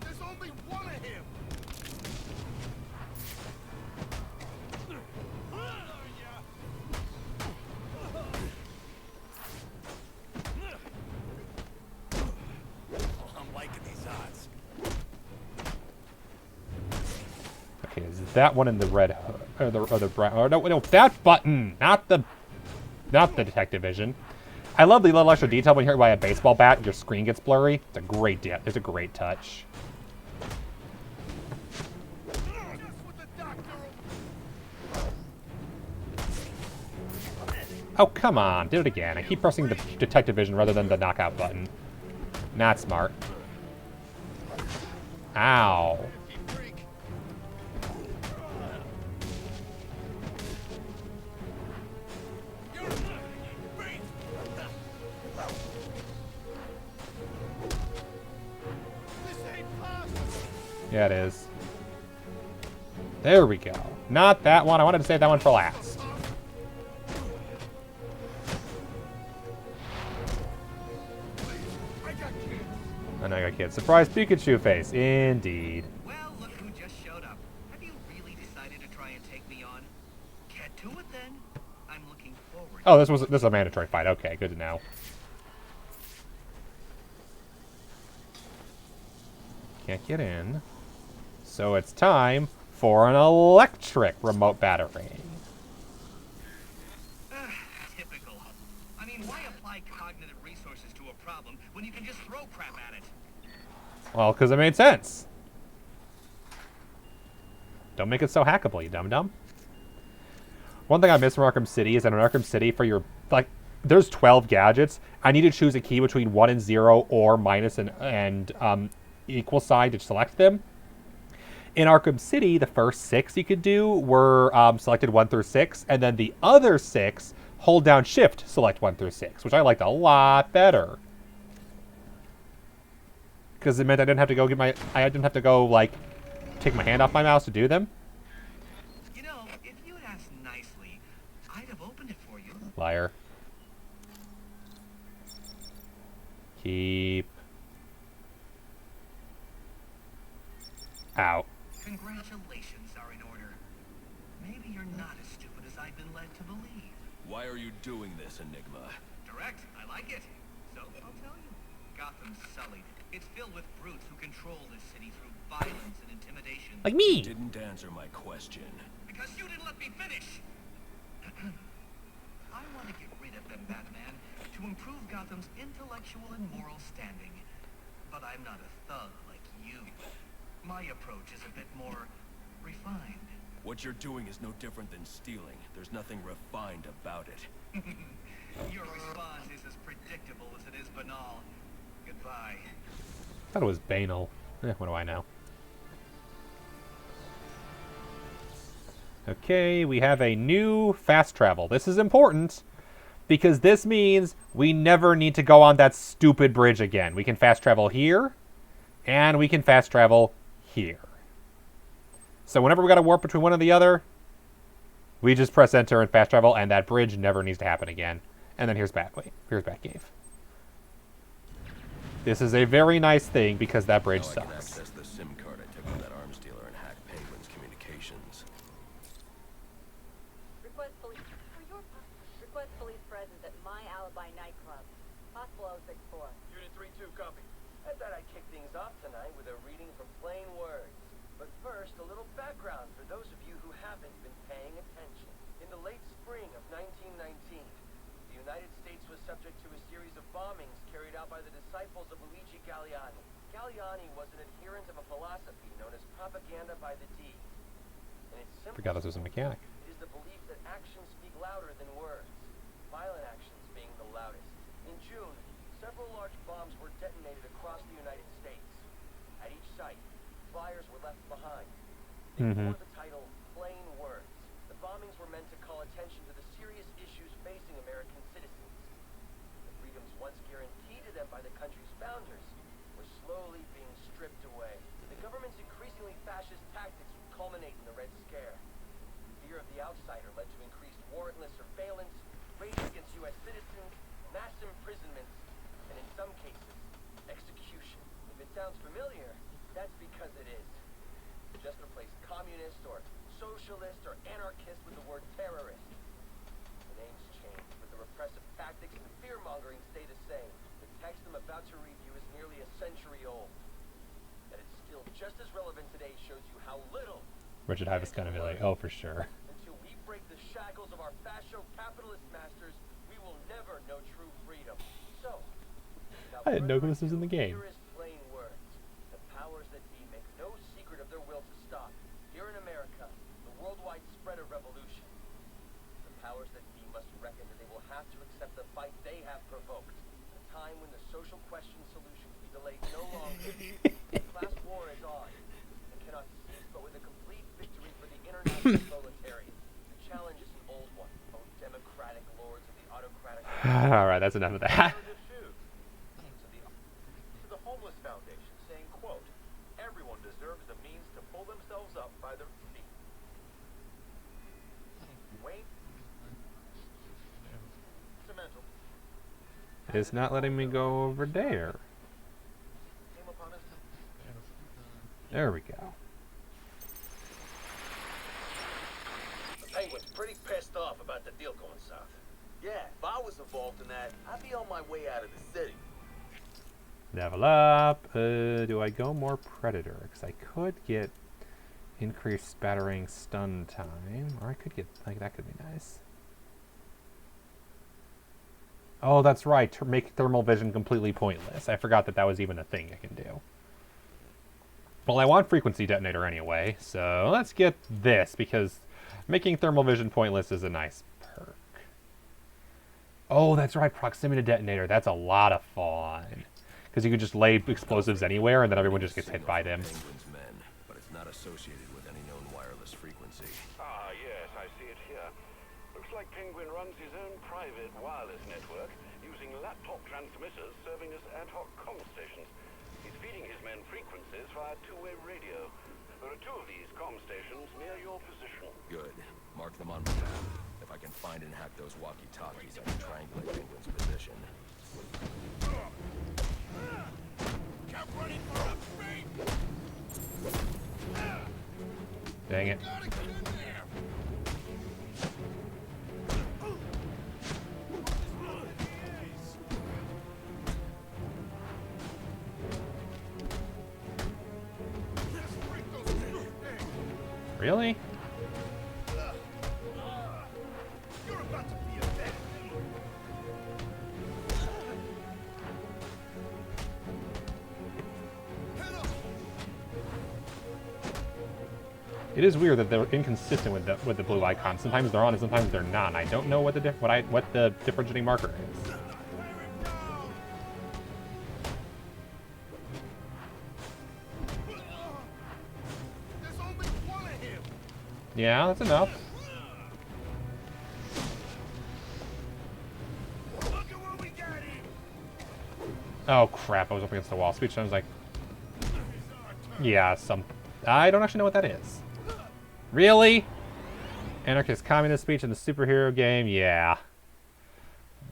There's only one of him. I'm liking these odds. Okay, is that one in the red hood? Or the brown? Oh, no, that button! Not the detective vision. I love the little extra detail when you're hit by a baseball bat and your screen gets blurry. It's a great It's a great touch. Oh, come on. Did it again. I keep pressing the detective vision rather than the knockout button. Not smart. Ow. Yeah, it is. There we go. Not that one. I wanted to save that one for last. And I got kids. Surprise Pikachu face. Indeed. Well, look who just showed up. Have you really decided to try and take me on? Get to it then. I'm looking forward. Oh, this is a mandatory fight. Okay, good to know. Can't get in. So it's time for an electric remote battery. Typical. I mean, why apply cognitive resources to a problem when you can just throw crap at it? Well, because it made sense. Don't make it so hackable, you dum-dum. One thing I miss from Arkham City is that in Arkham City, for your, like, there's 12 gadgets. I need to choose a key between 1 and 0 or minus and equal sign to select them. In Arkham City, the first 6 you could do were selected 1 through 6, and then the other 6, hold down Shift, select 1 through 6, which I liked a lot better. Because it meant I didn't have to go like, take my hand off my mouse to do them. You know, if you had asked nicely, I'd have opened it for you. Liar. Keep. Ow. Congratulations are in order. Maybe you're not as stupid as I've been led to believe. Why are you doing this, Enigma? Direct, I like it. So, I'll tell you. Gotham's sullied. It's filled with brutes who control this city through violence and intimidation. Like me! You didn't answer my question. Because you didn't let me finish! I want to get rid of them, Batman, to improve Gotham's intellectual and moral standing. But I'm not a thug like you. My approach is a bit more refined. What you're doing is no different than stealing. There's nothing refined about it. Your response is as predictable as it is banal. Goodbye. I thought it was banal. What do I know? Okay, we have a new fast travel. This is important because this means we never need to go on that stupid bridge again. We can fast travel here, and we can fast travel here. So whenever we got to warp between one or the other, we just press enter and fast travel, and that bridge never needs to happen again. And then here's Batway. Here's Batcave. This is a very nice thing because that bridge now I sucks. can access the SIM card I took from that arms dealer and hack Penguin's communications. Request police presence at My Alibi nightclub. Possible 064. Unit 3-2, copy. I thought I'd kick things off tonight with a reading from Plain Words. But first, a little background for those of you who haven't been paying attention. In the late spring of 1919, the United States was subject to a series of bombings carried out by the disciples of Luigi Galliani. Galliani was an adherent of a philosophy known as propaganda by the deed. And it's simple. Forgot this was a mechanic. It is the belief that actions speak louder than words, violent actions being the loudest. In June, several large bombs were detonated across the United States. At each site, flyers were left behind. They bore the title, Plain Words. The bombings were meant to call attention to the serious issues facing American citizens. The freedoms once guaranteed to them by the country's founders were slowly being stripped away. The government's increasingly fascist tactics would culminate in the Red Scare. Fear of the outsider led to increased warrantless surveillance, raids against U.S. citizens, mass imprisonments, and in some cases, execution. If it sounds familiar, that's because it is. Just replace communist or socialist or anarchist with the word terrorist. The names change, but the repressive tactics and fear-mongering stay the same. The text I'm about to read you is nearly a century old. That it's still just as relevant today shows you how little Richard Hyde is going to be like, oh, for sure. until we break the shackles of our fascio-capitalist masters, we will never know true freedom. So, I didn't know this was in the game. here is plain words. The powers that be make no secret of their will to stop, here in America, the worldwide spread of revolution. The powers that be must reckon that they will have to accept the fight they have provoked. A time when the social question solution can be delayed no longer. The class war is on, and cannot cease but with a complete victory for the international proletariat. The challenge is an old one, O democratic lords of the autocratic... Alright, that's enough of that. To the Homeless Foundation, saying, quote, everyone deserves the means to pull themselves up by their feet. Wayne? Cemental. It's not letting me go over there. Came upon us. There we go. The Penguin's pretty pissed off about the deal going south. Yeah, if I was involved in that, I'd be on my way out of the city. Level up. Do I go more Predator? Because I could get increased spattering stun time. Or I could get, like, that could be nice. Oh, that's right. Make thermal vision completely pointless. I forgot that that was even a thing I can do. Well, I want frequency detonator anyway, so let's get this, because making thermal vision pointless is a nice perk. Oh, that's right, proximity detonator. That's a lot of fun. Because you can just lay explosives anywhere, and then everyone just gets hit by them. Penguin's men, but it's not associated with any known wireless frequency. Ah, yes, I see it here. Looks like Penguin runs his own private wireless network, using laptop transmitters serving as ad hoc comm stations. He's feeding his men frequencies via two-way radio. There are 2 of these comm stations near your position. Good. Mark them on my map. If I can find and hack those walkie-talkies, I can triangulate Penguin's position. Kept running for a beat! Dang it. Gotta get in there! Really? You're about to be a vet. It is weird that they're inconsistent with the blue icon. Sometimes they're on and sometimes they're not. I don't know what the differentiating marker is. There's only one of him. Yeah, that's enough. Look at what we got here. Oh crap! I was up against the wall. Speech. I was like, yeah, I don't actually know what that is. Really? Anarchist communist speech in the superhero game? Yeah.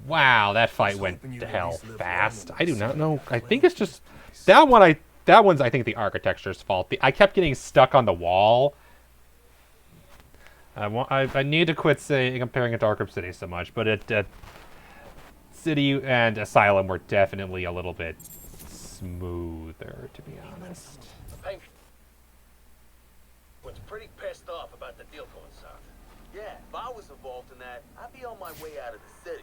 Wow, that fight went to hell fast. I do not know. I think it's just that one. That one's I think the architecture's fault. I kept getting stuck on the wall. I need to quit comparing it to Arkham City so much, but City and Asylum were definitely a little bit smoother, to be honest. Was pretty pissed off about the deal going south. Yeah, if I was involved in that, I'd be on my way out of the city.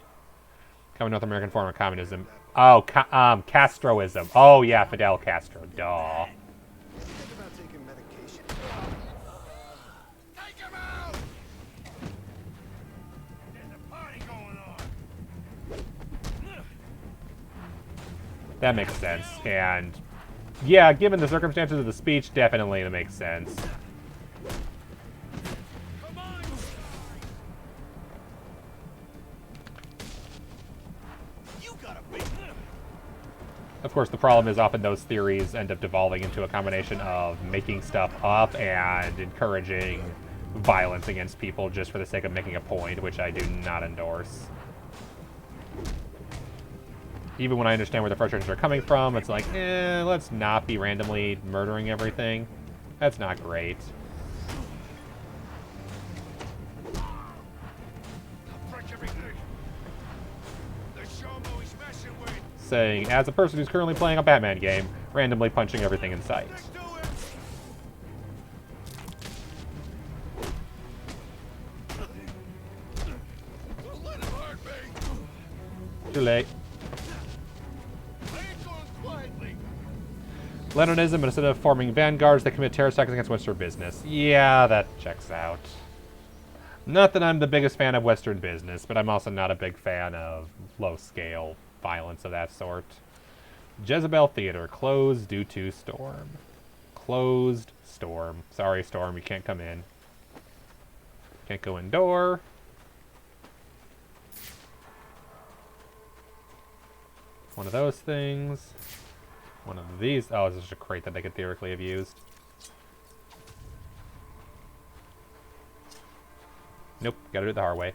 Coming North American form of communism. Oh, Castroism. Oh yeah, Fidel Castro. Duh. Think about taking medication. Take him out! There's a party going on. That makes sense. And yeah, given the circumstances of the speech, definitely that makes sense. Of course, the problem is often those theories end up devolving into a combination of making stuff up and encouraging violence against people just for the sake of making a point, which I do not endorse. Even when I understand where the frustrations are coming from, it's like, let's not be randomly murdering everything. That's not great. Saying, as a person who's currently playing a Batman game, randomly punching everything in sight. Too late. Leninism, but instead of forming vanguards, they commit terrorist attacks against Western business. Yeah, that checks out. Not that I'm the biggest fan of Western business, but I'm also not a big fan of low-scale violence of that sort. Jezebel Theater, closed due to storm. Closed storm. Sorry, storm, you can't come in. Can't go indoor. One of those things. One of these. Oh, this is a crate that they could theoretically have used. Nope, gotta do it the hard way.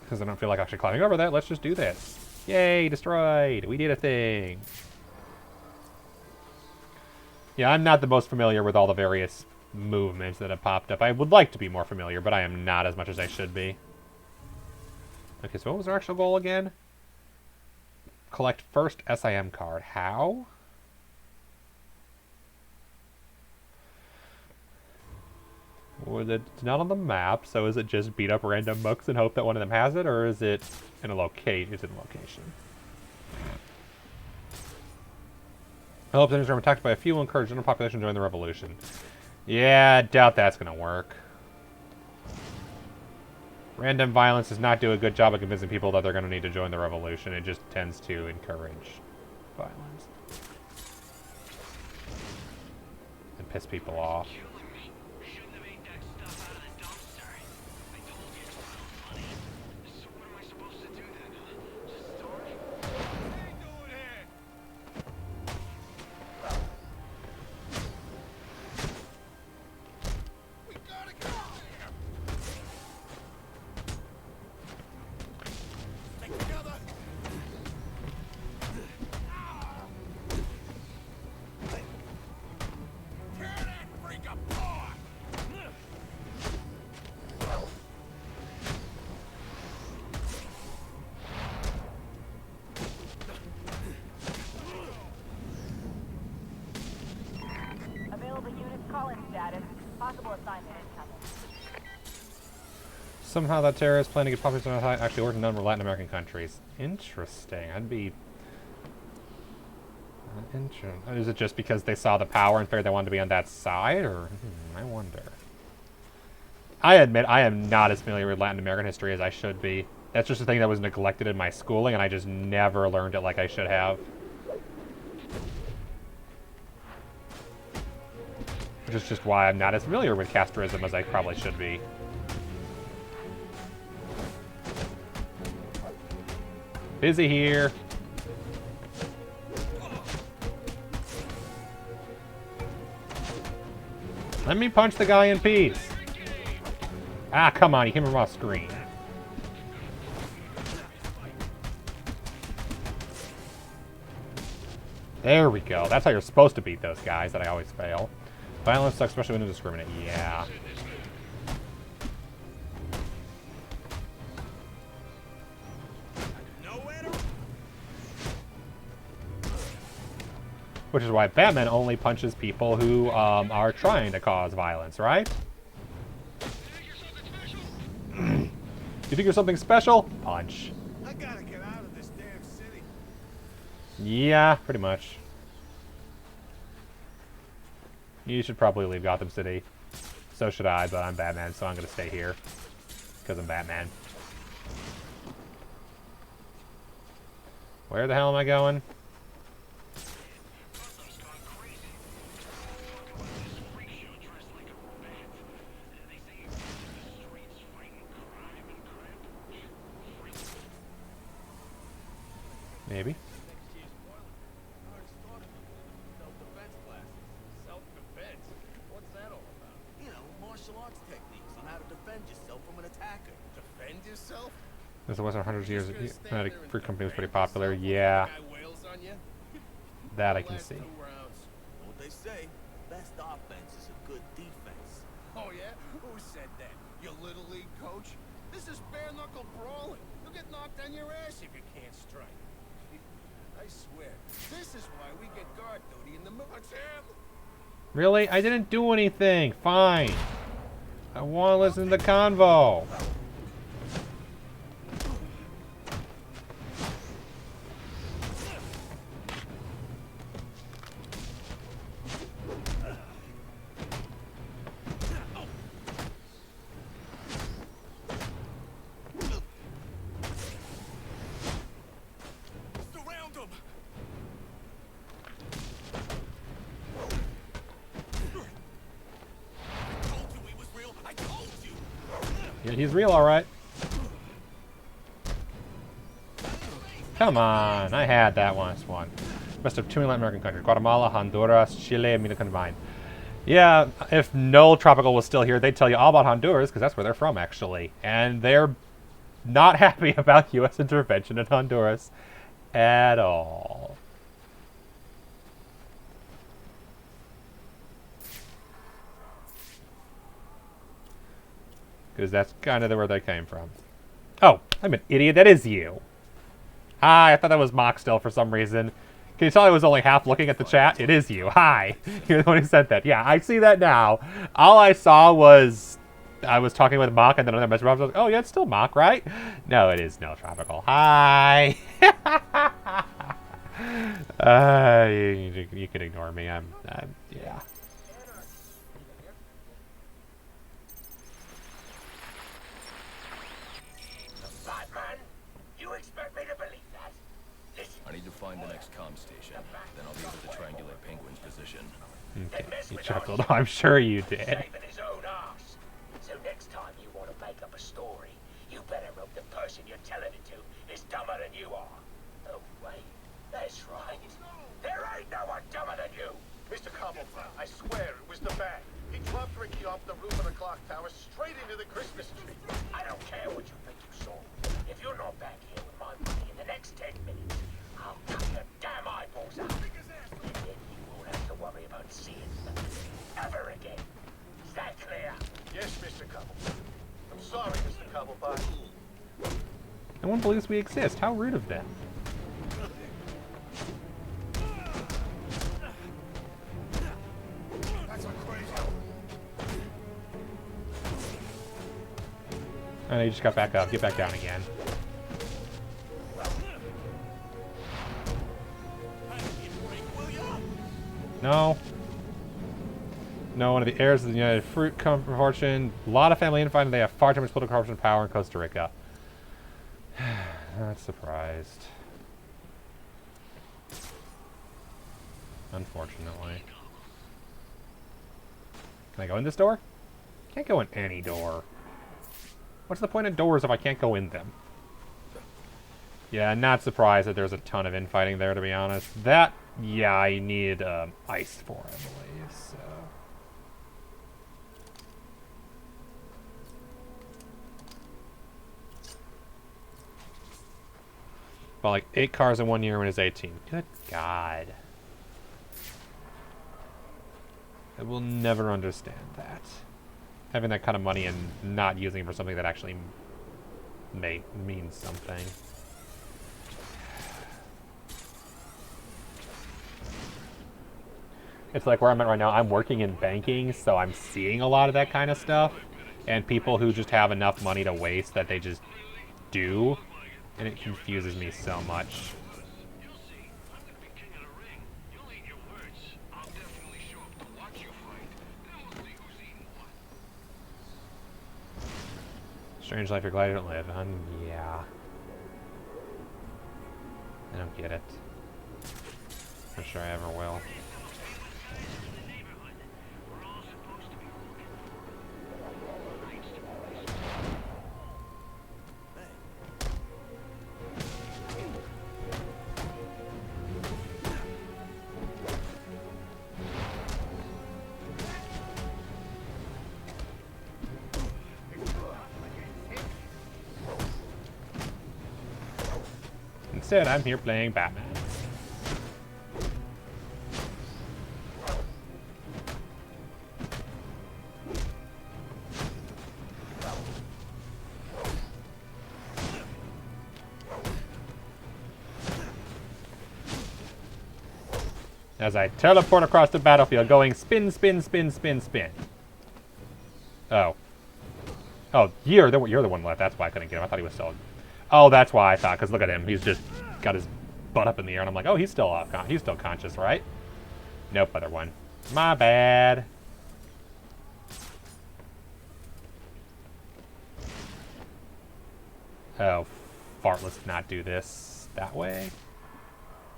Because I don't feel like actually climbing over that, let's just do this. Yay, destroyed! We did a thing! Yeah, I'm not the most familiar with all the various movements that have popped up. I would like to be more familiar, but I am not as much as I should be. Okay, so what was our actual goal again? Collect first SIM card. How? Well, it's not on the map, so is it just beat up random mooks and hope that one of them has it, or is it in a location? I hope the are attacked by a few, will encourage general population to join the revolution. Yeah, I doubt that's gonna work. Random violence does not do a good job of convincing people that they're gonna need to join the revolution. It just tends to encourage violence. And piss people off. Somehow that terrorist plan to get population actually worked in a number of Latin American countries. Interesting. I'd be... interesting. Is it just because they saw the power and figured they wanted to be on that side? Or, I wonder. I admit I am not as familiar with Latin American history as I should be. That's just a thing that was neglected in my schooling, and I just never learned it like I should have. Which is just why I'm not as familiar with Castroism as I probably should be. Busy here. Let me punch the guy in peace. Ah, come on, he came from off screen. There we go. That's how you're supposed to beat those guys that I always fail. Violence sucks, especially when you discriminate. Yeah. Which is why Batman only punches people who are trying to cause violence, right? You think you're something special? Punch. I gotta get out of this damn city. Yeah, pretty much. You should probably leave Gotham City. So should I, but I'm Batman, so I'm gonna stay here. Because I'm Batman. Where the hell am I going? Maybe. Self-defense classes. Self-defense? What's that all about? You know, martial arts techniques on how to defend yourself from an attacker. Defend yourself? This was 100 years ago. The fruit company was pretty popular. Yeah. That I can see. What they say, best offense is a good defense. Oh yeah? Who said that? Your little league coach? This is bare-knuckle brawling. You'll get knocked on your ass if you can't strike. I swear, this is why we get guard duty in the military. Really? I didn't do anything. Fine. I want to listen to the convo. Yeah, he's real, alright. Come on, I had that last one. Rest of 2 Latin American countries. Guatemala, Honduras, Chile, and Mina combined. Yeah, if no Tropical was still here, they'd tell you all about Honduras, because that's where they're from, actually. And they're not happy about U.S. intervention in Honduras at all. Because that's kind of where they came from. Oh, I'm an idiot. That is you. Hi, I thought that was Mock still for some reason. Can you tell I was only half looking at the chat? It is you. Hi. You're the one who said that. Yeah, I see that now. All I saw was I was talking with Mock, and then another message. I was like, oh, yeah, it's still Mock, right? No, it is no Tropical. Hi. You can ignore me. I'm yeah. Batman? You expect me to believe that? Listen. I need to find the next comm station. Then I'll be able to triangulate Penguin's position. Okay, you chuckled. I'm sure you did. Saving his own arse. So next time you want to make up a story, you better hope the person you're telling it to is dumber than you are. Oh, wait. That's right. There ain't no one dumber than you. Mr. Cobble, I swear it was the bag. He dropped Ricky off the roof of the clock tower straight into the Christmas tree. I don't care what you think you saw. If you're not back here with my money in the next 10 minutes, I'll cut your damn eyeballs out. And then you won't have to worry about seeing them ever again. Is that clear? Yes, Mr. Cobble. I'm sorry, Mr. Cobblebot. No one believes we exist. How rude of them. Oh, you just got back up. Get back down again. No. No, one of the heirs of the United Fruit Corporation. A lot of family infighting. They have far too much political corruption and power in Costa Rica. Not surprised. Unfortunately. Can I go in this door? Can't go in any door. What's the point of doors if I can't go in them? Yeah, not surprised that there's a ton of infighting there, to be honest. That, yeah, I need ice for, I believe, so... But like 8 cars in 1 year when he's 18. Good God. I will never understand that. Having that kind of money and not using it for something that actually may mean something. It's like where I'm at right now, I'm working in banking, so I'm seeing a lot of that kind of stuff. And people who just have enough money to waste that they just do. And it confuses me so much. Strange life you're glad you don't live. Yeah. I don't get it. Not sure I ever will. Instead, I'm here playing Batman. As I teleport across the battlefield, going spin, spin, spin, spin, spin. Oh. Oh, you're the one left. That's why I couldn't get him. I thought he was still... Oh, that's why I thought, because look at him. He's just got his butt up in the air, and I'm like, oh, he's still conscious, right? Nope, other one. My bad. Oh, fart, let's not do this that way.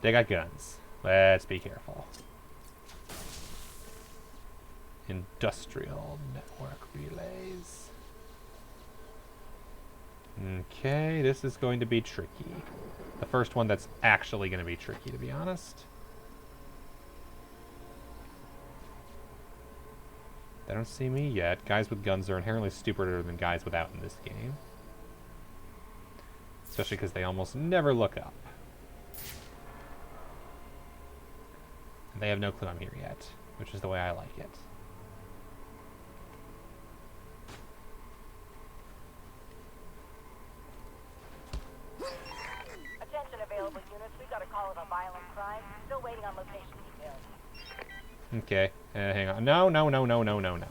They got guns. Let's be careful. Industrial network relays. Okay, this is going to be tricky. The first one that's actually going to be tricky, to be honest. They don't see me yet. Guys with guns are inherently stupider than guys without in this game. Especially because they almost never look up. And they have no clue I'm here yet, which is the way I like it. Attention available units. We got a call of a violent crime. Still waiting on location details. Okay, hang on. No, no, no, no, no, no, no.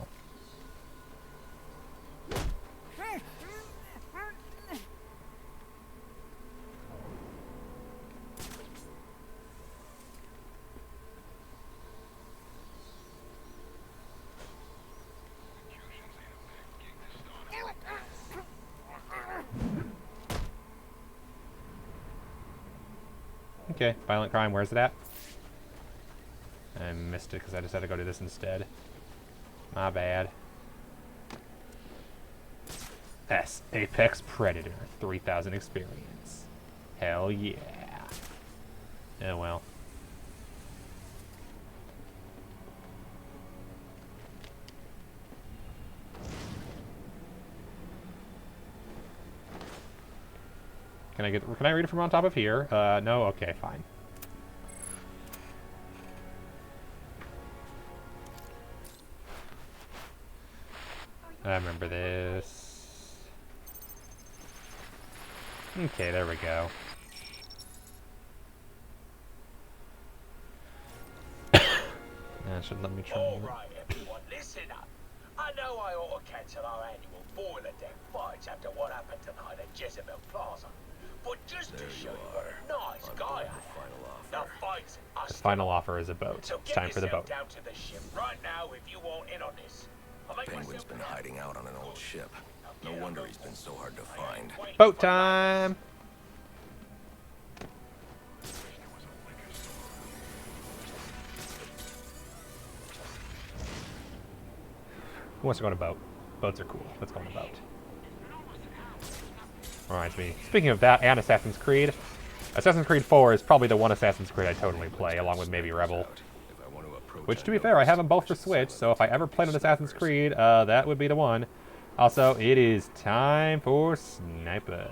Okay, violent crime, where's it at? I missed it because I just had to go do this instead. My bad. S. Apex Predator. 3,000 experience. Hell yeah. Oh well. Can I read it from on top of here? No? Okay, fine. I remember this. Okay, there we go. That should let me try. Alright, everyone, listen up. I know I ought to cancel our annual boiler deck fights after what happened tonight at Jezebel Plaza. But just to show you what a nice guy I am, the fights are The final offer is a boat. So It's time for the boat. down to the ship right now if you want in on this. Penguin's been hiding out on an old ship. No wonder he's been so hard to find. Boat time! Who wants to go on a boat? Boats are cool. Let's go on a boat. Reminds me. Speaking of that, and Assassin's Creed. Assassin's Creed 4 is probably the one Assassin's Creed I totally play, along with maybe Rebel. Which, to be fair, I have them both for Switch, so if I ever played an Assassin's Creed, that would be the one. Also, it is time for snipers.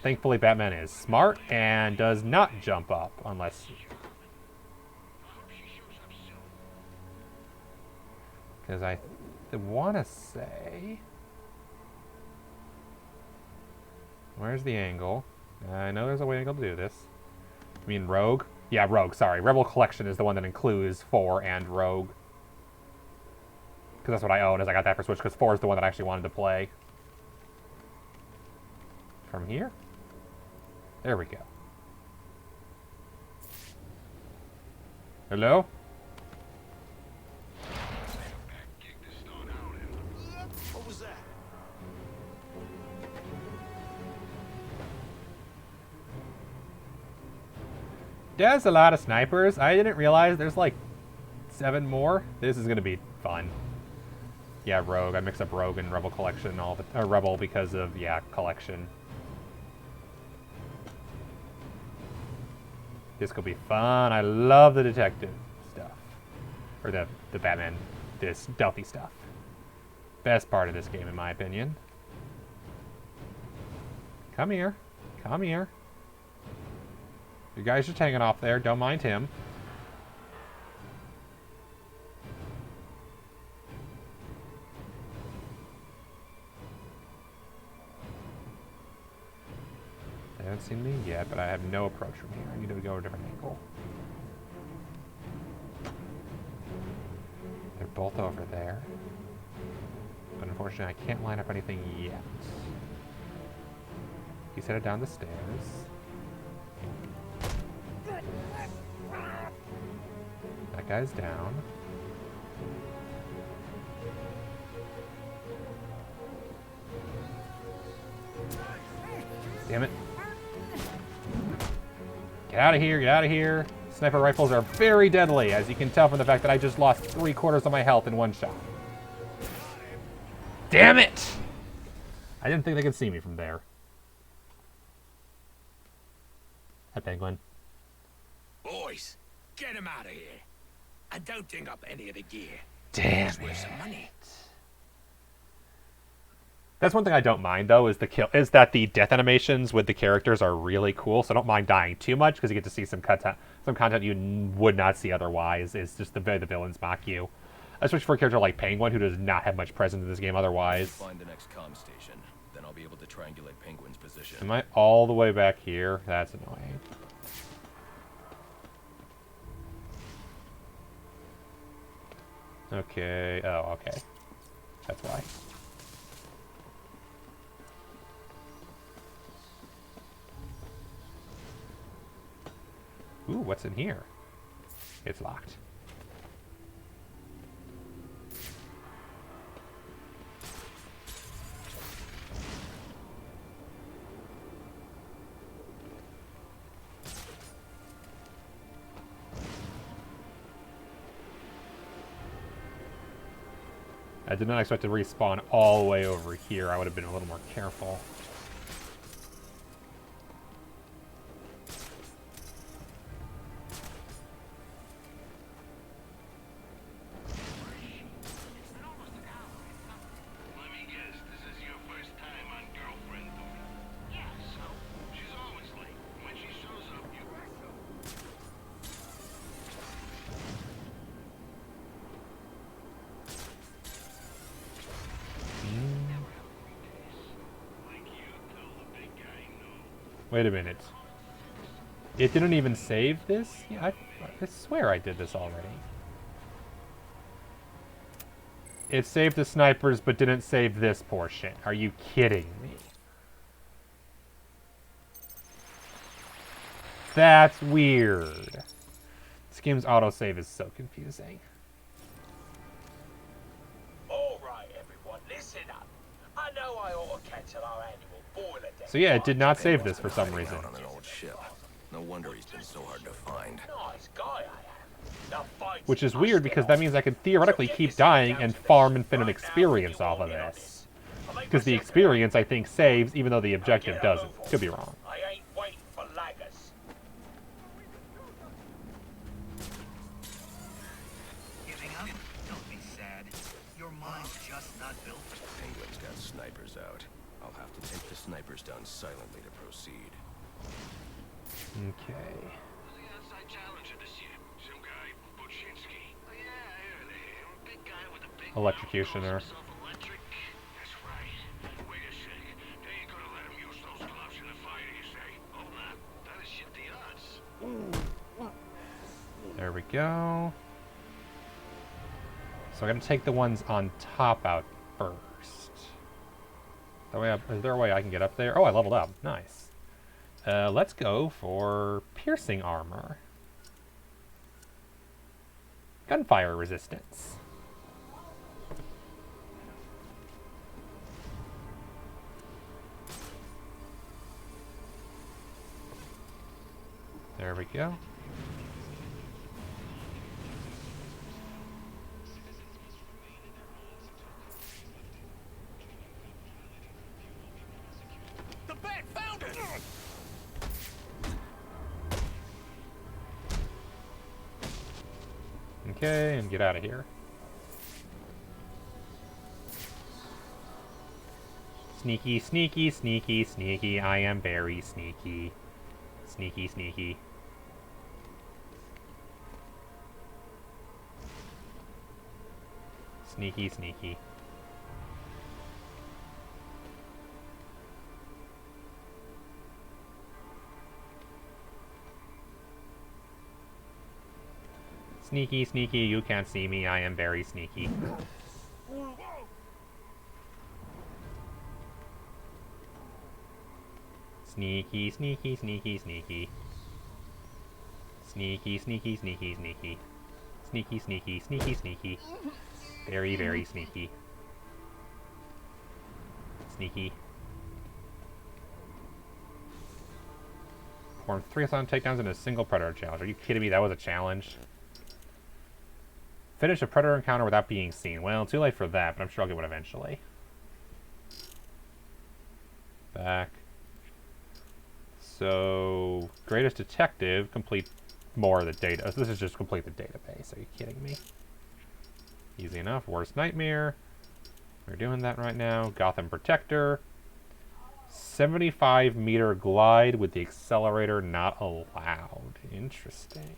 Thankfully, Batman is smart and does not jump up unless... Because I want to say... Where's the angle? I know there's a way to do this. I mean, Rogue? Yeah, Rogue, sorry. Rebel Collection is the one that includes 4 and Rogue. Because that's what I own, is I got that for Switch, because 4 is the one that I actually wanted to play. From here? There we go. Hello? What was that? There's a lot of snipers. I didn't realize there's like 7 more. This is gonna be fun. Yeah, Rogue. I mix up Rogue and Rebel Collection all the Rebel because of Collection. This could be fun. I love the detective stuff, or the Batman, this stealthy stuff. Best part of this game, in my opinion. Come here, come here. You guys just hanging off there. Don't mind him. They haven't seen me yet, but I have no approach from here. I need to go a different angle. They're both over there. But unfortunately, I can't line up anything yet. He's headed down the stairs. That guy's down. Damn it. Get out of here, get out of here. Sniper rifles are very deadly, as you can tell from the fact that I just lost 3/4 of my health in one shot. Damn it! I didn't think they could see me from there. Hi, Penguin. Boys, get him out of here. And don't ding up any of the gear. Damn It's worth some money. That's one thing I don't mind, though, is that the death animations with the characters are really cool. So I don't mind dying too much because you get to see some content you would not see otherwise. It's just the way the villains mock you, especially for a character like Penguin, who does not have much presence in this game otherwise. Find the next comm station, then I'll be able to triangulate Penguin's position. Am I all the way back here? That's annoying. Okay. Oh, okay. That's why. Ooh, what's in here? It's locked. I did not expect to respawn all the way over here. I would have been a little more careful. Wait a minute. It didn't even save this? Yeah, I swear I did this already. It saved the snipers, but didn't save this portion. Are you kidding me? That's weird. This game's autosave is so confusing. Alright, everyone, listen up. I know I ought to cancel our annual boiler deck. So yeah, it did not save this for some reason. On an old ship. No wonder he's been so hard to find. Nice guy I am. The fights Which is weird because that means I could theoretically keep dying and farm infinite experience off of this. Because the experience, I think, saves even though the objective doesn't. Could be wrong. I ain't waiting for laggers. Giving up? Don't be sad. Your mind's just not built. Penguin's got snipers out. I'll have to take the snipers down silently to proceed. Okay. Electrocutioner. There we go. So I gotta take the ones on top out first. That way, is there a way I can get up there? Oh, I leveled up. Nice. Let's go for piercing armor. Gunfire resistance. There we go. The bat found it! Okay, and get out of here. Sneaky, sneaky, sneaky, sneaky. I am very sneaky. Sneaky, sneaky. Sneaky, sneaky. Sneaky, sneaky, you can't see me, I am very sneaky. Sneaky, sneaky, sneaky, sneaky. Sneaky, sneaky, sneaky, sneaky. Sneaky, sneaky, sneaky, sneaky. Very, very sneaky. Sneaky. Perform 3 silent takedowns in a single predator challenge. Are you kidding me? That was a challenge? Finish a predator encounter without being seen. Well, too late for that, but I'm sure I'll get one eventually. Back. So, greatest detective, complete more of the data. So this is just complete the database. Are you kidding me? Easy enough. Worst nightmare. We're doing that right now. Gotham Protector. 75-meter glide with the accelerator not allowed. Interesting.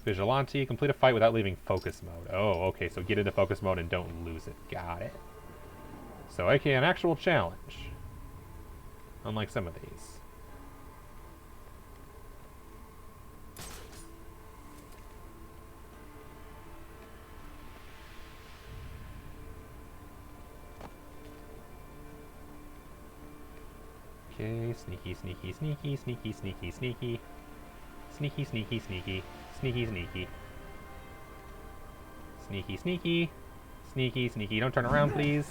Vigilante, complete a fight without leaving focus mode. Oh, okay, so get into focus mode and don't lose it. Got it. So, aka an actual challenge. Unlike some of these. Okay, sneaky, sneaky, sneaky, sneaky, sneaky, sneaky. Sneaky, sneaky, sneaky. Sneaky, sneaky. Sneaky, sneaky. Sneaky, sneaky. Don't turn around, please.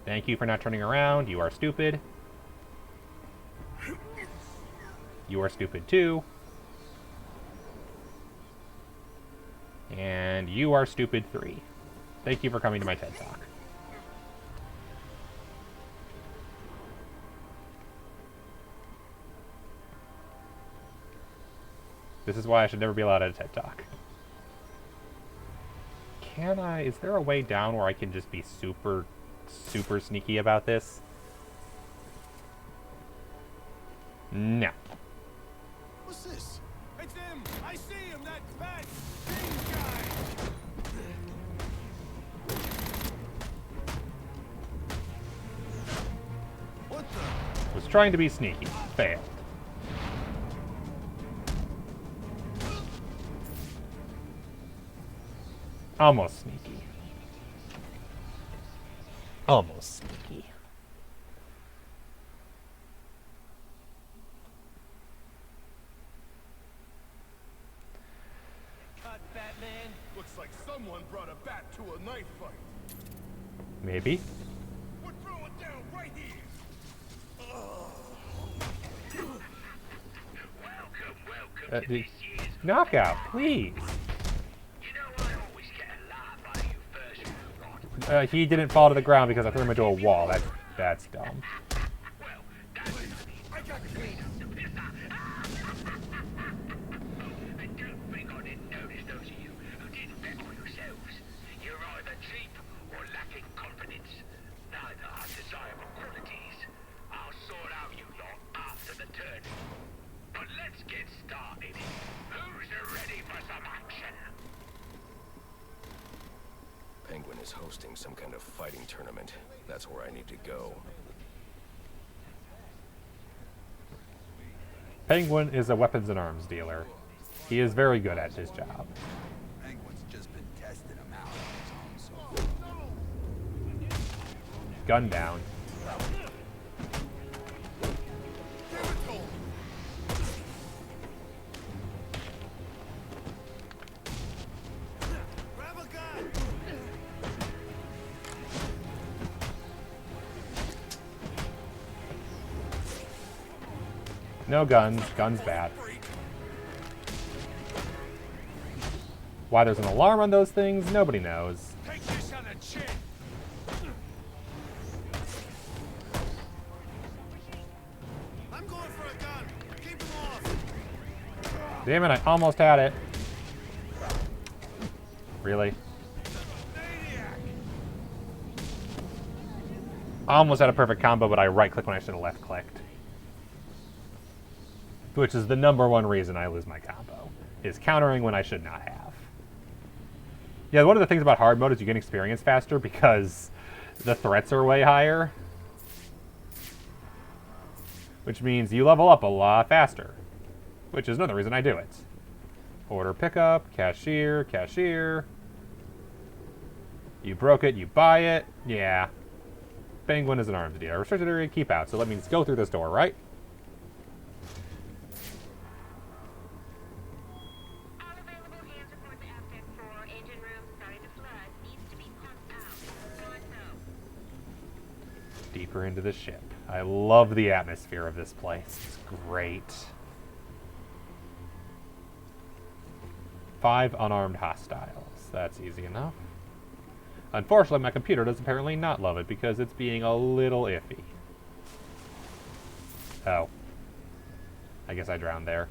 Thank you for not turning around. You are stupid. You are stupid, too. And you are stupid 3. Thank you for coming to my TED Talk. This is why I should never be allowed at a TED Talk. Can I... Is there a way down where I can just be super, super sneaky about this? No. What's this? It's him! I see him! That fat Bane guy! What the? Was trying to be sneaky. Failed. Almost sneaky. Almost sneaky. Cut, Batman. Looks like someone brought a bat to a knife fight. Maybe. We're throwing down right here. Knockout, please. He didn't fall to the ground because I threw him into a wall. That's dumb. Penguin is hosting some kind of fighting tournament. That's where I need to go. Penguin is a weapons and arms dealer. He is very good at his job. Penguin's just been testing him out. Gun down. No guns. Guns bad. Why there's an alarm on those things, nobody knows. Take this on the chin. I'm going for a gun. Keep him off. Damn it, I almost had it. Really? I almost had a perfect combo, but I right-clicked when I should have left-clicked. Which is the #1 reason I lose my combo, is countering when I should not have. Yeah, one of the things about hard mode is you get experience faster because the threats are way higher. Which means you level up a lot faster. Which is another reason I do it. Order pickup, cashier, cashier. You broke it, you buy it. Yeah. Penguin is an arms dealer. Restricted area, keep out. So that means go through this door, right? Deeper into the ship. I love the atmosphere of this place. It's great. 5 unarmed hostiles. That's easy enough. Unfortunately, my computer does apparently not love it because it's being a little iffy. Oh. I guess I drowned there.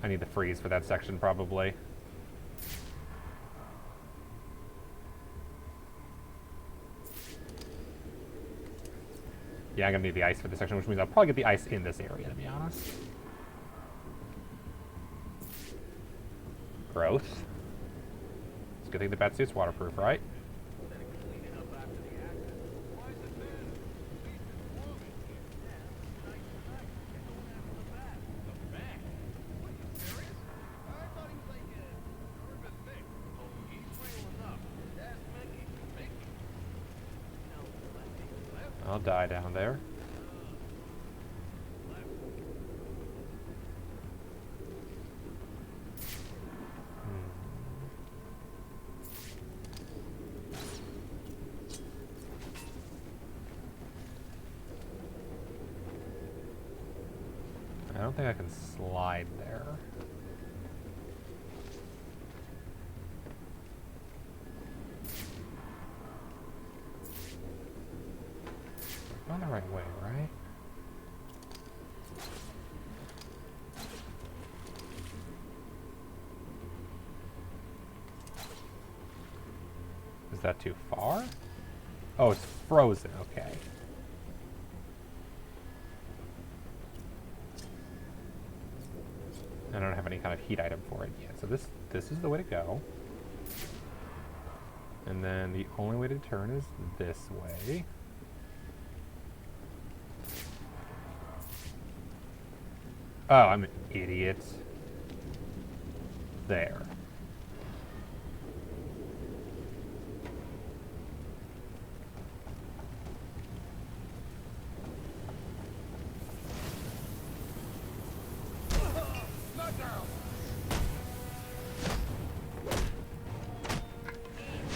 I need the freeze for that section, probably. Yeah, I'm going to need the ice for this section, which means I'll probably get the ice in this area, to be honest. Growth. It's a good thing the bat suit's waterproof, right? I'll die down there. I don't think I can slide there. Not the right way, right? Is that too far? Oh, it's frozen. Okay. I don't have any kind of heat item for it yet. So this is the way to go. And then the only way to turn is this way. Oh, I'm an idiot. There.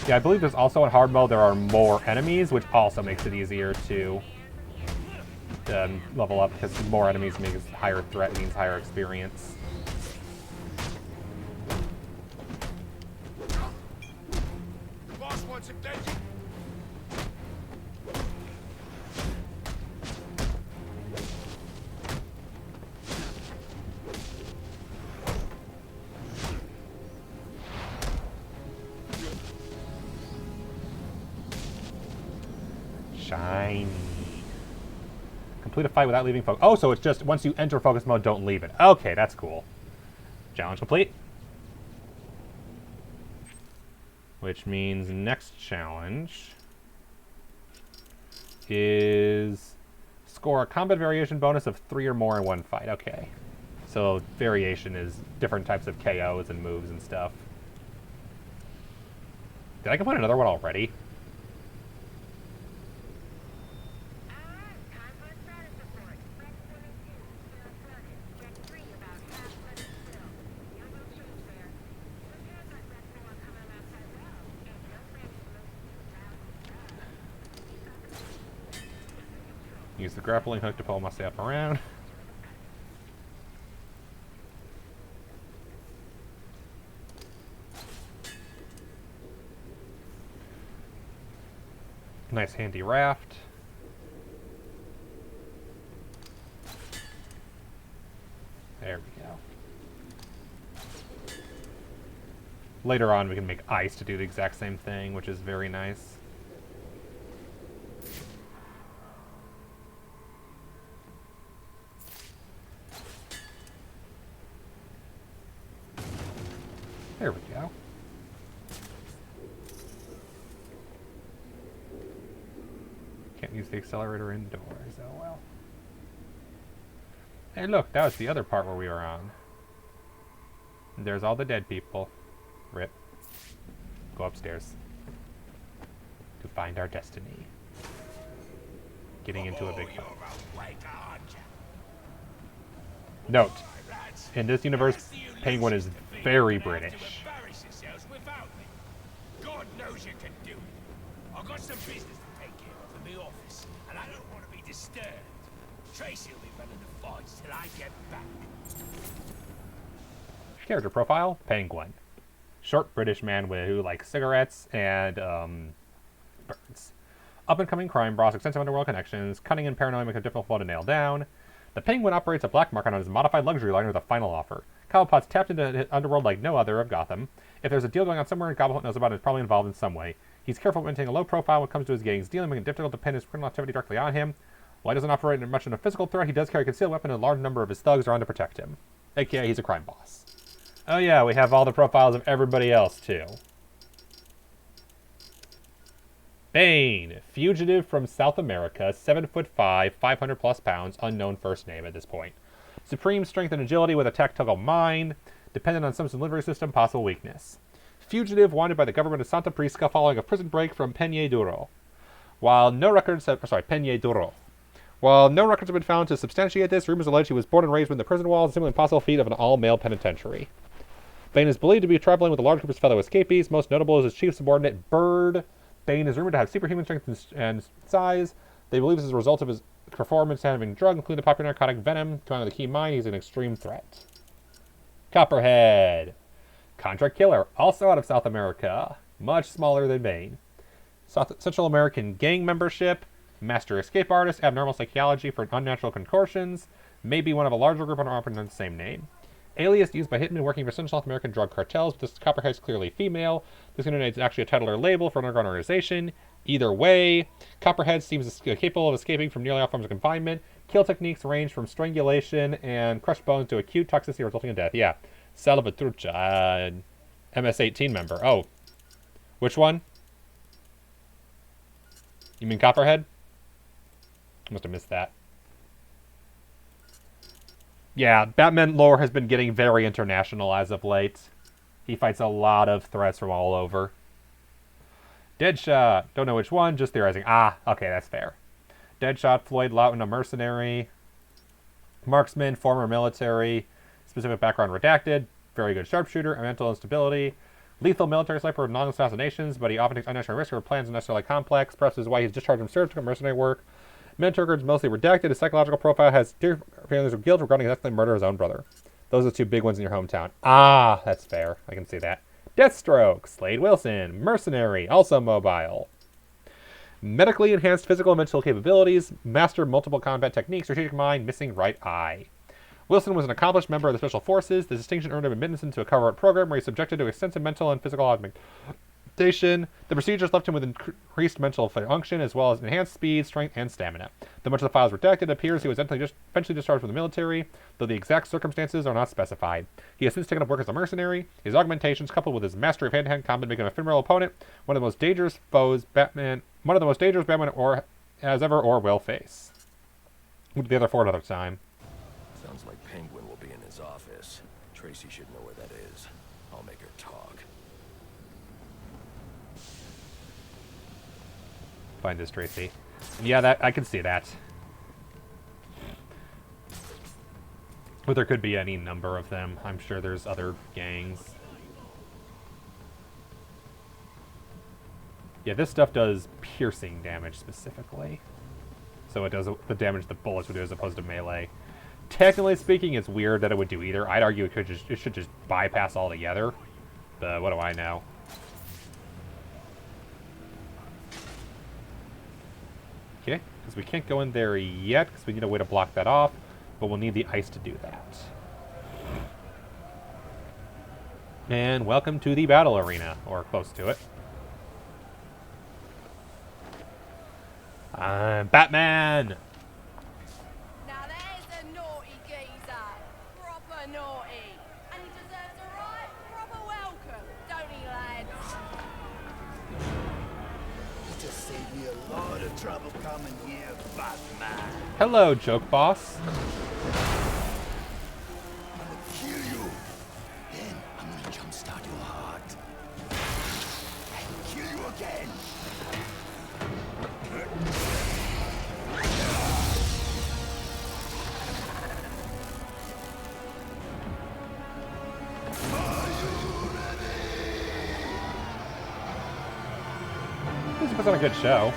Yeah, I believe there's also in hard mode there are more enemies, which also makes it easier to level up, because more enemies means higher threat means higher experience. Boss wants a Deadshot. Shiny. Complete a fight without leaving focus. Oh, so it's just once you enter focus mode, don't leave it. Okay, that's cool. Challenge complete. Which means next challenge is score a combat variation bonus of 3 or more in one fight. Okay. So variation is different types of KOs and moves and stuff. Did I complete another one already? Use the grappling hook to pull myself around. Nice handy raft. There we go. Later on we can make ice to do the exact same thing, which is very nice. There we go. Can't use the accelerator indoors. Oh well. Hey look, that was the other part where we were on. And there's all the dead people. Rip. Go upstairs. To find our destiny. Getting into a big fight. Note, in this universe, Penguin is very British. God knows you can do it. I've got some business to take care of in the office, and I don't want to be disturbed. Tracy will be running the fights till I get back. Character profile, Penguin. Short British man who likes cigarettes and birds. Up-and-coming crime boss, extensive underworld connections, cunning and paranoia make it difficult to nail down. The Penguin operates a black market on his modified luxury liner with a final offer. Cobblepot's tapped into the underworld like no other of Gotham. If there's a deal going on somewhere Cobblepot knows about it, it's probably involved in some way. He's careful maintaining a low profile when it comes to his gangs dealing, making it difficult to pin his criminal activity directly on him. While he doesn't operate much in a physical threat, he does carry a concealed weapon and a large number of his thugs are on to protect him. AKA, he's a crime boss. Oh yeah, we have all the profiles of everybody else, too. Bane, fugitive from South America, 7'5", 500+ pounds, unknown first name at this point. Supreme strength and agility with a tactical mind, dependent on some delivery system, possible weakness. Fugitive wanted by the government of Santa Prisca following a prison break from Peña Duro. While no records have been found to substantiate this, rumors allege he was born and raised within the prison walls, simply impossible feat of an all-male penitentiary. Bane is believed to be traveling with a large group of fellow escapees, most notable is his chief subordinate, Bird. Bane is rumored to have superhuman strength and size. They believe this is a result of his performance having drugs, including the popular narcotic venom. To honor the key mine, he's an extreme threat. Copperhead. Contract killer, also out of South America. Much smaller than Bane. Central American gang membership. Master escape artist, abnormal psychology for unnatural contortions, maybe one of a larger group operating under the same name. Alias used by hitmen working for Central South American drug cartels, but this Copperhead is clearly female. This internet is actually a title or label for an underground organization. Either way, Copperhead seems capable of escaping from nearly all forms of confinement. Kill techniques range from strangulation and crushed bones to acute toxicity resulting in death. Yeah. Salvatrucha, MS-18 member. Oh. Which one? You mean Copperhead? Must have missed that. Yeah, Batman lore has been getting very international as of late. He fights a lot of threats from all over. Deadshot. Don't know which one, just theorizing. Ah, okay, that's fair. Deadshot, Floyd Lawton, a mercenary. Marksman, former military. Specific background redacted. Very good sharpshooter, mental instability. Lethal military sniper with non-assassinations, but he often takes unnecessary risks or plans unnecessarily complex. Perhaps this is why he's discharged from service to mercenary work. Mentor records mostly redacted. His psychological profile has dear feelings of guilt regarding his accidentally murder of his own brother. Those are the two big ones in your hometown. Ah, that's fair. I can see that. Deathstroke, Slade Wilson, mercenary, also mobile. Medically enhanced physical and mental capabilities, master multiple combat techniques, strategic mind, missing right eye. Wilson was an accomplished member of the Special Forces. The distinction earned him admittance into a covert program where he's subjected to extensive mental and physical augmentation. The procedures left him with increased mental function as well as enhanced speed, strength, and stamina. Though much of the file is redacted, it appears he was eventually discharged from the military, though the exact circumstances are not specified. He has since taken up work as a mercenary. His augmentations, coupled with his mastery of hand-to-hand combat, make him a formidable opponent, one of the most dangerous Batman has ever or will face. We'll do the other four another time. Sounds like Penguin will be in his office. Tracy should know where that is. I'll make her talk. Find this Tracy. And yeah, that I can see that. But there could be any number of them. I'm sure there's other gangs. Yeah, this stuff does piercing damage specifically. So it does the damage the bullets would do as opposed to melee. Technically speaking, it's weird that it would do either. I'd argue it should just bypass altogether. But what do I know? Okay, because we can't go in there yet because we need a way to block that off, but we'll need the ice to do that. And welcome to the battle arena, or close to it. I'm Batman! Now there's a naughty geezer. Proper naughty. And he deserves a right proper welcome, don't he, lads? You just saved me a lot of trouble coming here, Batman. Hello, joke boss. I'm gonna kill you. Then I'm gonna jumpstart your heart. And kill you again. This was on a good show.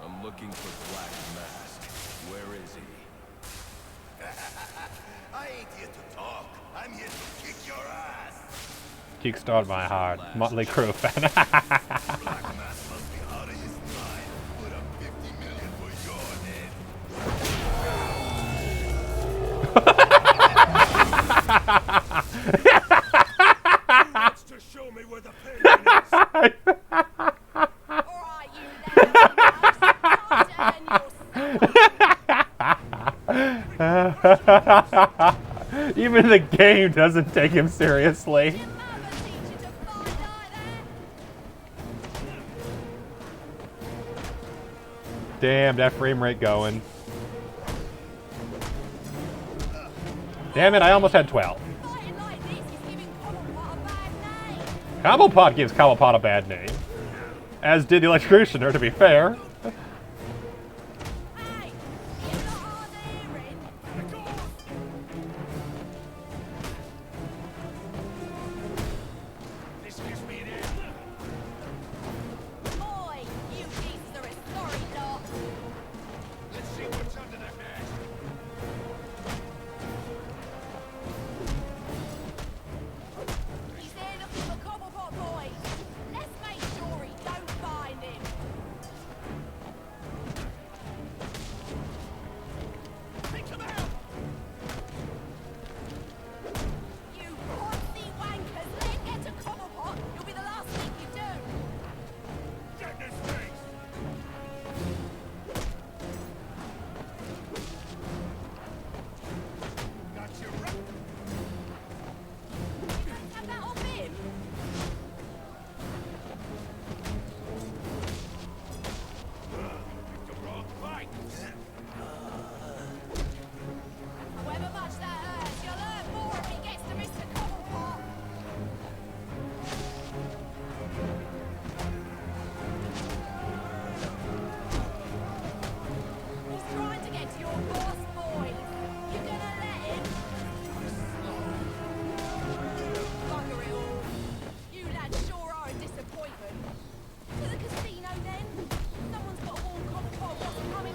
I'm looking for Black Mask. Where is he? I ain't here to talk. I'm here to kick your ass. Kickstart my heart. Motley Crue fan. Black Mask must be out of his mind. Put up 50 million for your head. Wants to show me where the pain is. Alright, you Even the game doesn't take him seriously. Damn, that frame rate going. Damn it, I almost had 12. Cobblepot gives Cobblepot a bad name. As did the Electrocutioner, to be fair.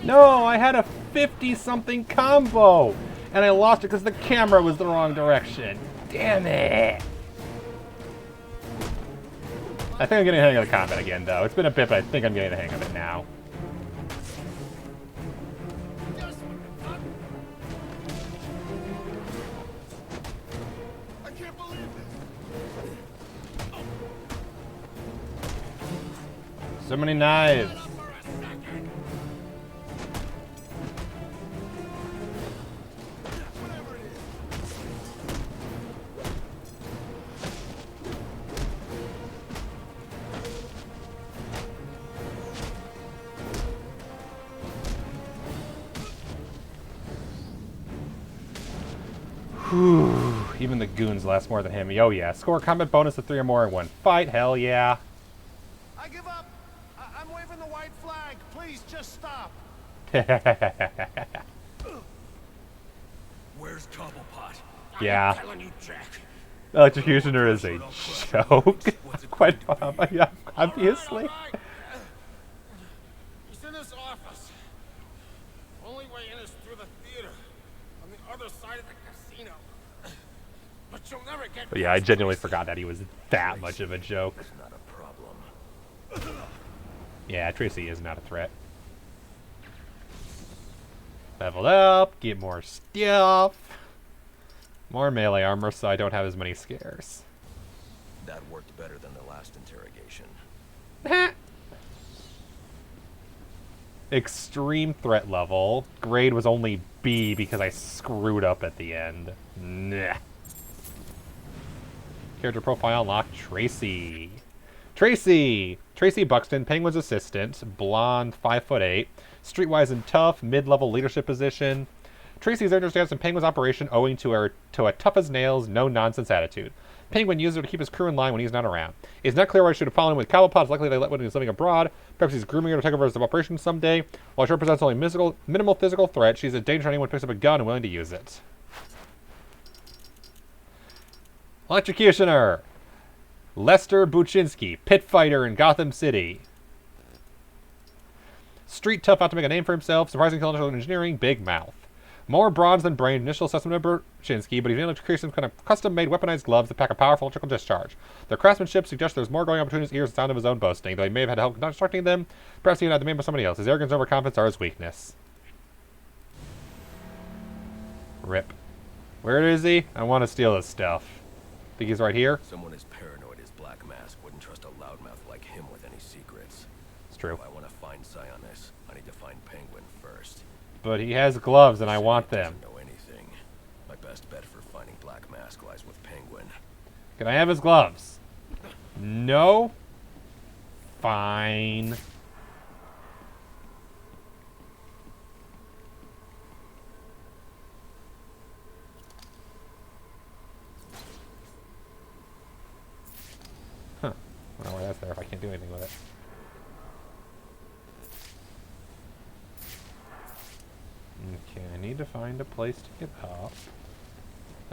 No, I had a 50-something combo, and I lost it because the camera was the wrong direction. Damn it! I think I'm getting the hang of the combat again, though. It's been a bit, but I think I'm getting the hang of it now. I can't believe this. So many knives. Whew, even the goons last more than him. Oh yeah, score combat bonus of 3 or more in one fight. Hell yeah. I give up. I'm waving the white flag. Please just stop. Where's Cobblepot? Yeah. I'm telling you, Jack. Electrocutioner is a joke. Quite yeah, obviously. He's in his office. Only way in is through the theater, on the other side of the casino. But you'll never get. But yeah, I genuinely forgot that he was that much of a joke. Not a problem. Yeah, Tracy is not a threat. Leveled up, get more stuff. More melee armor so I don't have as many scares. That worked better than the last interrogation. Extreme threat level. Grade was only B because I screwed up at the end. Nah. Character profile unlocked. Tracy. Tracy Buxton, Penguin's assistant, blonde, 5'8", streetwise and tough, mid-level leadership position. Tracy's understands in Penguin's operation owing to a tough as nails, no-nonsense attitude. Penguin uses her to keep his crew in line when he's not around. It's not clear why she should have followed him with Cobblepot. It's likely they let when he's living abroad. Perhaps he's grooming her to take over his operation someday. While she represents only minimal physical threat, she's a danger to anyone who picks up a gun and willing to use it. Electrocutioner. Lester Buczynski, pit fighter in Gotham City. Street tough, out to make a name for himself. Surprising intellectual engineering, big mouth. More bronze than brain. Initial assessment of Buczynski, but he's able to create some kind of custom-made weaponized gloves that pack a powerful electrical discharge. Their craftsmanship suggests there's more going on between his ears and the sound of his own boasting, though he may have had help constructing them. Perhaps he had them made by somebody else. His arrogance and overconfidence are his weakness. Rip. Where is he? I want to steal his stuff. Think he's right here? Someone as paranoid as Black Mask wouldn't trust a loudmouth like him with any secrets. It's true. If I want to find Sionis, I need to find Penguin first. But he has gloves and I want them. Doesn't know anything. My best bet for finding Black Mask lies with Penguin. Can I have his gloves? No? Fine. Huh. I don't know why that's there if I can't do anything with it. Okay, I need to find a place to get up.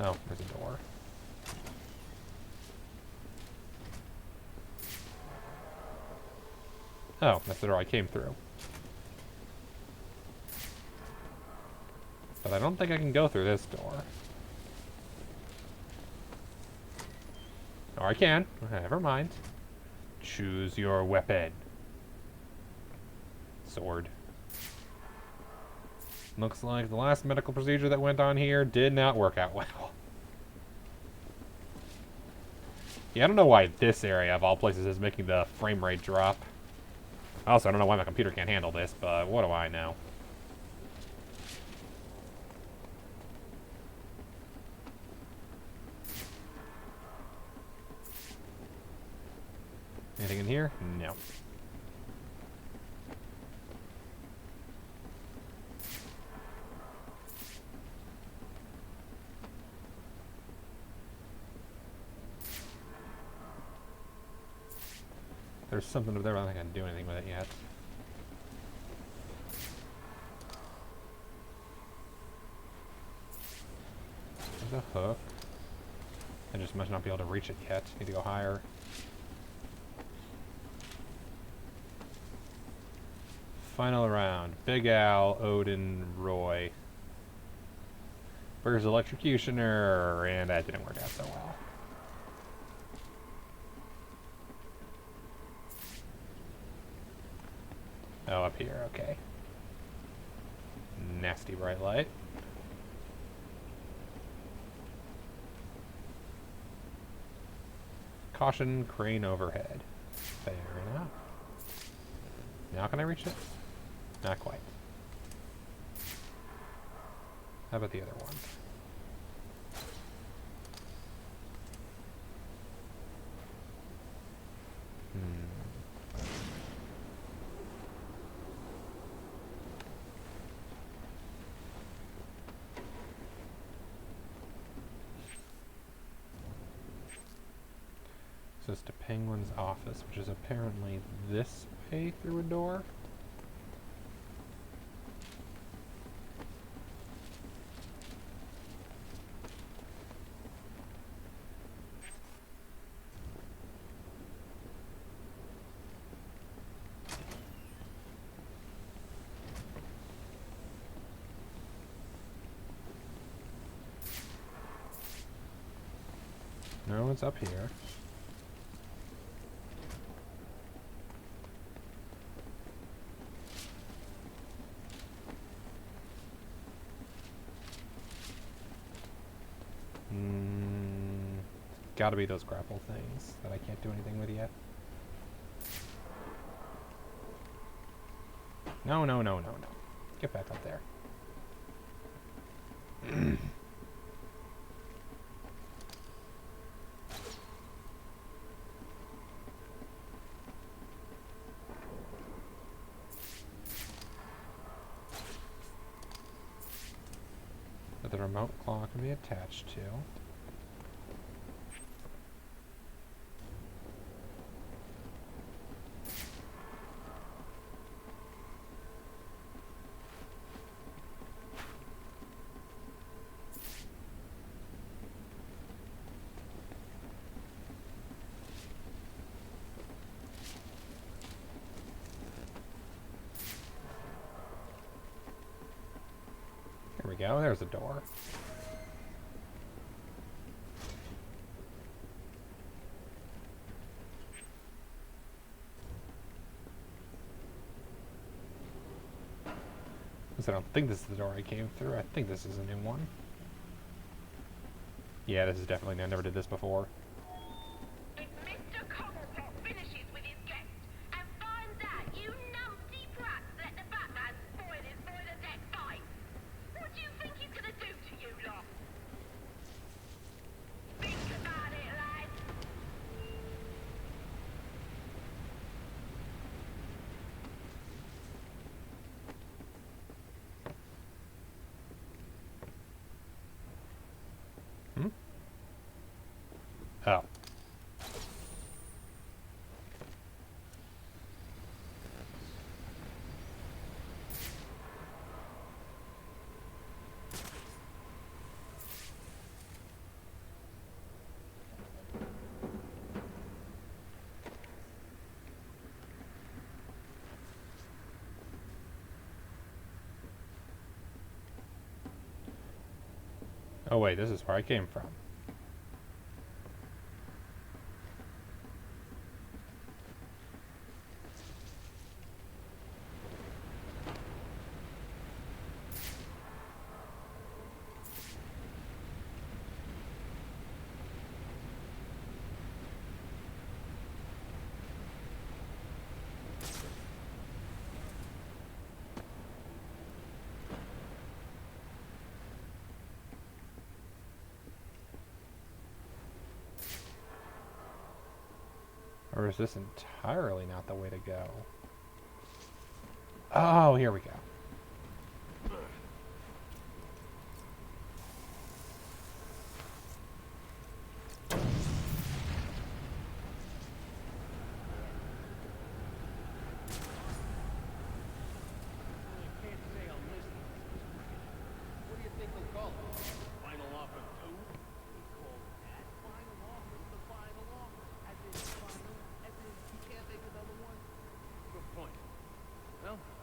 Oh, there's a door. Oh, that's the door I came through. But I don't think I can go through this door. Or I can. Never mind. Choose your weapon. Sword. Looks like the last medical procedure that went on here did not work out well. Yeah, I don't know why this area, of all places, is making the frame rate drop. Also, I don't know why my computer can't handle this, but what do I know? Anything in here? No. There's something over there, but I don't think I can do anything with it yet. There's a hook. I just must not be able to reach it yet. Need to go higher. Final round. Big Al, Odin, Roy versus Electrocutioner, and that didn't work out so well. Oh, up here, okay. Nasty bright light. Caution, crane overhead. Fair enough. Now can I reach it? Not quite. How about the other one? So it's to Penguin's office, which is apparently this way through a door. No, it's up here. Gotta be those grapple things that I can't do anything with yet. No, no, no, no, no. Get back up there. That the remote claw can be attached to. There we go, there's a door. I don't think this is the door I came through. I think this is a new one. Yeah, this is definitely new. I never did this before. If Mr. Copperhead finishes with his guest and finds out you numpty brats let the Batman spoil his boiler deck fight, what do you think he's gonna do to you lot? Think about it, lads. Oh. Oh wait, this is where I came from. Or is this entirely not the way to go? Oh, here we go.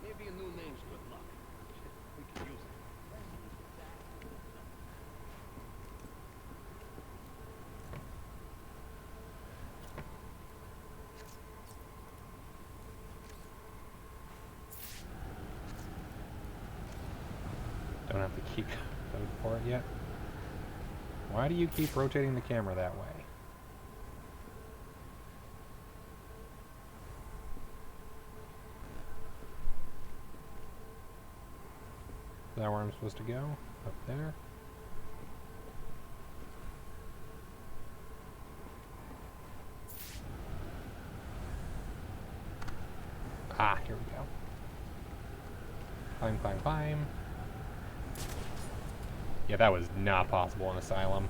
Maybe in have the key code for it yet. Why do you keep rotating the camera that way? Is that where I'm supposed to go? Up there? Ah, here we go. Climb, climb, climb. Yeah, that was not possible in Asylum.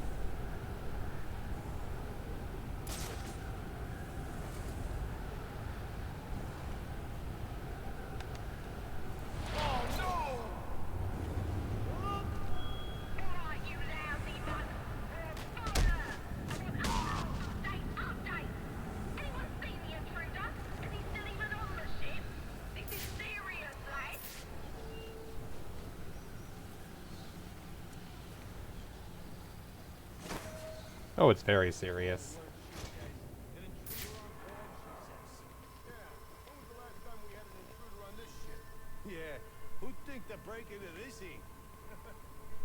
Oh, it's very serious. Yeah, who'd think to break into this ink?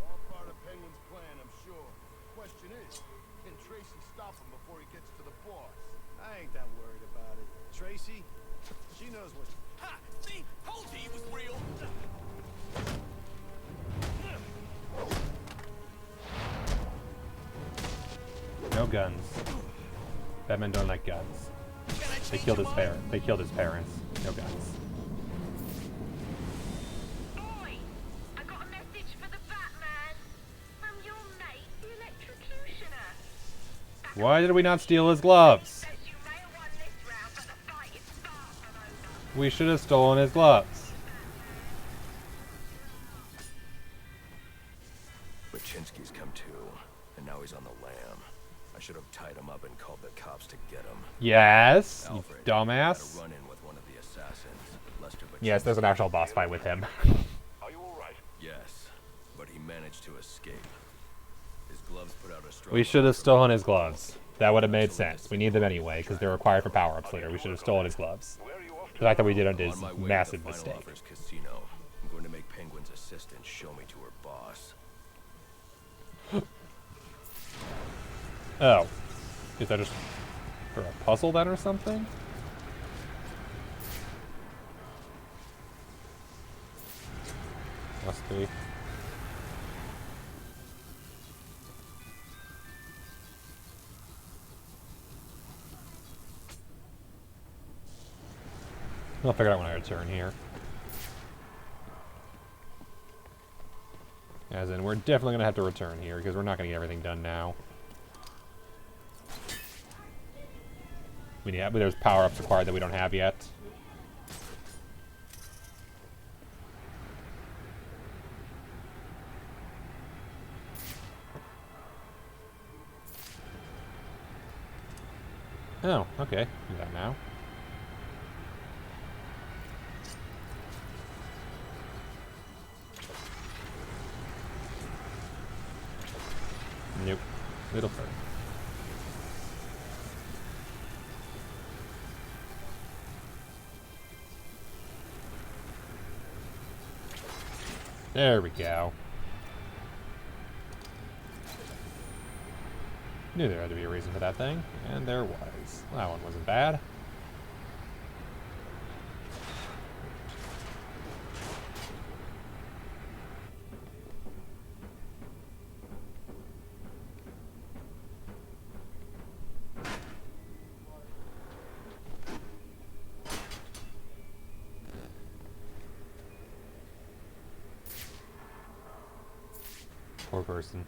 All part of Penguin's plan, I'm sure. Question is, can Tracy stop him before he gets to the boss? I ain't that worried about it. Tracy, she knows what... Ha! See? Told you he was real! No guns. Batmen don't like guns. They killed his parents. They killed his parents. No guns. Boy, I got a message for the Batman from your mate, the electrocutioner. Why did we not steal his gloves? We should have stolen his gloves. Baczynski's come to, and now he's on the lam. I should have tied him up and called the cops to get him. Yes, Alfred, you dumbass. had a run-in with one of the assassins, Lester Baczynski. Yes, there's an actual boss fight with him. Are you all right? Yes, but he managed to escape. His gloves put out a strong... We should have stolen his gloves. That would have made sense. We need them anyway, because they're required for power-ups later. We should have stolen his gloves. The fact that we didn't is a massive mistake. Casino. I'm going to make Penguin's assistant show me to her boss. Oh. Is that just for a puzzle then or something? Must be. I'll figure it out when I return here. As in, we're definitely going to have to return here, because we're not going to get everything done now. There's power-ups required that we don't have yet. Oh, okay. Do that now. Nope. Little further. There we go. Knew there had to be a reason for that thing, and there was. That one wasn't bad. Poor person.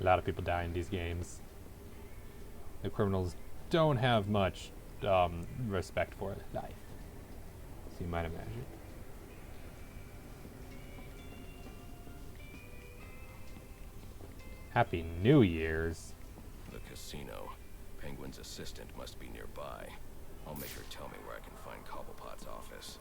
A lot of people die in these games. The criminals don't have much respect for life, as you might imagine. Happy New Year's. The casino. Penguin's assistant must be nearby. I'll make her tell me where I can find Cobblepot's office.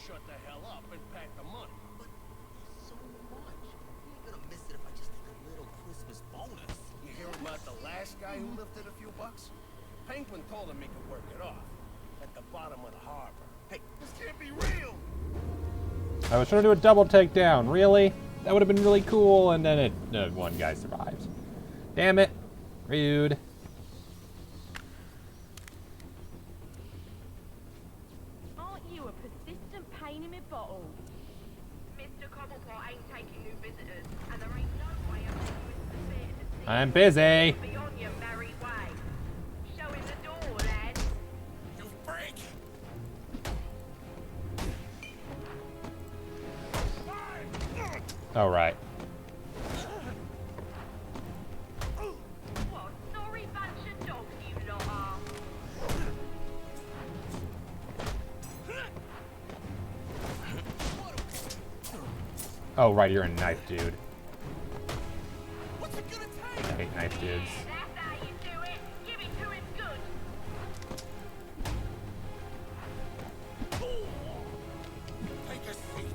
shut the hell up and pack the money. But there's so much. You ain't gonna miss it if I just take a little Christmas bonus. You hear about the last guy who lifted a few bucks? Penguin told him he could work it off. At the bottom of the harbor. Hey, this can't be real! I was trying to do a double takedown. Really? That would have been really cool, and then one guy survived. Damn it. Rude. Aren't you a persistent pain in my bottle? Mr. Cobblepot ain't taking new visitors, and there ain't no way I'm letting you into the theatre to see I'm busy. be on your merry way. Show him the door, lad. You freak! Oh, right. What a sorry bunch of dogs you lot are. Oh, right, you're a knife dude. What's it gonna take? I hate knife dudes. That's how you do it. Give it to him good. Take a seat.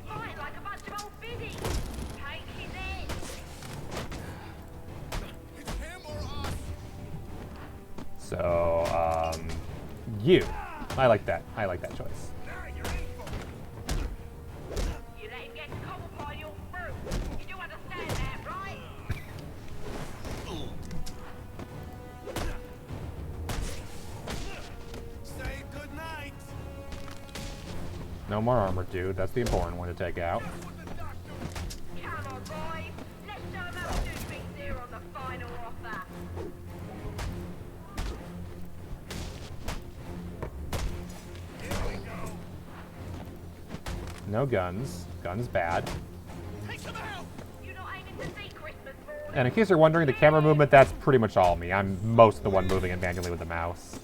Fight like a bunch of old biddies. Take his head. It's him or us. So, you. I like that. I like that choice. Now you're in for it. You let him get to Cobblepot, you're through. You do understand that, right? Say goodnight. No more armor, dude. That's the important one to take out. Come on, boys. Let's show him how to do things here on the final offer. Here we go. No guns. Guns bad. Take him out. You're not aiming to see Christmas, boy. And in case you're wondering, the camera movement, that's pretty much all me. I'm most the one moving it manually with the mouse.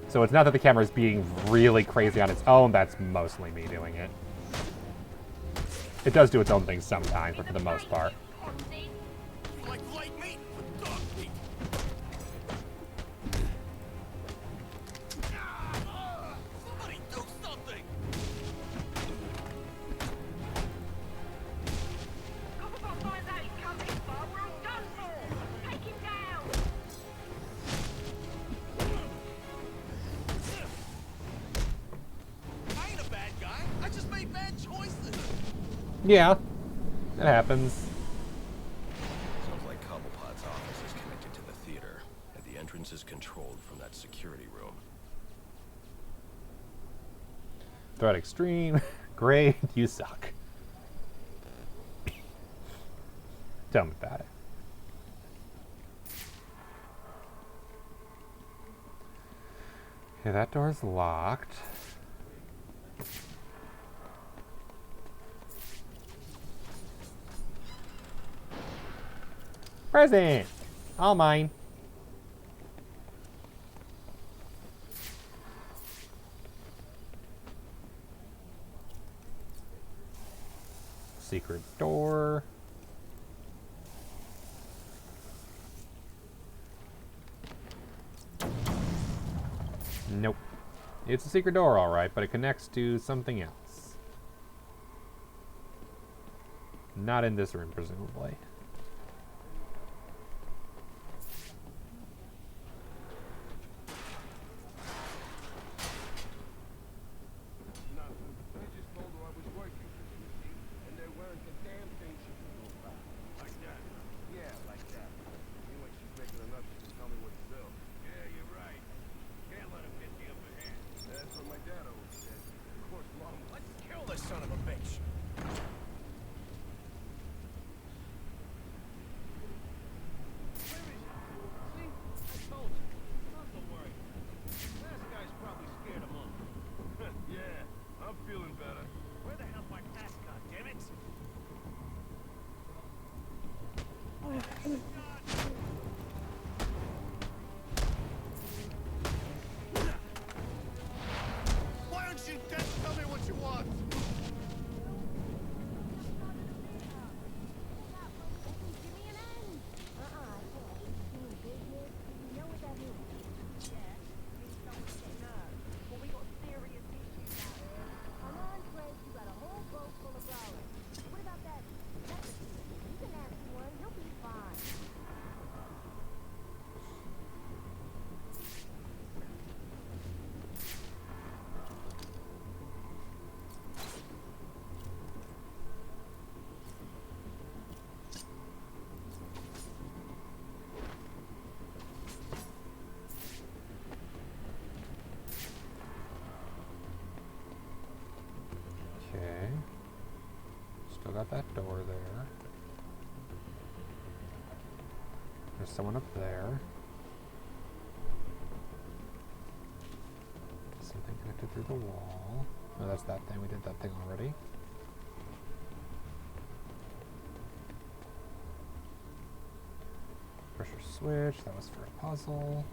So it's not that the camera is being really crazy on its own, that's mostly me doing it. It does do its own thing sometimes, but for the most part. Like light meat with dog meat. Somebody do something. Cobblepot finds out he's come this far, we're all done for. Take him down. I ain't a bad guy. I just made bad choices. Yeah, it happens. Sounds like Cobblepot's office is connected to the theater, and the entrance is controlled from that security room. Threat extreme. Great, you suck. Tell me about it. Okay, that door's locked. Present! All mine. Secret door. Nope. It's a secret door, alright, but it connects to something else. Not in this room, presumably. Nothing. I just told her I was working for you, see? And there weren't a damn thing she could do about it. Like that? Yeah, like that. Seems like she's making enough she can tell me what to do. Yeah, you're right. Can't let him get the upper hand. That's what my dad always said. Of course, Mom. Let's kill this son of a bitch. See? I told you. Not to worry. Last guy's probably scared him off. Yeah, I'm feeling better. Where the hell's my mascot, damn it? Why don't you just tell me what you want? Still got that door there. There's someone up there. Something connected through the wall. Oh, that's that thing. We did that thing already. Pressure switch. That was for a puzzle.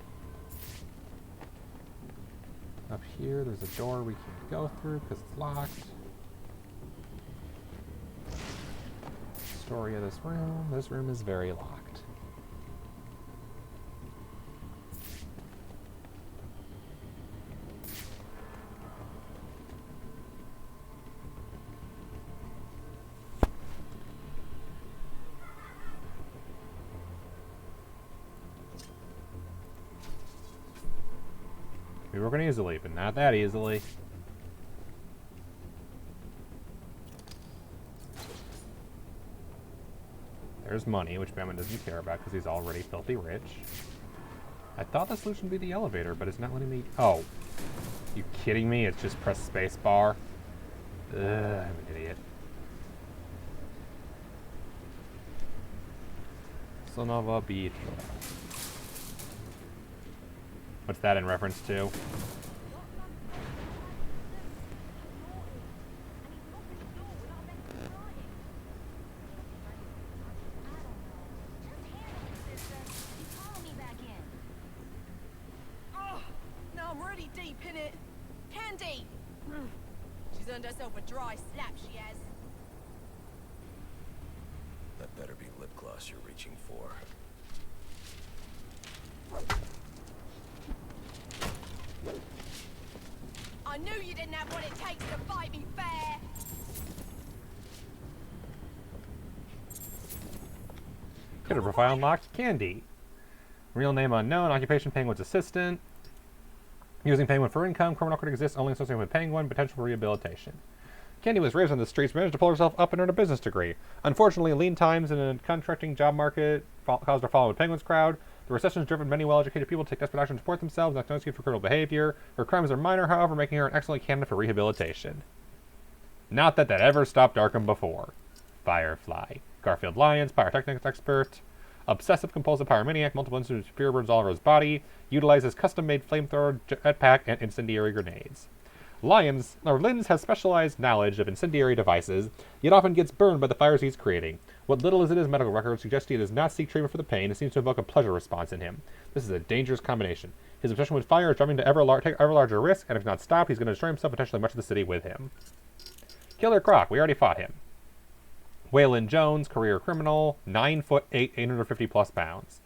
Up here, there's a door we can't go through because it's locked. Story of this room. This room is very locked. We were working easily, but not that easily. There's money, which Batman doesn't care about because he's already filthy rich. I thought the solution would be the elevator, but it's not letting me... Oh. You kidding me? It's just press space bar. Ugh, I'm an idiot. Sonova Beach. What's that in reference to? Now I'm really deep in it. Candy! She's earned herself a dry slap, she has. That better be lip gloss you're reaching for. I knew you didn't have what it takes to fight me fair. Character profile unlocked. Candy. Real name unknown. Occupation Penguin's assistant. Using Penguin for income. Criminal record exists only associated with Penguin. Potential for rehabilitation. Candy was raised on the streets, managed to pull herself up and earn a business degree. Unfortunately, lean times in a contracting job market caused her follow with Penguin's crowd. The recession has driven many well-educated people to take desperate action to support themselves, not no excuse for criminal behavior. Her crimes are minor, however, making her an excellent candidate for rehabilitation. Not that ever stopped Arkham before. Firefly. Garfield Lyons, pyrotechnics expert. Obsessive-compulsive pyromaniac, multiple instances of superior burns all over his body. Utilizes custom-made flamethrower, jetpack, and incendiary grenades. Lyons has specialized knowledge of incendiary devices, yet often gets burned by the fires he's creating. What little is in his medical record suggests he does not seek treatment for the pain and seems to evoke a pleasure response in him. This is a dangerous combination. His obsession with fire is driving to take ever larger risks, and if not stopped, he's going to destroy himself, potentially much of the city with him. Killer Croc, we already fought him. Waylon Jones, career criminal, 9'8", 850 plus pounds.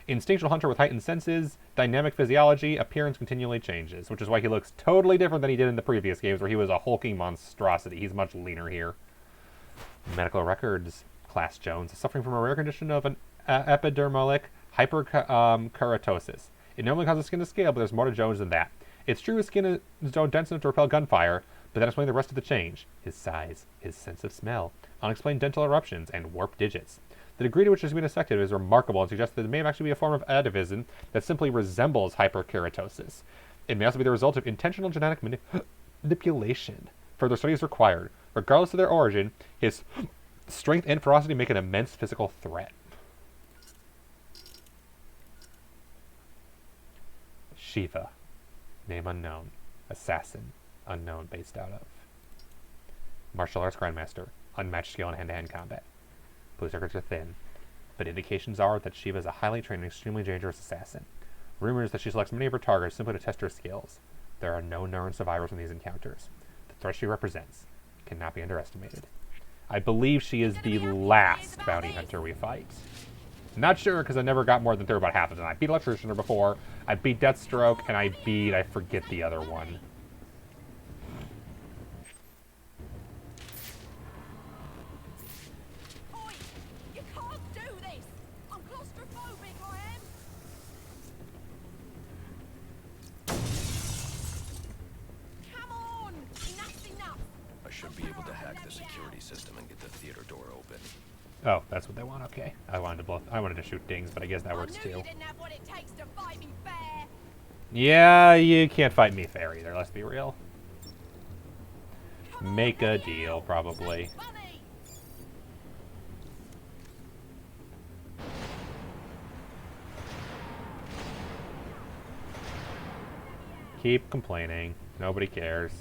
Instinctual hunter with heightened senses, dynamic physiology, appearance continually changes, which is why he looks totally different than he did in the previous games where he was a hulking monstrosity. He's much leaner here. Medical records. Class Jones is suffering from a rare condition of an epidermolytic hyperkeratosis. It normally causes skin to scale, but there's more to Jones than that. It's true his skin is dense enough to repel gunfire, but that explains the rest of the change. His size, his sense of smell, unexplained dental eruptions, and warped digits. The degree to which this has been affected is remarkable and suggests that it may actually be a form of atavism that simply resembles hyperkeratosis. It may also be the result of intentional genetic manipulation. Further study is required. Regardless of their origin, his strength and ferocity make an immense physical threat. Shiva. Name unknown. Assassin. Unknown, based out of. Martial arts grandmaster. Unmatched skill in hand-to-hand combat. Police records are thin, but indications are that Shiva is a highly trained and extremely dangerous assassin. Rumors that she selects many of her targets simply to test her skills. There are no known survivors from these encounters. The threat she represents cannot be underestimated. I believe she is the last bounty hunter we fight. Not sure, because I never got more than through about half of them. I beat Electricianer before, I beat Deathstroke, and I forget the other one. Oh, that's what they want. Okay. I wanted to shoot dings, but I guess that works too. Yeah, you can't fight me fair either, let's be real. Make a deal, probably. Keep complaining. Nobody cares.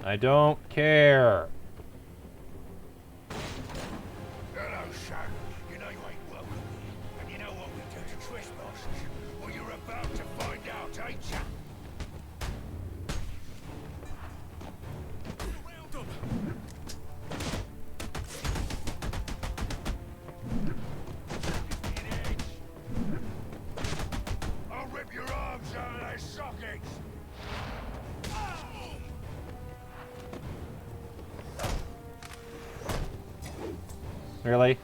I don't care. Hello, son. You know you ain't welcome here. And you know what we do to trespassers? Well, you're about to find out, ain't ya? Around them! I'll rip your arms out of their sockets! Really?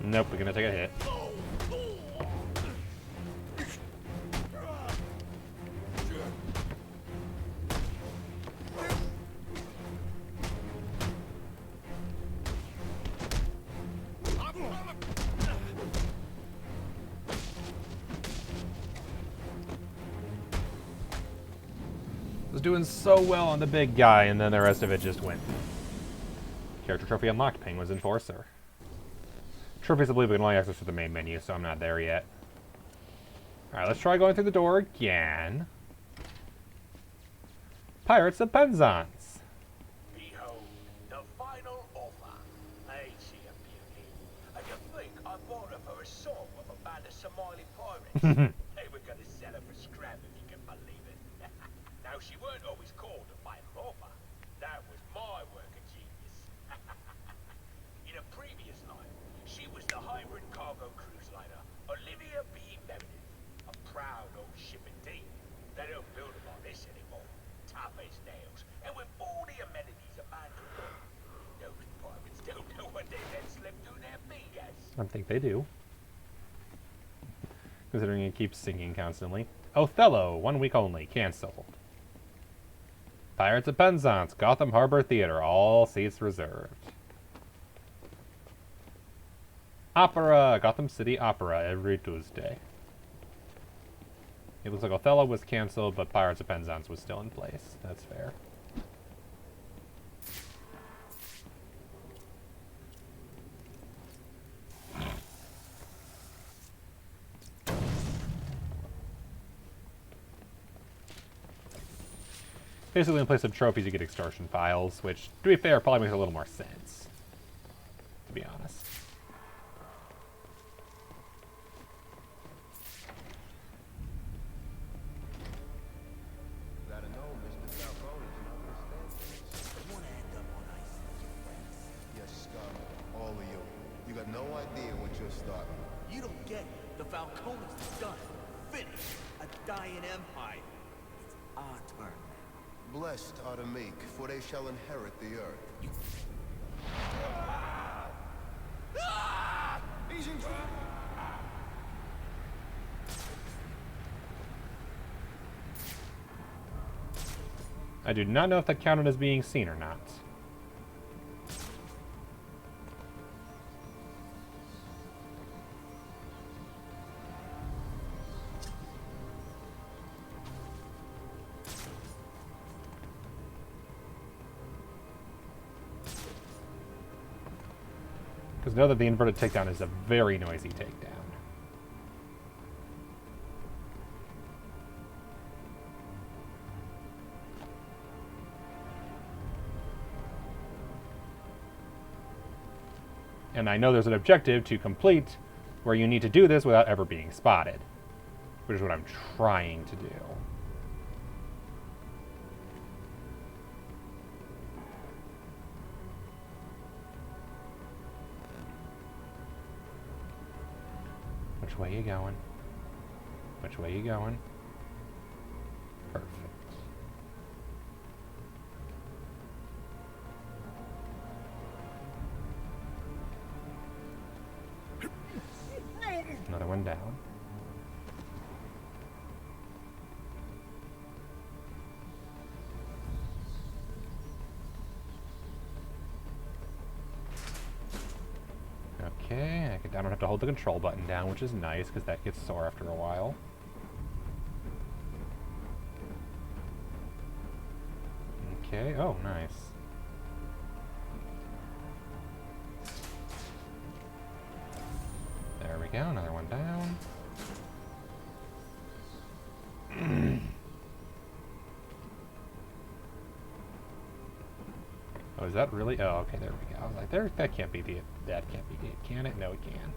Nope, we're gonna take a hit. Was doing so well on the big guy, and then the rest of it just went. Character trophy unlocked. Penguin's Enforcer. Trophies, I believe, we can only access to the main menu, so I'm not there yet. Alright, let's try going through the door again. Pirates of Penzance. Behold, the final offer. Ain't she a beauty? And you think I bought her for a song with a band of Somali pirates? They were gonna sell her for scrap if you can believe it. Now, she weren't always called a final offer. That was my work of genius. In a previous life, she was the hybrid cargo cruise liner, Olivia B. Meredith. A proud old ship indeed. They don't build them like this anymore. Tough as nails, and with all the amenities a man could want. Those pirates don't know what they let slip through their fingers. I think they do. Considering it keeps sinking constantly. Othello, 1 week only, cancelled. Pirates of Penzance, Gotham Harbor Theater, all seats reserved. Opera, Gotham City Opera, every Tuesday. It looks like Othello was canceled, but Pirates of Penzance was still in place. That's fair. Basically, in place of trophies, you get extortion files, which, to be fair, probably makes a little more sense. To be honest. Gotta know, Mr. Falcone is not gonna stand for this. You wanna end up on ice with your friends? Yes, Scott. All of you. You got no idea what you're starting. You don't get it. The Falcones is done. Finished. A dying empire. It's our turn. Blessed are the meek, for they shall inherit the earth. He's in trouble. I do not know if that counted as being seen or not. Because know that the inverted takedown is a very noisy takedown. And I know there's an objective to complete where you need to do this without ever being spotted, which is what I'm trying to do. Which way you going? Which way you going? Perfect. Another one down. Okay, I don't have to hold the control button down, which is nice, because that gets sore after a while. Okay. Oh, nice. There we go. Another one down. Oh, is that really? Oh, okay. There we go. I was like, that can't be the. That can't be it, can it? No, it can't.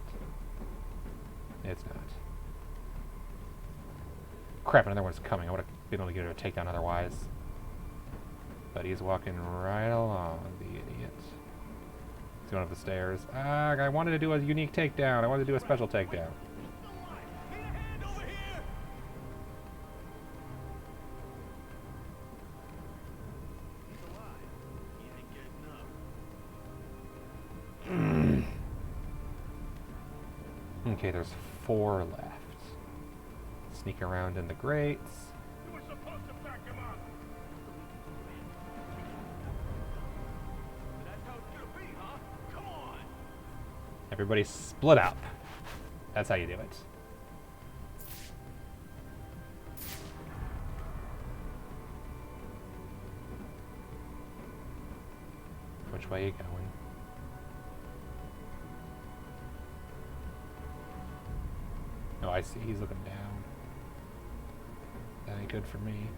It's not. Crap! Another one's coming. I would have been able to get her a takedown otherwise. But he's walking right along, the idiot. He's going up the stairs. Ah, I wanted to do a unique takedown. I wanted to do a special takedown. Okay, there's 4 left. Sneak around in the grates. You were supposed to back him up. That's how it's gonna be, huh? Come on. Everybody split up. That's how you do it. Which way are you going? Oh, I see. He's looking down. That ain't good for me.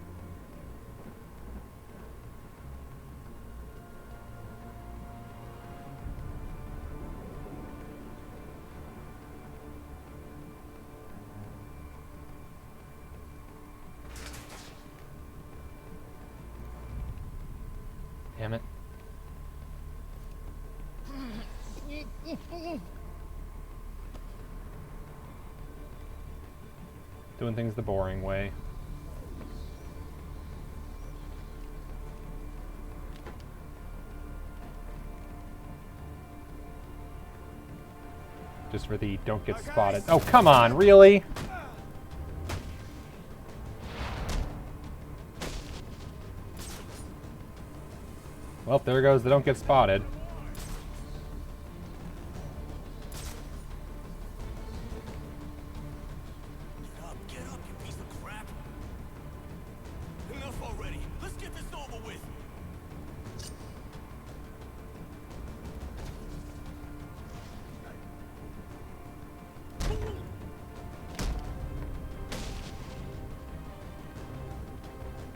Damn it. Doing things the boring way. Just for the don't get spotted. Oh, come on, really? Well, there goes the don't get spotted. Get up, you piece of crap. Enough already. Let's get this over with.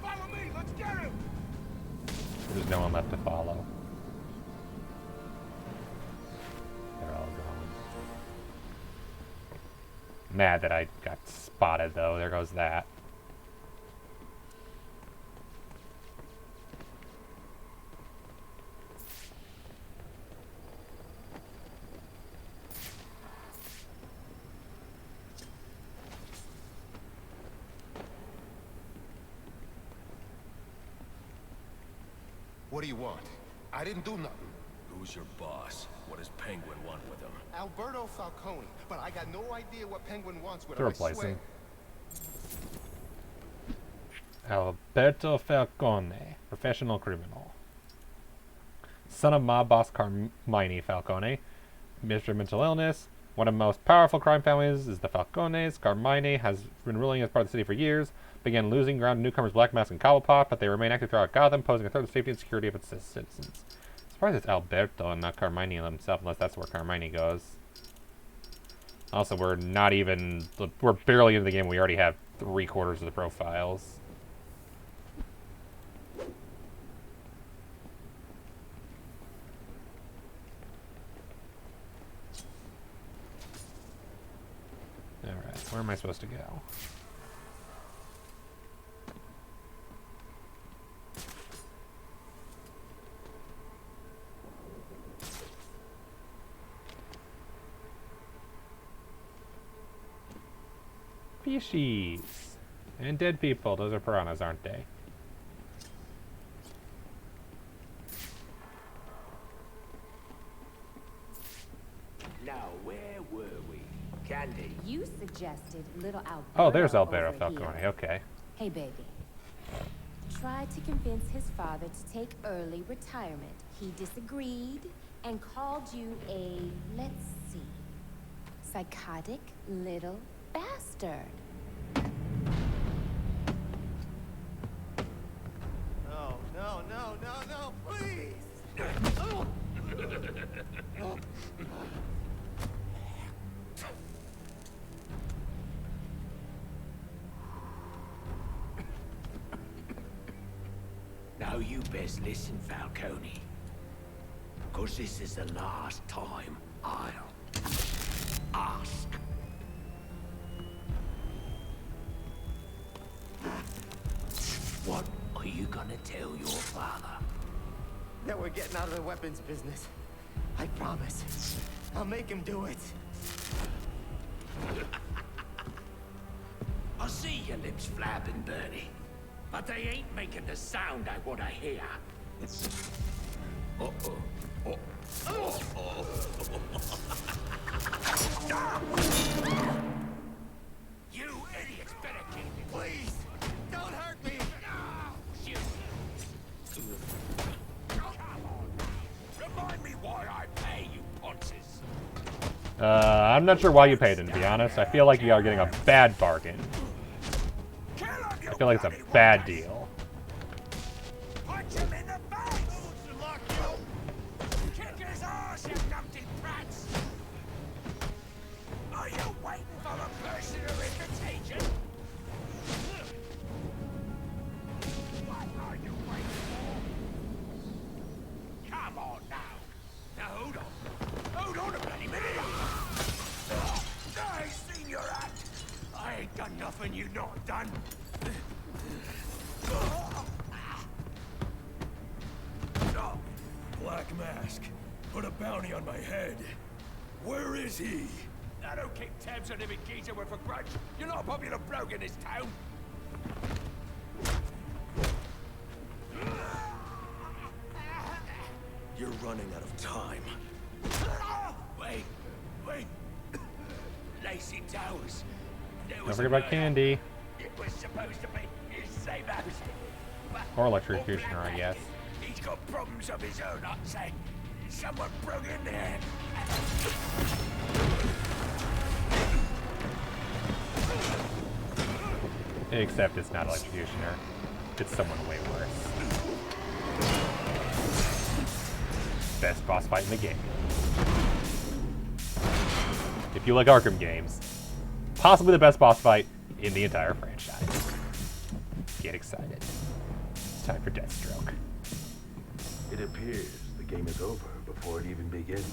Follow me, let's get him. There's no one left to follow. They're all gone. Mad that I got spotted, though. There goes that. What do you want? I didn't do nothing. Who's your boss? What does Penguin want with him? Alberto Falcone, but I got no idea what Penguin wants with To him. replace him. Alberto Falcone, professional criminal. Son of mob boss Carmine Falcone. Minister of mental illness. One of the most powerful crime families is the Falcones. Carmine has been ruling as part of the city for years. Began losing ground to newcomers Black Mask and Cobblepot, but they remain active throughout Gotham, posing a threat to the safety and security of its citizens. I'm surprised it's Alberto and not Carmine himself, unless that's where Carmine goes. Also, we're barely into the game. We already have 3/4 of the profiles. Alright, where am I supposed to go? Fishies. And dead people. Those are piranhas, aren't they? Now, where were we? Candy. You suggested little Alberto. Oh, there's Alberto over Falcone. here. Okay. Hey, baby. Tried to convince his father to take early retirement. He disagreed and called you a, let's see, psychotic little bastard. No, no, no, please! Now you best listen, Falcone. Because this is the last time I'll ask. What are you gonna tell your father? That we're getting out of the weapons business. I promise. I'll make him do it. I see your lips flapping, Bernie. But they ain't making the sound I want to hear. Uh-oh. Uh-oh. You idiots better keep me. Please, don't hurt me. Shoot. Come on. Remind me why I pay you, ponces. I'm not sure why you paid him, to be honest. I feel like you are getting a bad bargain. I feel like it's a bad deal. Punch him in the face! Kick his ass, you numpty brats! Are you waiting for the personal invitation? What are you waiting for? Come on now. Now hold on. Hold on a bloody minute. I seen your act. I ain't done nothing you not done. Black Mask, put a bounty on my head. Where is he? I don't keep tabs on every geezer with a grudge. You're not a popular bloke in this town. You're running out of time. Wait. Lacey Towers. Don't forget about Candy. It was supposed to be his same house. Or Electrocutioner, I guess. He's got problems of his own, I'd say. Someone broke in there. Except it's not Electrocutioner. It's someone way worse. Best boss fight in the game. If you like Arkham games, possibly the best boss fight in the entire franchise. Get excited. It's time for Deathstroke. It appears the game is over before it even begins.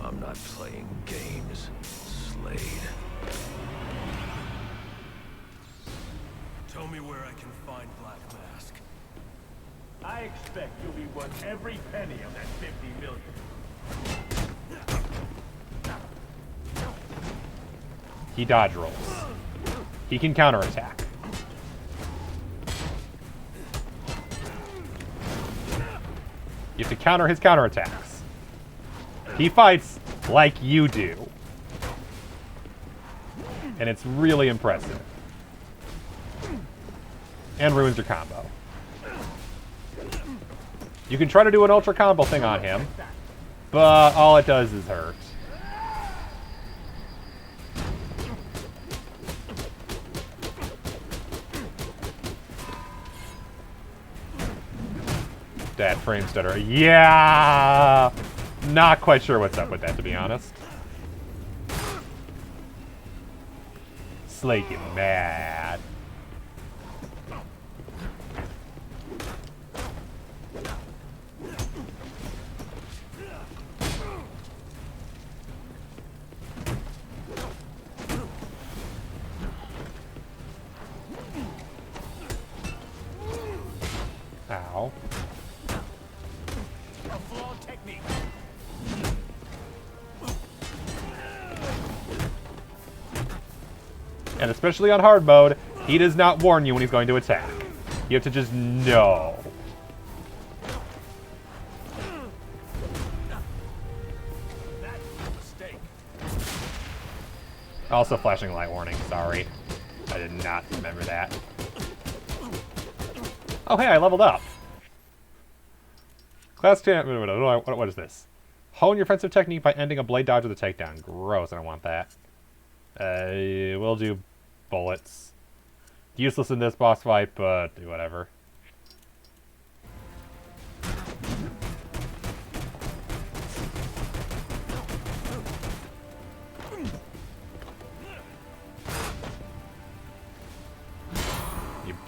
I'm not playing games, Slade. Tell me where I can find Black Mask. I expect you'll be worth every penny of that 50 million. He dodge rolls. He can counterattack. You have to counter his counterattacks. He fights like you do. And it's really impressive. And ruins your combo. You can try to do an ultra combo thing on him, but all it does is hurt. That frame stutter. Yeah! Not quite sure what's up with that, to be honest. Slade, get mad. Ow. And especially on hard mode, he does not warn you when he's going to attack. You have to just know. Also flashing light warning, sorry. I did not remember that. Oh hey, I leveled up. Class 10, what is this? Hone your offensive technique by ending a blade dodge with a takedown. Gross, I don't want that. We'll do bullets. Useless in this boss fight, but whatever.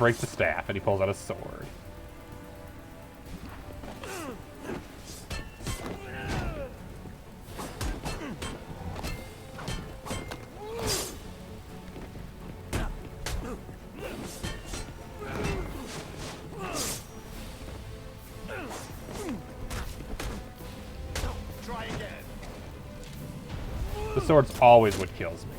break the staff, and he pulls out a sword. The sword's always what kills me.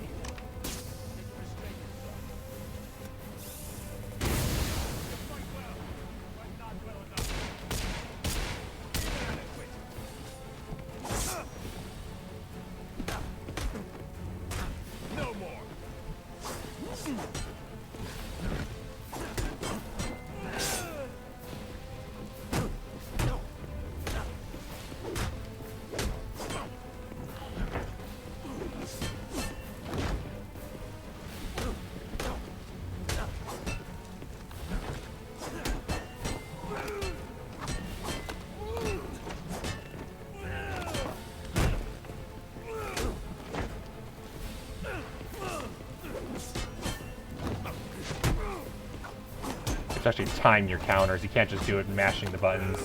Actually time your counters. You can't just do it mashing the buttons.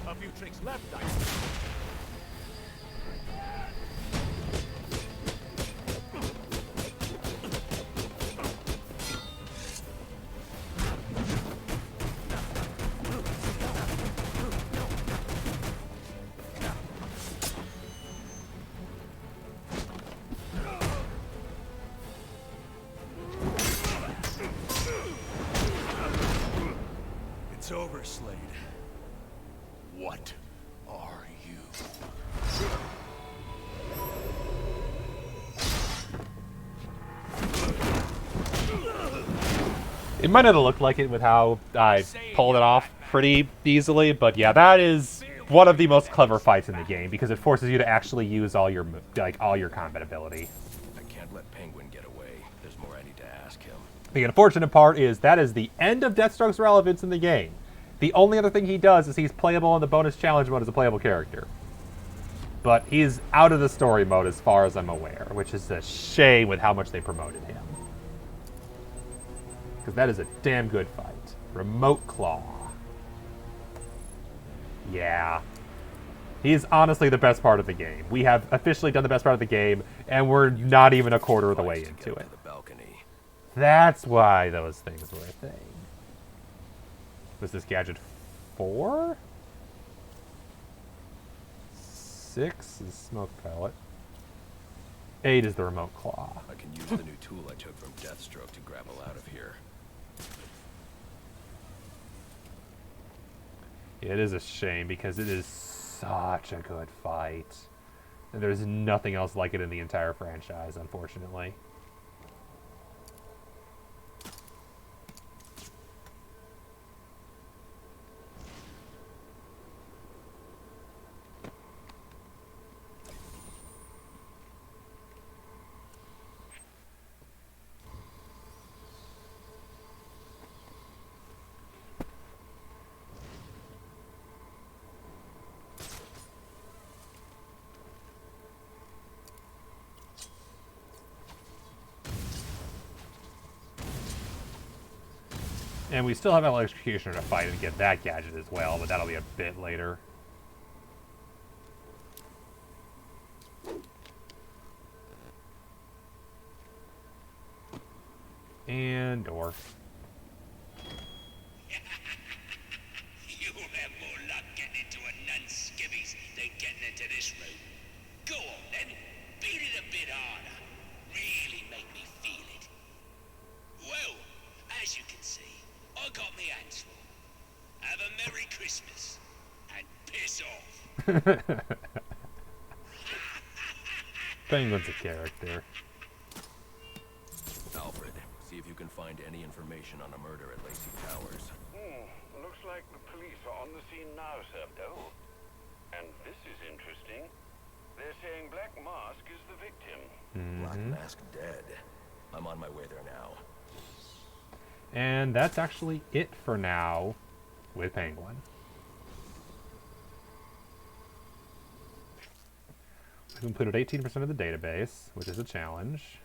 A few tricks left, It's over, Slade. What are you? It might not have looked like it with how I pulled it off pretty easily, but yeah, that is one of the most clever fights in the game because it forces you to actually use all your combat ability. I can't let Penguin get away. There's more I need to ask him. The unfortunate part is that is the end of Deathstroke's relevance in the game. The only other thing he does is he's playable in the bonus challenge mode as a playable character. But he's out of the story mode as far as I'm aware, which is a shame with how much they promoted him. Because that is a damn good fight. Remote Claw. Yeah. He is honestly the best part of the game. We have officially done the best part of the game, and we're not even a quarter of the way into it. That's why those things were a thing. Was this gadget 4? 6 is smoke pellet. 8 is the remote claw. I can use the new tool I took from Deathstroke to grapple out of here. It is a shame because it is such a good fight. And there's nothing else like it in the entire franchise, unfortunately. And we still have an electrocutioner to fight and get that gadget as well, but that'll be a bit later. And door. You'll have more luck getting into a nun's skivvies than getting into this room. Go on then, beat it a bit harder. Really make me feel it. Well, as you can see, I got me hands full. Have a Merry Christmas and piss off. Penguin's a character. Alfred, see if you can find any information on a murder at Lacey Towers. Looks like the police are on the scene now, Sir. Oh, and this is interesting. They're saying Black Mask is the victim. Black Mask dead. I'm on my way there now. And that's actually it for now. with Penguin. We've completed 18% of the database, which is a challenge.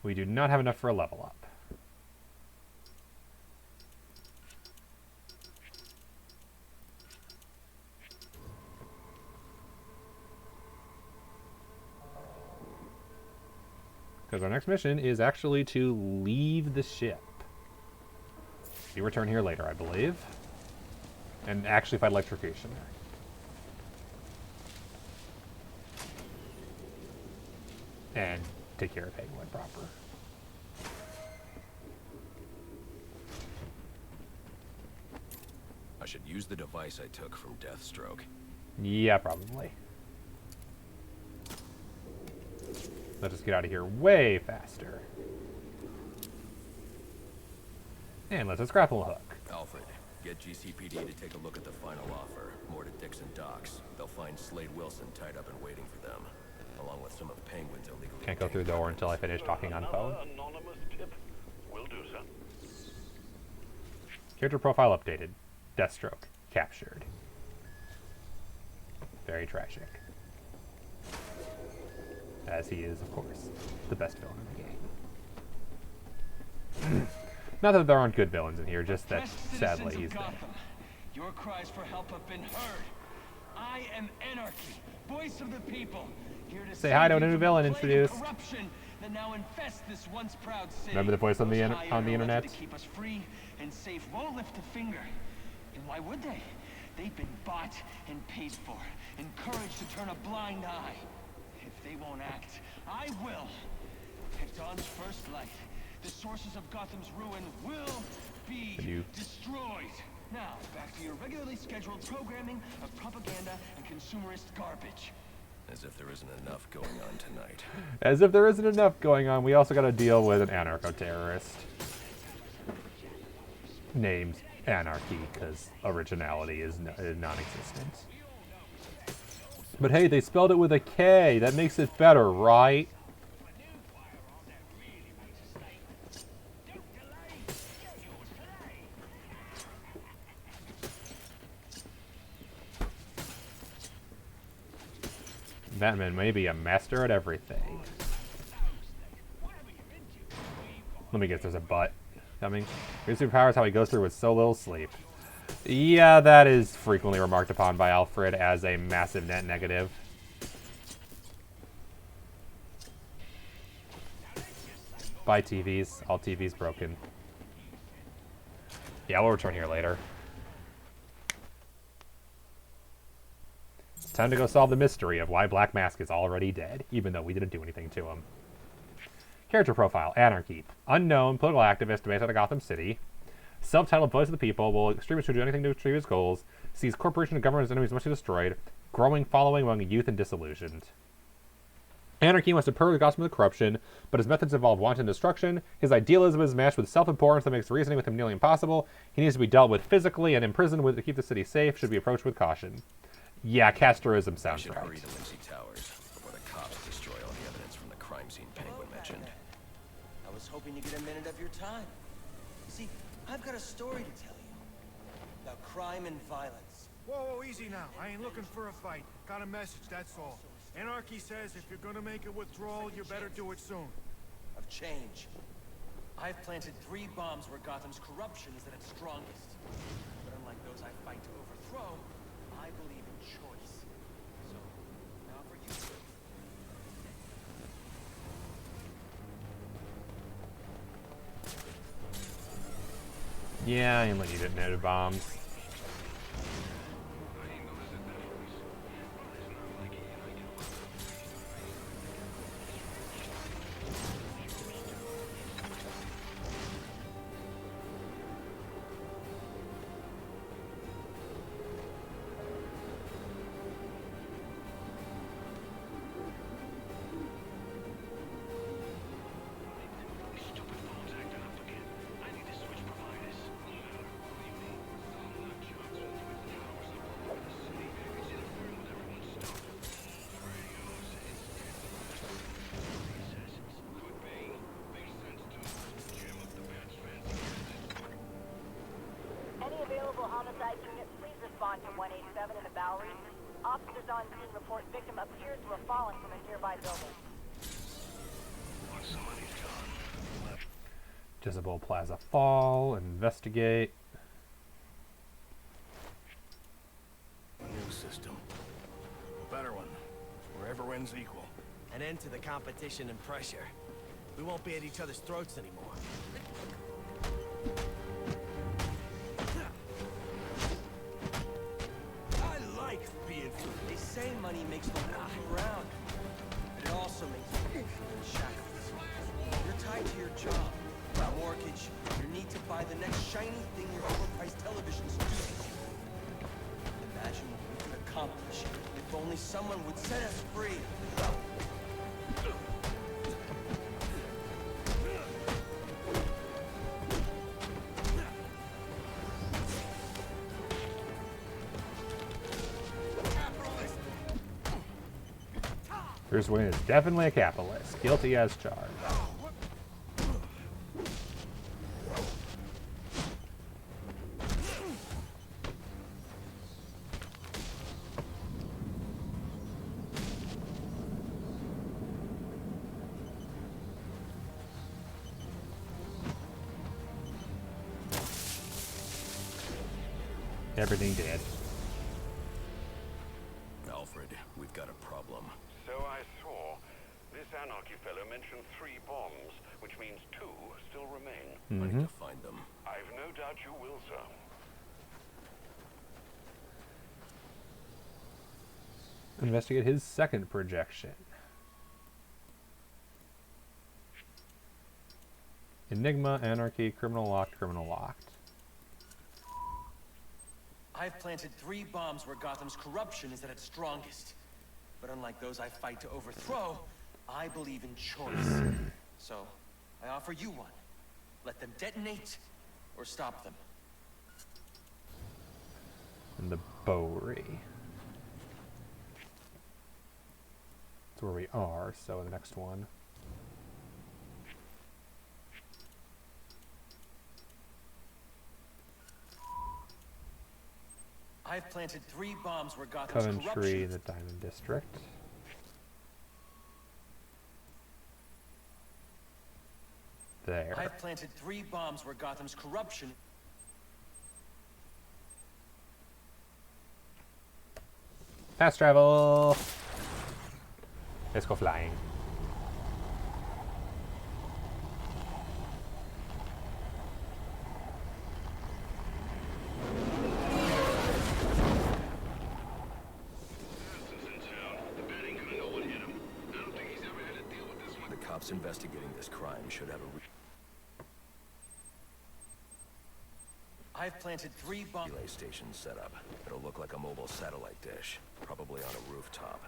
We do not have enough for a level up. Because our next mission is actually to leave the ship. We return here later, I believe. And actually fight electrocution. And take care of Penguin proper. I should use the device I took from Deathstroke. Yeah, probably. Let us get out of here way faster. And let's just grapple hook. Alfred, get GCPD to take a look at the final offer. More to Dixon Docks. They'll find Slade Wilson tied up and waiting for them, along with some of Penguin's illegally. Can't go through the door until I finish talking on phone. Anonymous tip. Will do, sir. Character profile updated. Deathstroke captured. Very tragic. As he is, of course, the best villain in the game. Not that there aren't good villains in here, just that, sadly, he's dead. Your cries for help have been heard. I am Anarchy, voice of the people. Here to say hi to a new villain introduced. Corruption that now infests this once proud city. Remember the voice on the internet? To keep us free and safe won't lift a finger. And why would they? They've been bought and paid for, encouraged to turn a blind eye. If they won't act, I will. At dawn's first light, the sources of Gotham's ruin will be destroyed. Now, back to your regularly scheduled programming of propaganda and consumerist garbage. As if there isn't enough going on tonight. As if there isn't enough going on, we also got to deal with an anarcho-terrorist. Named Anarchy, because originality is non-existent. But hey, they spelled it with a K. That makes it better, right? Batman may be a master at everything. Let me guess, there's a butt coming. Your superpower is how he goes through with so little sleep. Yeah, that is frequently remarked upon by Alfred as a massive net negative. Buy TVs. All TVs broken. Yeah, we'll return here later. It's time to go solve the mystery of why Black Mask is already dead, even though we didn't do anything to him. Character profile, Anarchy. Unknown, political activist based out of Gotham City. Self-titled voice of the people, will extremist who do anything to achieve his goals. Sees corporation and government as enemies must be destroyed. Growing following among youth and disillusioned. Anarchy wants to purge Gotham of the corruption, but his methods involve wanton destruction. His idealism is matched with self-importance that makes reasoning with him nearly impossible. He needs to be dealt with physically and imprisoned with to keep the city safe. Should be approached with caution. Yeah, Castorism sounds right. Hurry to Lindsay Towers before the cops destroy all the evidence from the crime scene Penguin mentioned. I was hoping to get a minute of your time. See, I've got a story to tell you about crime and violence. Whoa, easy now. I ain't looking for a fight. Got a message, that's all. Anarchy says if you're gonna make a withdrawal, you better do it soon. Of change. I've planted 3 bombs where Gotham's corruption is at its strongest. But unlike those I fight to overthrow, I believe in choice. So, now for you. Yeah, I ain't letting you detonate bombs. Officers on scene report victim appears to have fallen from a nearby building. Somebody's gone. Jezebel Plaza Fall. Investigate. New system. A better one. Where everyone's equal. An end to the competition and pressure. We won't be at each other's throats anymore. I like being free. They say money makes the world go round. But it also makes you in shackles. You're tied to your job, your mortgage, your need to buy the next shiny thing your overpriced television's doing. Imagine what we could accomplish if only someone would set us free. Bruce Wayne is definitely a capitalist. Guilty as charged. Everything dead. Alfred, we've got a problem. So I saw. This anarchy fellow mentioned 3 bombs, which means 2 still remain. I need to find them. I've no doubt you will, sir. Investigate his second projection. Enigma, Anarchy, Criminal Locked, Criminal Locked. I've planted 3 bombs where Gotham's corruption is at its strongest. But unlike those I fight to overthrow, I believe in choice. So, I offer you one. Let them detonate, or stop them. And the Bowery. That's where we are, so the next one. I've planted 3 bombs where Gotham's Coventry, corruption... the Diamond District. There. I've planted 3 bombs where Gotham's corruption... Fast travel! Let's go flying. The cops investigating this crime should have a I've planted 3 bombs... relay station set up. It'll look like a mobile satellite dish, probably on a rooftop.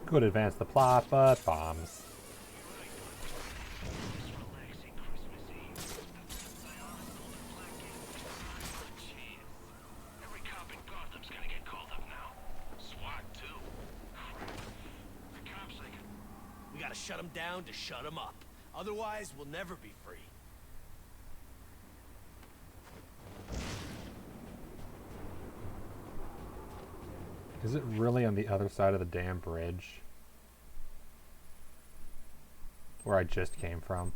Could advance the plot, but bombs. Every cop in Gotham's gonna get called up now. SWAT too. The cops like it. We gotta shut them down to shut them up. Otherwise, we'll never be free. Is it really on the other side of the damn bridge? Where I just came from?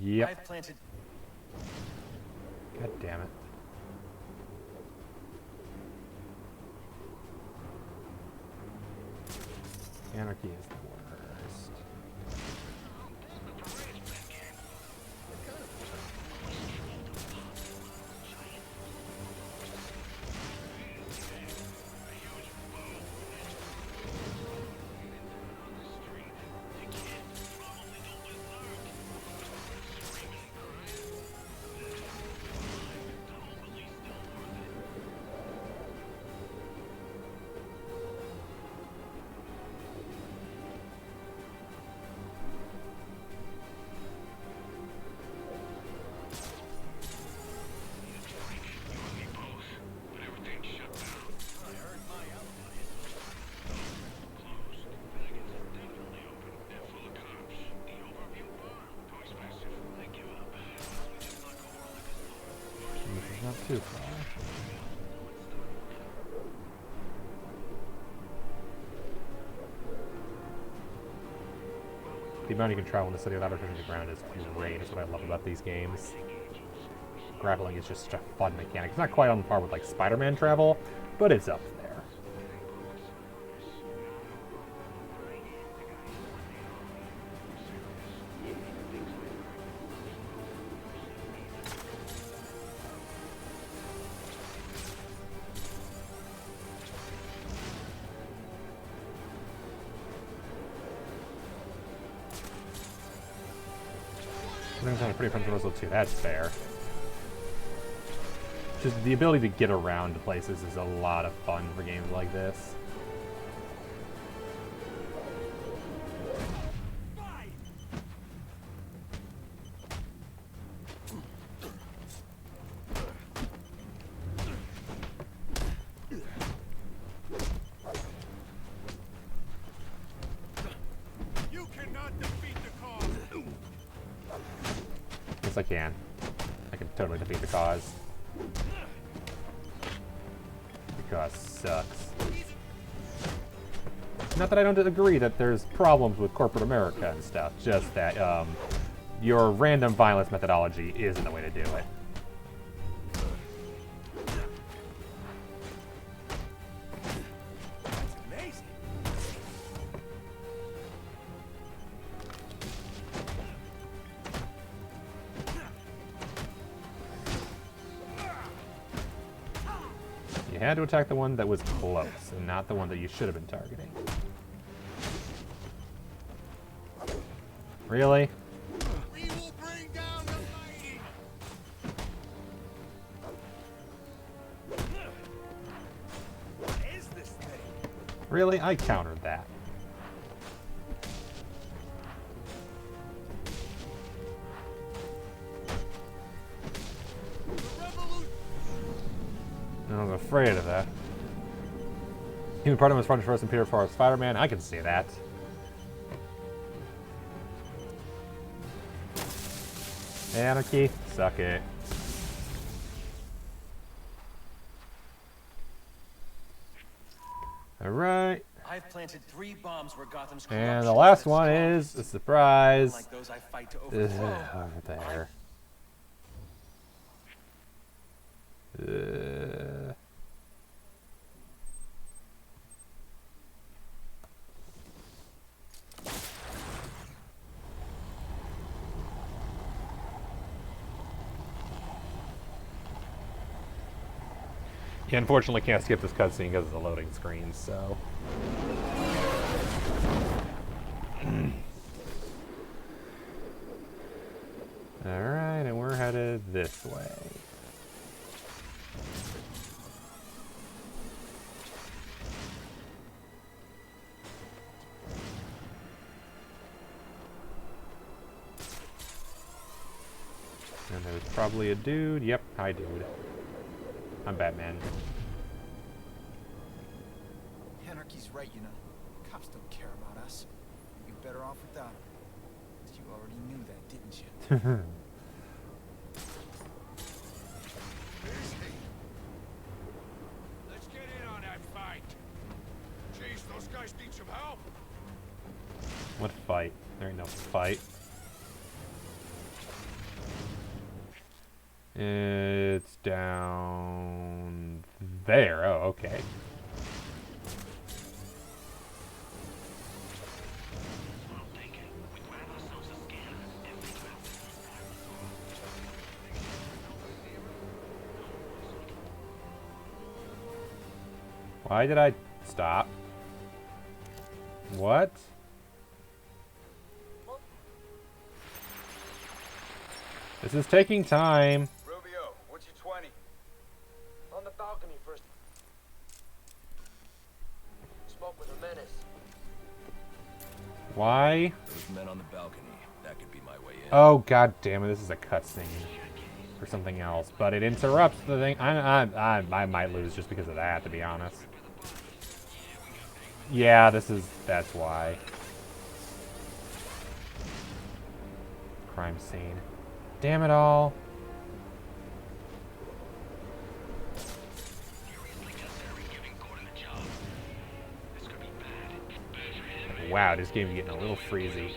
Yep. I've planted... God damn it. Anarchy is the worst. Not too far. The amount you can travel in the city without touching the ground is great. That's what I love about these games. Grappling is just such a fun mechanic. It's not quite on par with like Spider-Man travel, but it's up there. Sometimes on a pretty fun proposal too. That's fair. Just the ability to get around to places is a lot of fun for games like this. You cannot defeat the cause. Yes, I can. I can totally defeat the cause. Because sucks. Not that I don't agree that there's problems with corporate America and stuff, just that your random violence methodology isn't the way to do it. You had to attack the one that was close, and not the one that you should have been targeting. Really? We will bring down the mighty. What is this thing? Really? I countered that. I was afraid of that. Human part of him was front first and Peter for Spider-Man. I can see that. Anarchy, suck it. All right. I've planted 3 bombs where Gotham's And the last one is a surprise. Like those I fight to Over there. Yeah, unfortunately can't skip this cutscene because of the loading screen, so... Alright, and we're headed this way. And there's probably a dude. Yep, hi dude. I'm Batman. Anarchy's right, you know. Cops don't care about us. You're better off without them. You already knew that, didn't you? Let's get in on that fight. Jeez, those guys need some help. What fight? There ain't no fight. It's down there. Oh, okay. Why did I stop? What? This is taking time. Rubio, what's your 20? On the balcony first. Smoke with a menace. Why? Those men on the balcony. That could be my way in. Oh god damn it! This is a cutscene for something else, but it interrupts the thing. I might lose just because of that, to be honest. Yeah, that's why. Crime scene. Damn it all. wow, this game's getting a little freezy.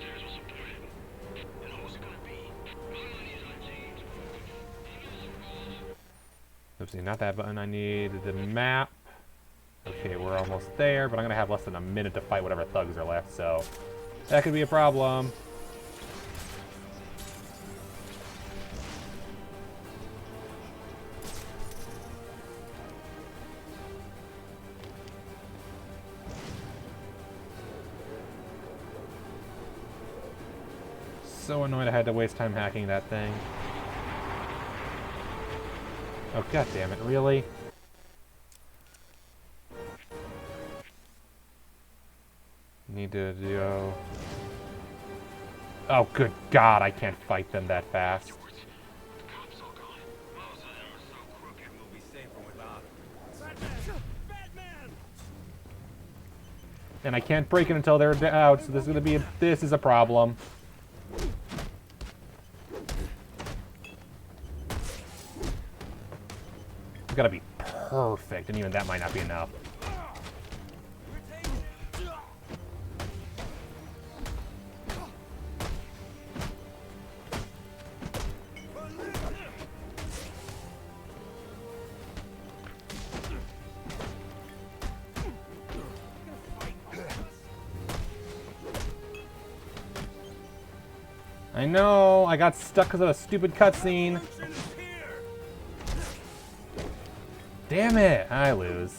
Oopsie, not that button. I need the map. Okay, we're almost there, but I'm gonna have less than a minute to fight whatever thugs are left, so that could be a problem. So annoyed I had to waste time hacking that thing. Oh, god damn it, really? Need to do... Oh, good god, I can't fight them that fast. And I can't break it until they're out, so this is a problem. It's gotta be perfect, and even that might not be enough. I know, I got stuck because of a stupid cutscene. Damn it, I lose.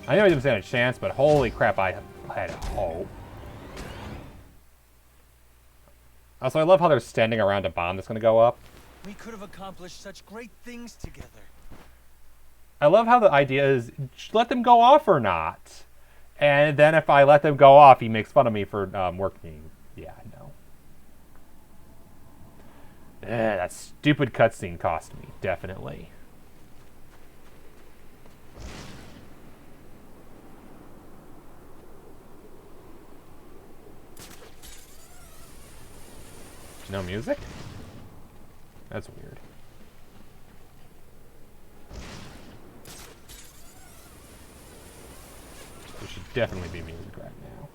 I know I didn't stand a chance, but holy crap, I had hope. Also, I love how they're standing around a bomb that's going to go up. We could have accomplished such great things together. I love how the idea is, let them go off or not. And then if I let them go off, he makes fun of me for working. Yeah, I know. That stupid cutscene cost me, definitely. No music? That's weird. There should definitely be music right now.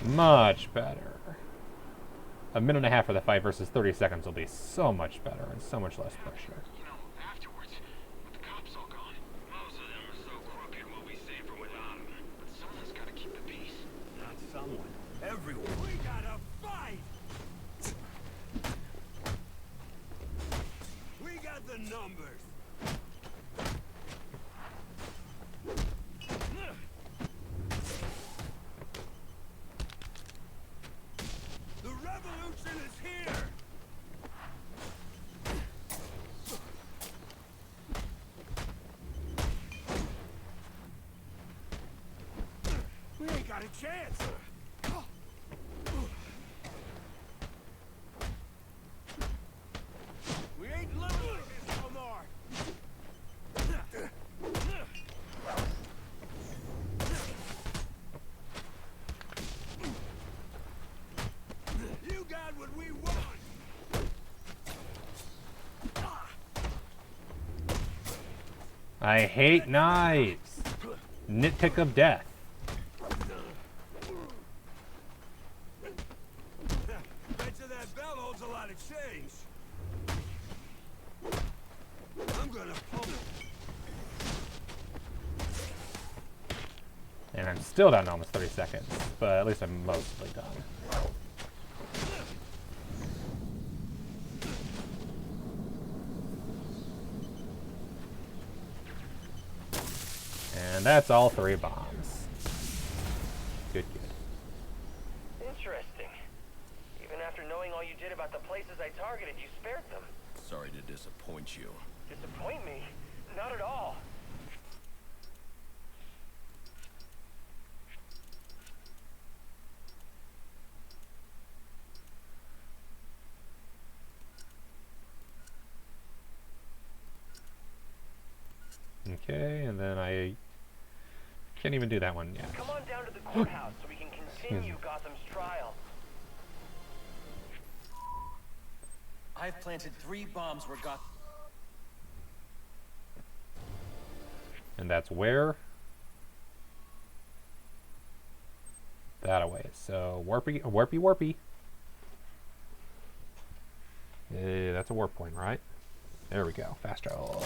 Much better. A minute and a half for the fight versus 30 seconds will be so much better and so much less pressure. You know, afterwards, with the cops all gone, most of them are so crooked we'll be safer without them. But someone's got to keep the peace. Not someone. Everyone. We gotta fight! We got the numbers. The revolution is here! We ain't got a chance! We ain't living like this no more! You got what we want! I hate knives. Nitpick of death. Bet you that belt holds a lot of change. I'm gonna pull it. And I'm still down to almost 30 seconds, but at least I'm mostly done. And that's all 3 bombs. Good, good. Interesting. Even after knowing all you did about the places I targeted, you spared them. Sorry to disappoint you. Disappoint me? Not at all. Okay, and then I can't even do that one yet. Come on down to the courthouse so we can continue Gotham's trial. I've planted 3 bombs where Gotham... And that's where? That away. So, warpy, warpy, warpy. That's a warp point, right? There we go. Fast travel.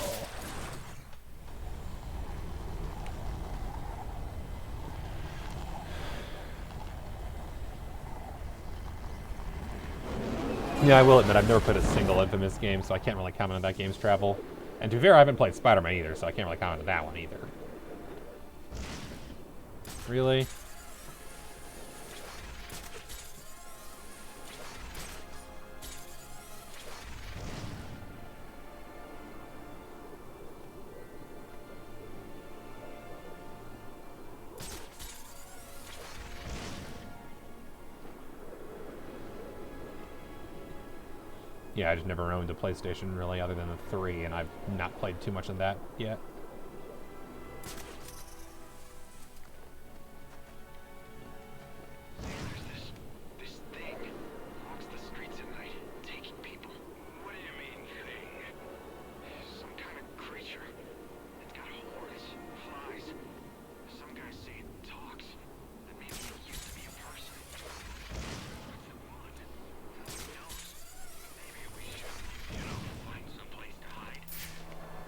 Yeah, I will admit I've never played a single Infamous game, so I can't really comment on that game's travel. And to be fair, I haven't played Spider-Man either, so I can't really comment on that one either. Really? Yeah, I just never owned a PlayStation really other than the 3, and I've not played too much of that yet. This thing walks the streets at night, taking people. What do you mean, thing? Some kind of creature. It's got horns, flies. Some guys say it talks. That maybe it used to be a person. What's it want? Who knows? Maybe we should, find some place to hide.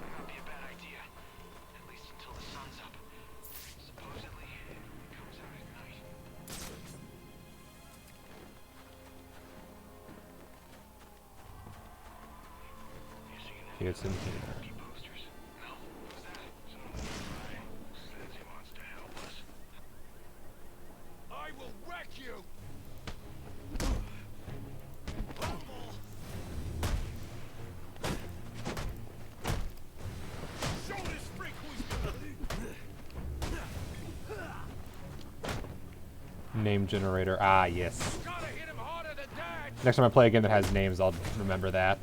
Might not be a bad idea. At least until the sun's up. Supposedly, it comes out at night. It's in here. I will wreck you! Show this freak Name generator. Ah, yes. Next time I play a game that has names, I'll remember that.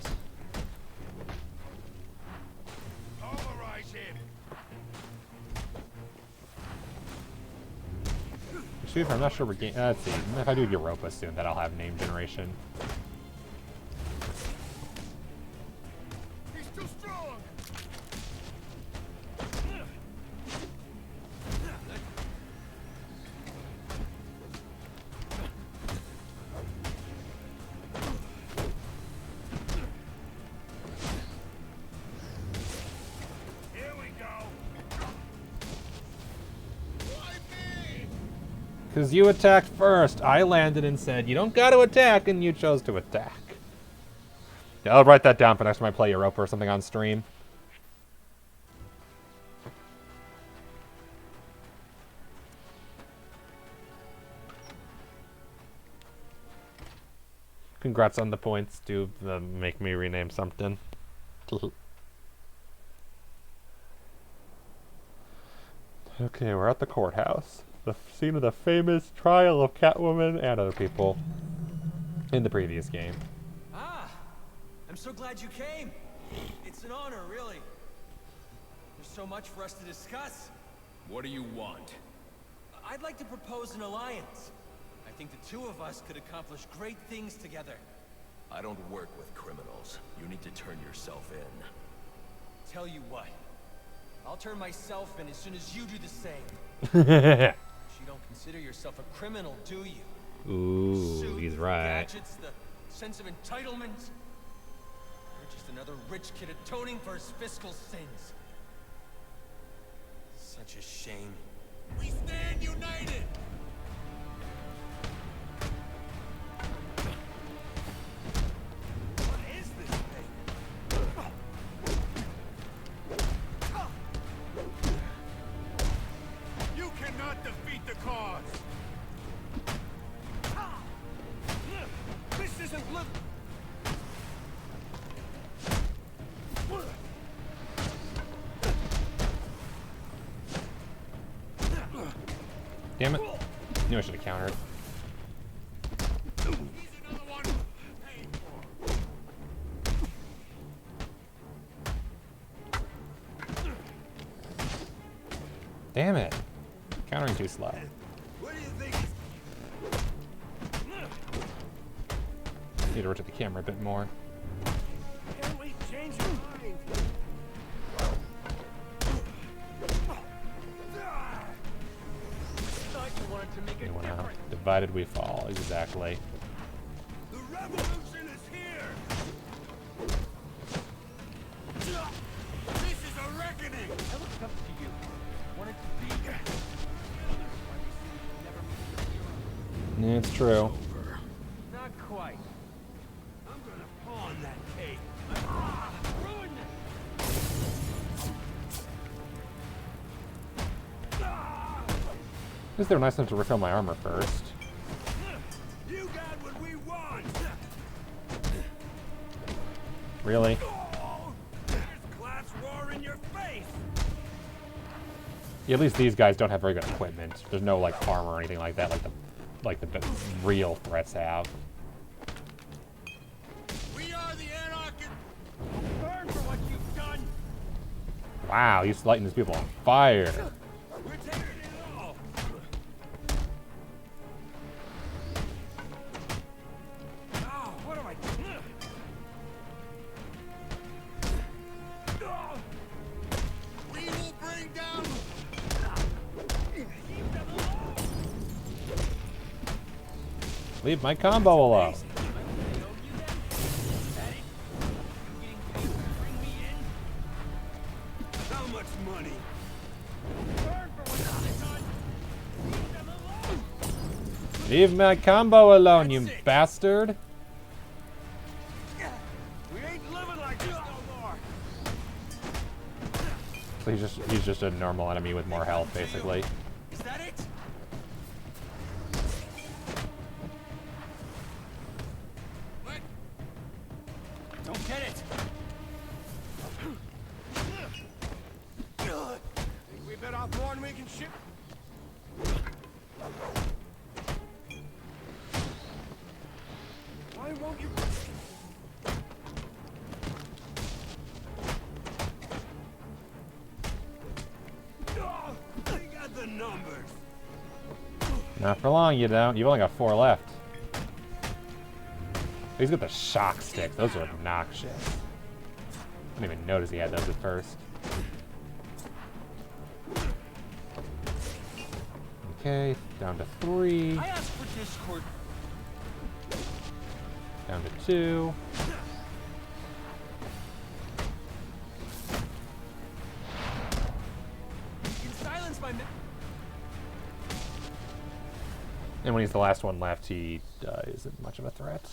Excuse me, I'm not sure we're getting. Let's see. If I do Europa soon, that I'll have name generation. He's too strong! Here we go! Because you attacked first. I landed and said, you don't got to attack, and you chose to attack. Yeah, I'll write that down for next time I play Europa or something on stream. Congrats on the points, to make me rename something. Okay, we're at the courthouse. The scene of the famous trial of Catwoman and other people in the previous game. Ah! I'm so glad you came. It's an honor, really. There's so much for us to discuss. What do you want? I'd like to propose an alliance. I think the 2 of us could accomplish great things together. I don't work with criminals. You need to turn yourself in. Tell you what. I'll turn myself in as soon as you do the same. You don't consider yourself a criminal, do you? Ooh, he's right. Gadgets, the sense of entitlement. You're just another rich kid atoning for his fiscal sins. Such a shame. We stand united! What is this thing? You cannot defeat the cause! This isn't Damn it. Knew I should have countered. Damn it. Countering too slow. What do you think? Need to rotate the camera a bit more. Can we change your mind? You wanna divided we fall, exactly. The revolution is here. This is a reckoning. I looked up to you. Wanted to be. Yeah, it's true. Not quite. I'm gonna pawn that cake. Ruin At least they were nice enough to refill my armor first. You got what we want. Really? There's class roar in your face. Yeah, at least these guys don't have very good equipment. There's no like armor or anything like that, like the real threats have. We are the anarchists. Burn for what you've done. Wow, he's lighting these people on fire. We're taking it all. Oh, what am I doing? We will bring down. Leave my combo alone. How much money? Leave my combo alone, you bastard. We ain't living like this no more. So he's just a normal enemy with more health, basically. Is that it? Don't get it. Think we bit off more than we can ship? Why won't you? We got the numbers. Not for long, you don't. You've only got 4 left. He's got the shock sticks. Those are obnoxious. I didn't even notice he had those at first. Okay, down to 3. I asked for Discord. Down to 2. You can silence my. And when he's the last one left, he isn't much of a threat.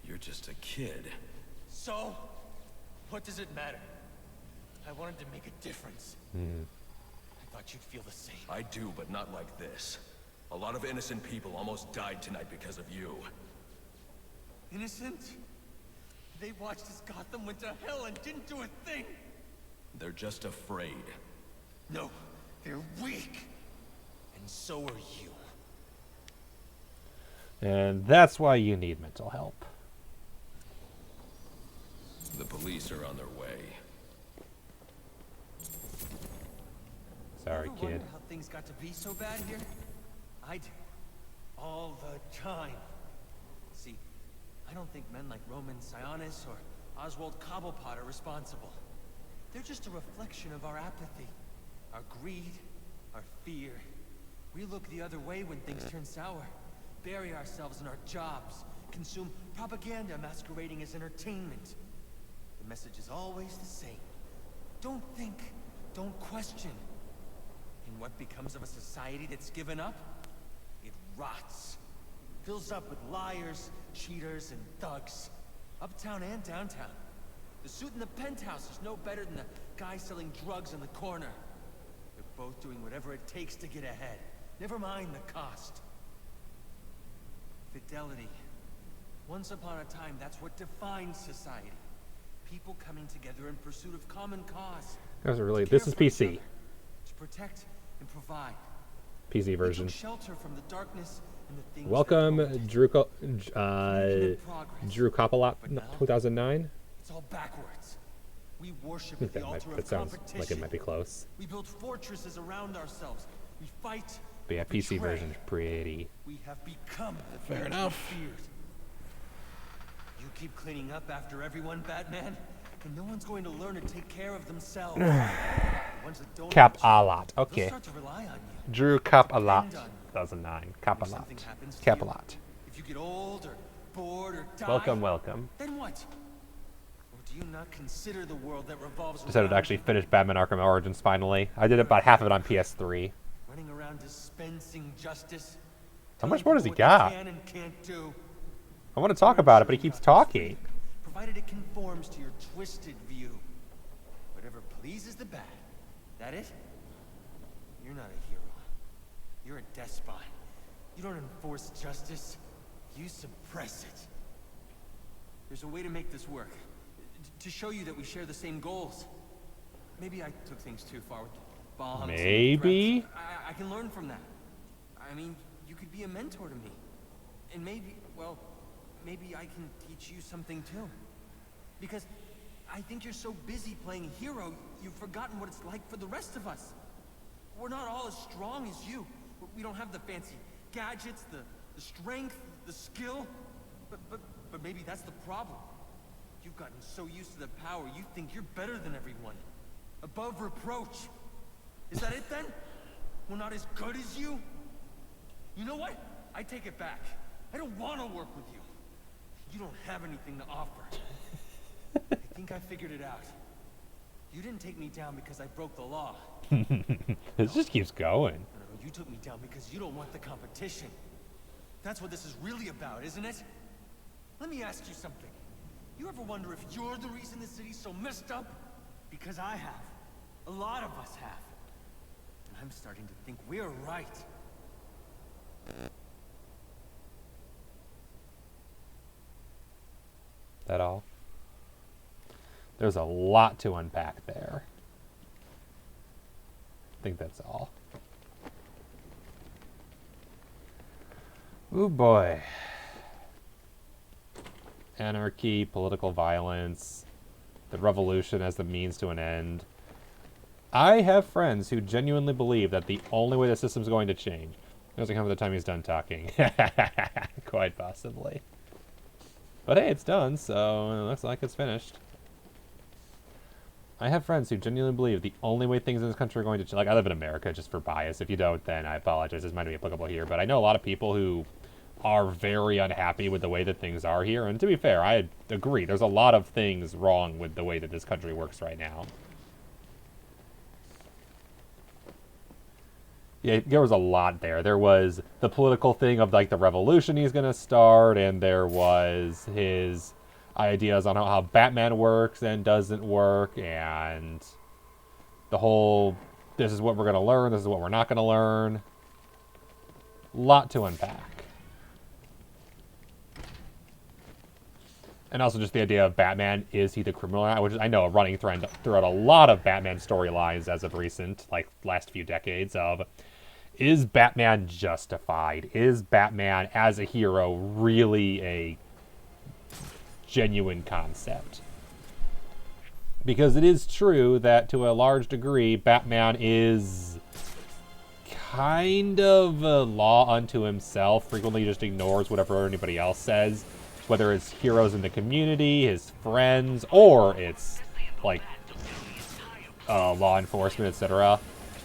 You're just a kid. So, what does it matter? I wanted to make a difference. I thought you'd feel the same. I do, but not like this. A lot of innocent people almost died tonight because of you. Innocent? They watched as Gotham went to hell and didn't do a thing. They're just afraid. No, they're weak. And so are you. And that's why you need mental help. The police are on their way. Sorry, Ever kid. wonder how things got to be so bad here? I do. All the time. See, I don't think men like Roman Sionis or Oswald Cobblepot are responsible. They're just a reflection of our apathy, our greed, our fear. We look the other way when things turn sour, bury ourselves in our jobs, consume propaganda masquerading as entertainment. The message is always the same. Don't think, don't question. And what becomes of a society that's given up? It rots. Fills up with liars, cheaters, and thugs. Uptown and downtown. The suit in the penthouse is no better than the guy selling drugs in the corner. They're both doing whatever it takes to get ahead. Never mind the cost. Fidelity. Once upon a time, that's what defined society. People coming together in pursuit of common cause. Those are really. This is PC. To protect and provide. PC version. Shelter from the darkness and the things Welcome, Drew Copperhead, 2009. it's all backwards. We worship I think at the that, altar that of sounds competition. like it might be close. We build fortresses around ourselves. We fight. But yeah, PC betray. version is pretty. We have become the Fair villains enough. we feared. You keep cleaning up after everyone, Batman, and no one's going to learn to take care of themselves. The ones that don't Cap want a you, lot. they'll Okay. start to rely on you. Drew Cap a lot. Depend on you. 2009. Cap a If lot. something happens to Cap a you, lot. If you get old or bored or die, Welcome, welcome. then what? Or do you not consider the world that revolves Decided to around actually you? finish Batman Arkham Origins finally. I did about half of it on PS3. Running around dispensing justice. How much more does he telling people what got? they can and can't do, I want to talk about it, but he keeps talking. provided it conforms to your twisted view. Whatever pleases the bat. That it? You're not a hero. You're a despot. You don't enforce justice. You suppress it. There's a way to make this work. To show you that we share the same goals. Maybe I took things too far with bombs. Maybe? And threats. I can learn from that. I mean, you could be a mentor to me. And maybe, well, maybe I can teach you something too. Because I think you're so busy playing hero, you've forgotten what it's like for the rest of us. We're not all as strong as you. We don't have the fancy gadgets, the strength, the skill. But maybe that's the problem. You've gotten so used to the power, you think you're better than everyone. Above reproach. Is that it then? We're not as good as you? You know what? I take it back. I don't want to work with you. You don't have anything to offer. I think I figured it out. You didn't take me down because I broke the law. This just keeps going. No, you took me down because you don't want the competition. That's what this is really about, isn't it? Let me ask you something. You ever wonder if you're the reason the city's so messed up? Because I have. A lot of us have. And I'm starting to think we're right. That all? There's a lot to unpack there. I think that's all. Ooh boy. Anarchy, political violence, the revolution as the means to an end. I have friends who genuinely believe that the only way the system's going to change. It doesn't come by the time he's done talking. Quite possibly. But hey, it's done, so it looks like it's finished. I have friends who genuinely believe the only way things in this country are going to change. Like, I live in America, just for bias. If you don't, then I apologize. This might not be applicable here. But I know a lot of people who are very unhappy with the way that things are here. And to be fair, I agree. There's a lot of things wrong with the way that this country works right now. Yeah, there was a lot there. There was the political thing of, like, the revolution he's going to start, and there was his ideas on how Batman works and doesn't work, and the whole, this is what we're going to learn, this is what we're not going to learn. Lot to unpack. And also just the idea of Batman, is he the criminal? Which is, I know, a running thread throughout a lot of Batman storylines as of recent, like, last few decades of, is Batman justified? Is Batman as a hero really a genuine concept? Because it is true that to a large degree, Batman is kind of a law unto himself, frequently just ignores whatever anybody else says, whether it's heroes in the community, his friends, or it's like law enforcement, etc.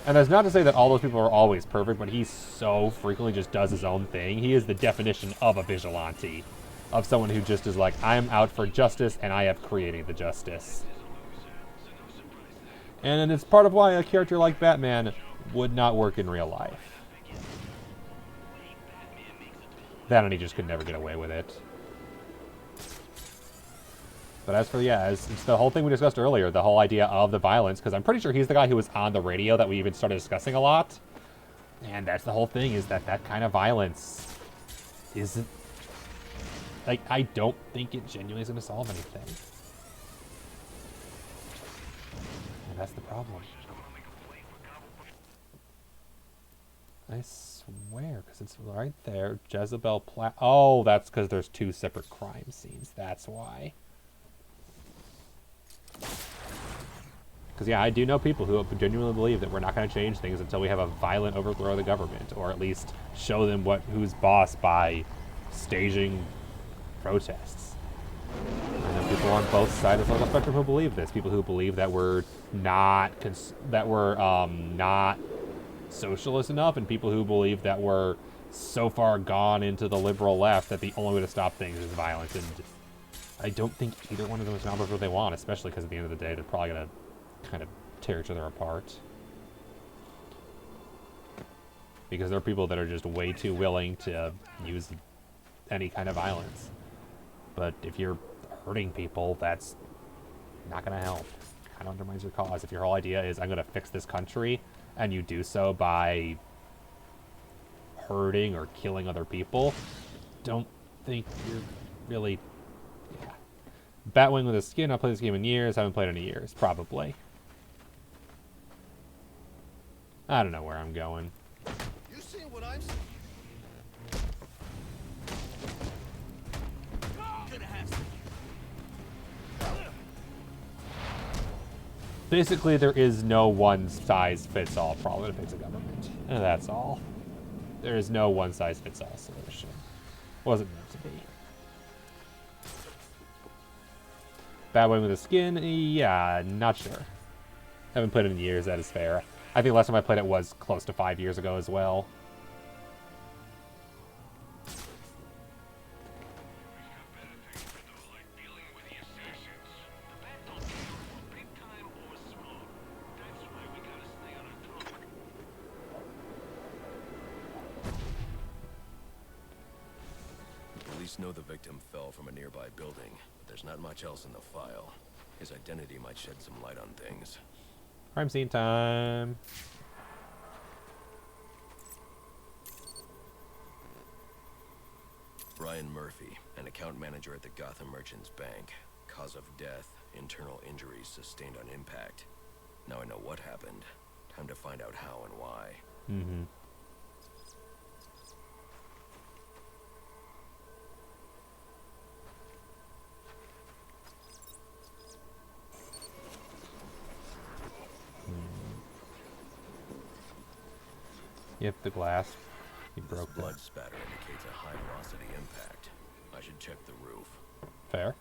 And that's not to say that all those people are always perfect, but he so frequently just does his own thing. He is the definition of a vigilante, of someone who just is like, I'm out for justice, and I have created the justice. And it's part of why a character like Batman would not work in real life. That and he just could never get away with it. But as for, yeah, it's the whole thing we discussed earlier, the whole idea of the violence, because I'm pretty sure he's the guy who was on the radio that we even started discussing a lot. And that's the whole thing, is that that kind of violence isn't, like, I don't think it genuinely is going to solve anything. And that's the problem. I swear, because it's right there. Jezebel oh, that's because there's two separate crime scenes. That's why. Because, yeah, I do know people who genuinely believe that we're not going to change things until we have a violent overthrow of the government, or at least show them who's boss by staging protests. I know people on both sides of the political spectrum who believe this. People who believe that we're not not socialist enough, and people who believe that we're so far gone into the liberal left that the only way to stop things is violence. And I don't think either one of them is going to accomplish what they want, especially because at the end of the day, they're probably going to kind of tear each other apart. Because there are people that are just way too willing to use any kind of violence. But if you're hurting people, that's not going to help. Kind of undermines your cause. If your whole idea is, I'm going to fix this country, and you do so by hurting or killing other people, don't think you're really... Yeah. Batwing with a skin, I've played this game in years, haven't played it in years, probably. I don't know where I'm going. You see what I'm seeing? Basically, there is no one-size-fits-all problem to fix a government. And that's all. There is no one-size-fits-all solution. Wasn't meant to be. Batwing with a skin? Yeah, not sure. Haven't played it in years, that is fair. I think the last time I played it was close to 5 years ago as well. Police know the victim fell from a nearby building, but there's not much else in the file. His identity might shed some light on things. Crime scene time. Brian Murphy, an account manager at the Gotham Merchants Bank. Cause of death, internal injuries sustained on impact. Now I know what happened. Time to find out how and why. Mm-hmm. Yep, the glass. He broke This blood spatter indicates a high velocity impact. I should check the roof. Fair.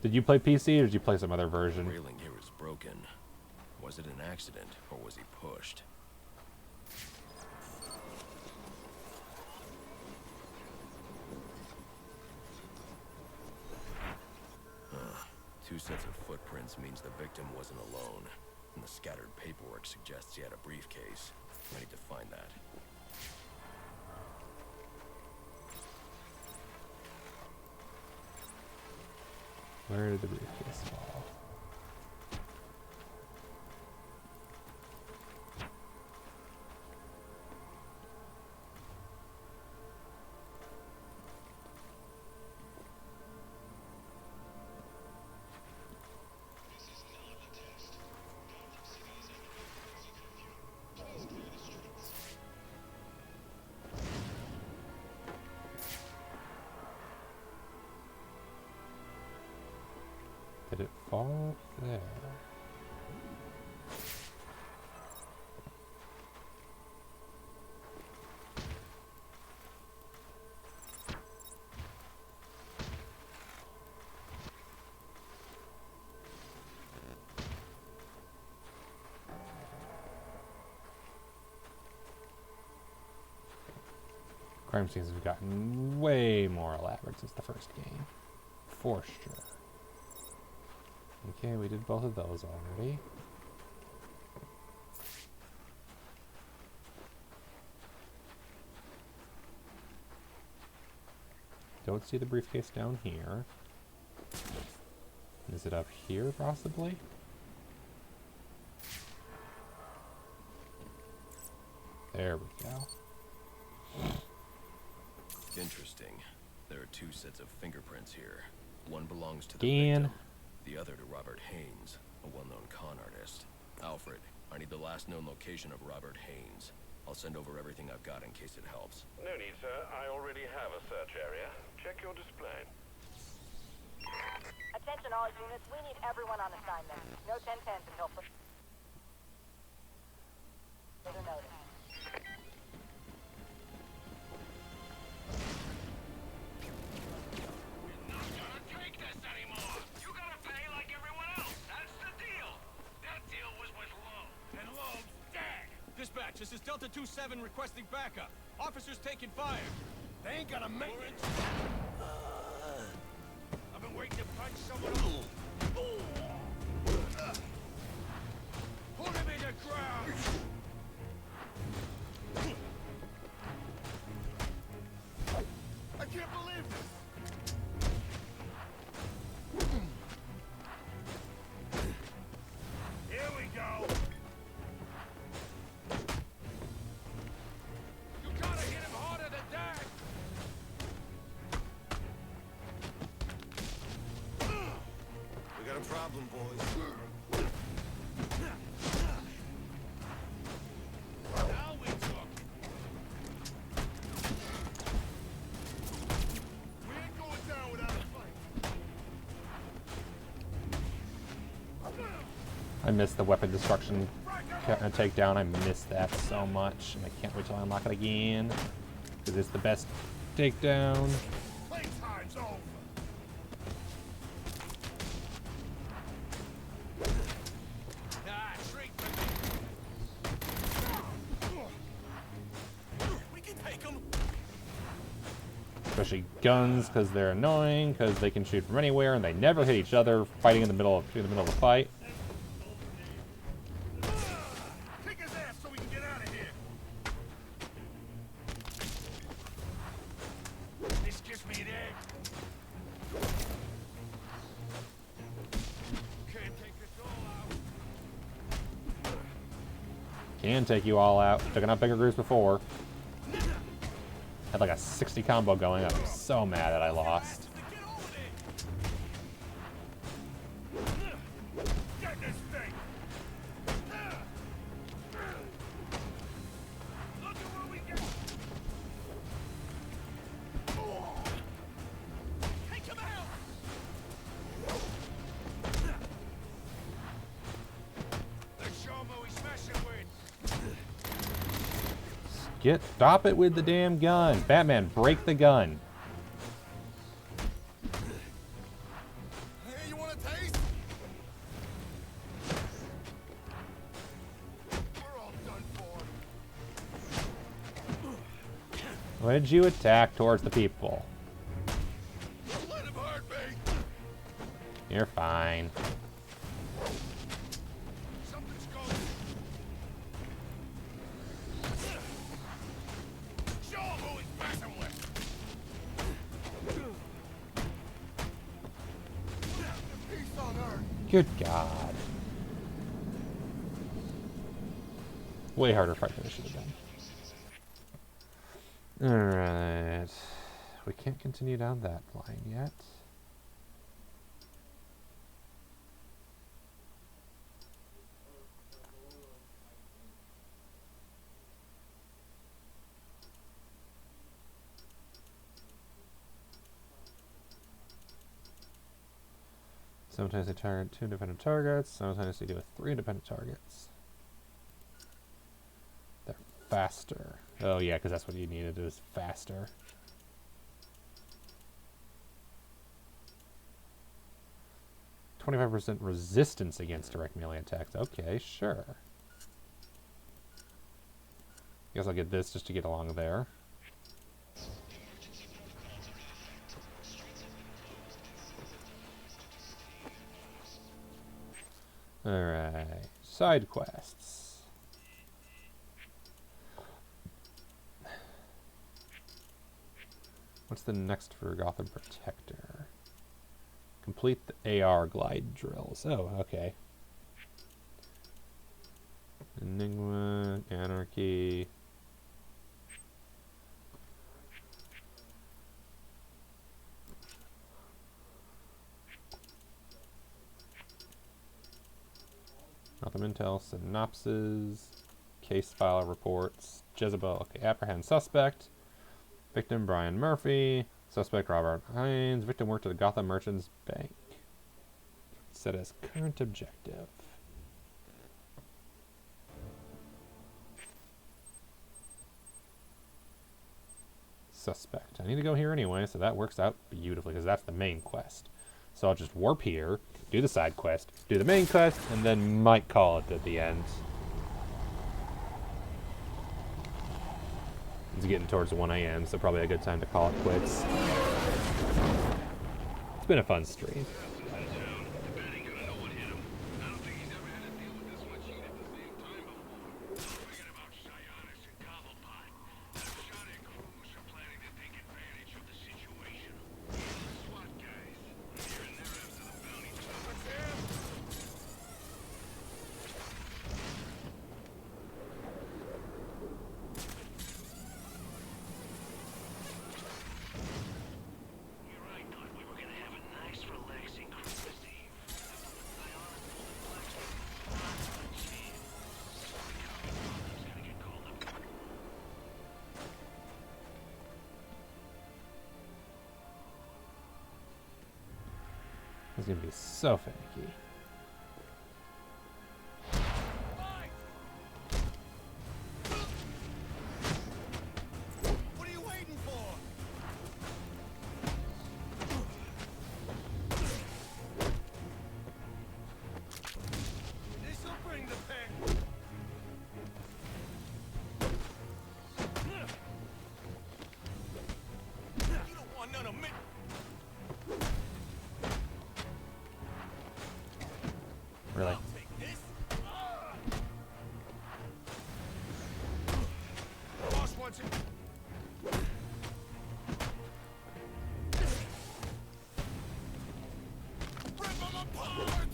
Did you play PC or did you play some other version? The railing here is broken. Was it an accident or was he pushed? Two sets of footprints means the victim wasn't alone, and the scattered paperwork suggests he had a briefcase. I need to find that. Where did the briefcase fall? Did it fall there? Crime scenes have gotten way more elaborate since the first game. For sure. Okay, we did both of those already. Don't see the briefcase down here. Is it up here, possibly? There we go. Interesting. There are two sets of fingerprints here. One belongs to the Again. victim, the other to Robert Haynes, a well-known con artist. Alfred, I need the last known location of Robert Haynes. I'll send over everything I've got in case it helps. No need, sir. I already have a search area. Check your display. Attention all units, we need everyone on assignment. No 10-10s until further notice. We're not gonna take this anymore. You gotta pay like everyone else. That's the deal. That deal was with Loeb. And Loeb's dead. Dispatch, this is Delta 27 requesting backup. Officers taking fire. They ain't gonna make it. I've been waiting to punch someone else. Put him in the ground. I can't believe this. Here we go. You gotta hit him harder than that. We got a problem, boys. Now we talk. We ain't going down without a fight. I missed the weapon destruction takedown. I missed that so much, and I can't wait till I unlock it again because it's the best takedown. Playtime's over. We can take them. Especially guns, because they're annoying, because they can shoot from anywhere and they never hit each other. Fighting in the middle of the fight. Kick his ass so we can get out of here. This gives me an edge. Can't take us all out. Can take you all out. Took out bigger groups before. Had like a 60 combo going. I'm so mad that I lost. Get this thing. Look at what we got. Take him out. Let's show him who he's messing with. Stop it with the damn gun. Batman, break the gun. Hey, you want a taste? We're all done for. Why did you attack towards the people? Let him hurt me. You're fine. Something's going. Show him who he's messing with. Peace on earth. Good God. Way harder fight than it should have been. Alright. We can't continue down that line yet. Sometimes they target 2 independent targets, sometimes they do with 3 independent targets. They're faster. Oh yeah, because that's what you needed, is faster. %25% resistance against direct melee attacks. Okay, sure. Guess I'll get this just to get along there. Alright, side quests. What's the next for Gotham Protector? Complete the AR glide drills. Oh, okay. Enigma, Anarchy. Gotham Intel, Synopsis, Case file reports. Jezebel. Okay, apprehend suspect. Victim Brian Murphy. Suspect Robert Hines. Victim worked at the Gotham Merchants Bank. Set as current objective. Suspect. I need to go here anyway, so that works out beautifully because that's the main quest. So I'll just warp here, do the side quest, do the main quest, and then might call it at the end. It's getting towards 1 a.m., so probably a good time to call it quits. It's been a fun stream. It's gonna be so finicky. What are you waiting for? This'll bring the pen. You don't want none of me. Really? Boss wants it. Rip them apart!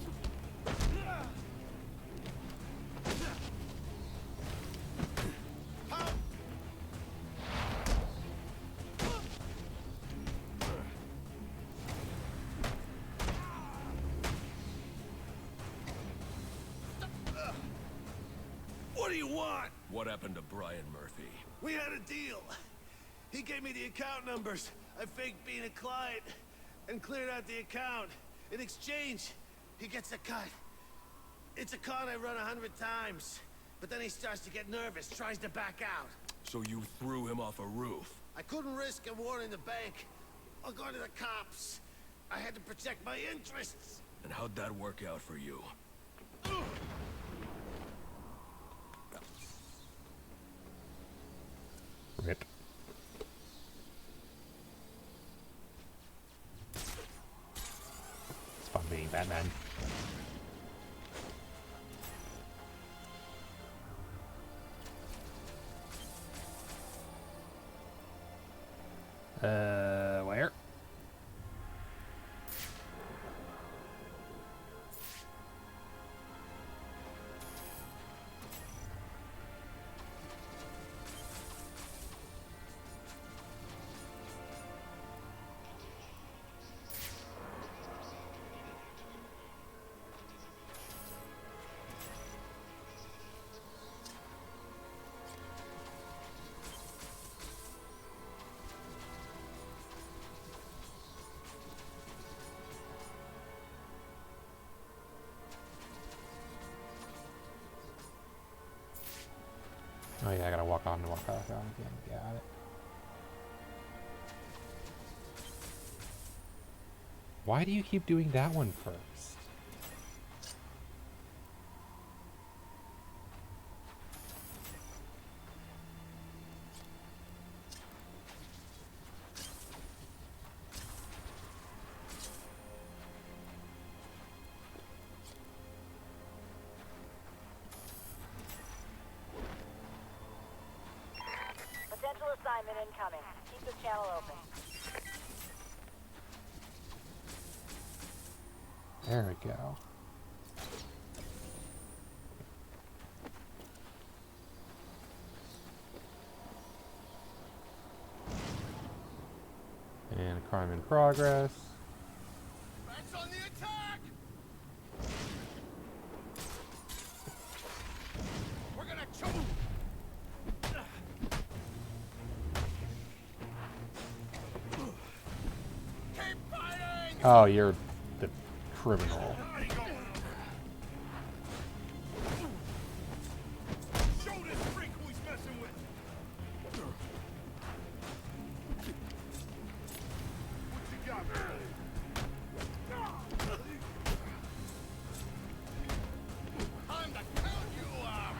What do you want? What happened to Brian Murphy? We had a deal. He gave me the account numbers. I faked being a client and cleared out the account. In exchange, he gets a cut. It's a con I run 100 times. But then he starts to get nervous, tries to back out. So you threw him off a roof? I couldn't risk him warning the bank or going to the cops. I had to protect my interests. And how'd that work out for you? Rip. It's fun being Batman. Where? Oh yeah, I gotta walk on and walk out again. Got it. Why do you keep doing that one first? Potential assignment incoming. Keep this channel open. There we go. And crime in progress. Rats on the attack! We're gonna choke! Oh, you're the criminal. Show this freak who he's messing with. What you got, man? I'm the count you are.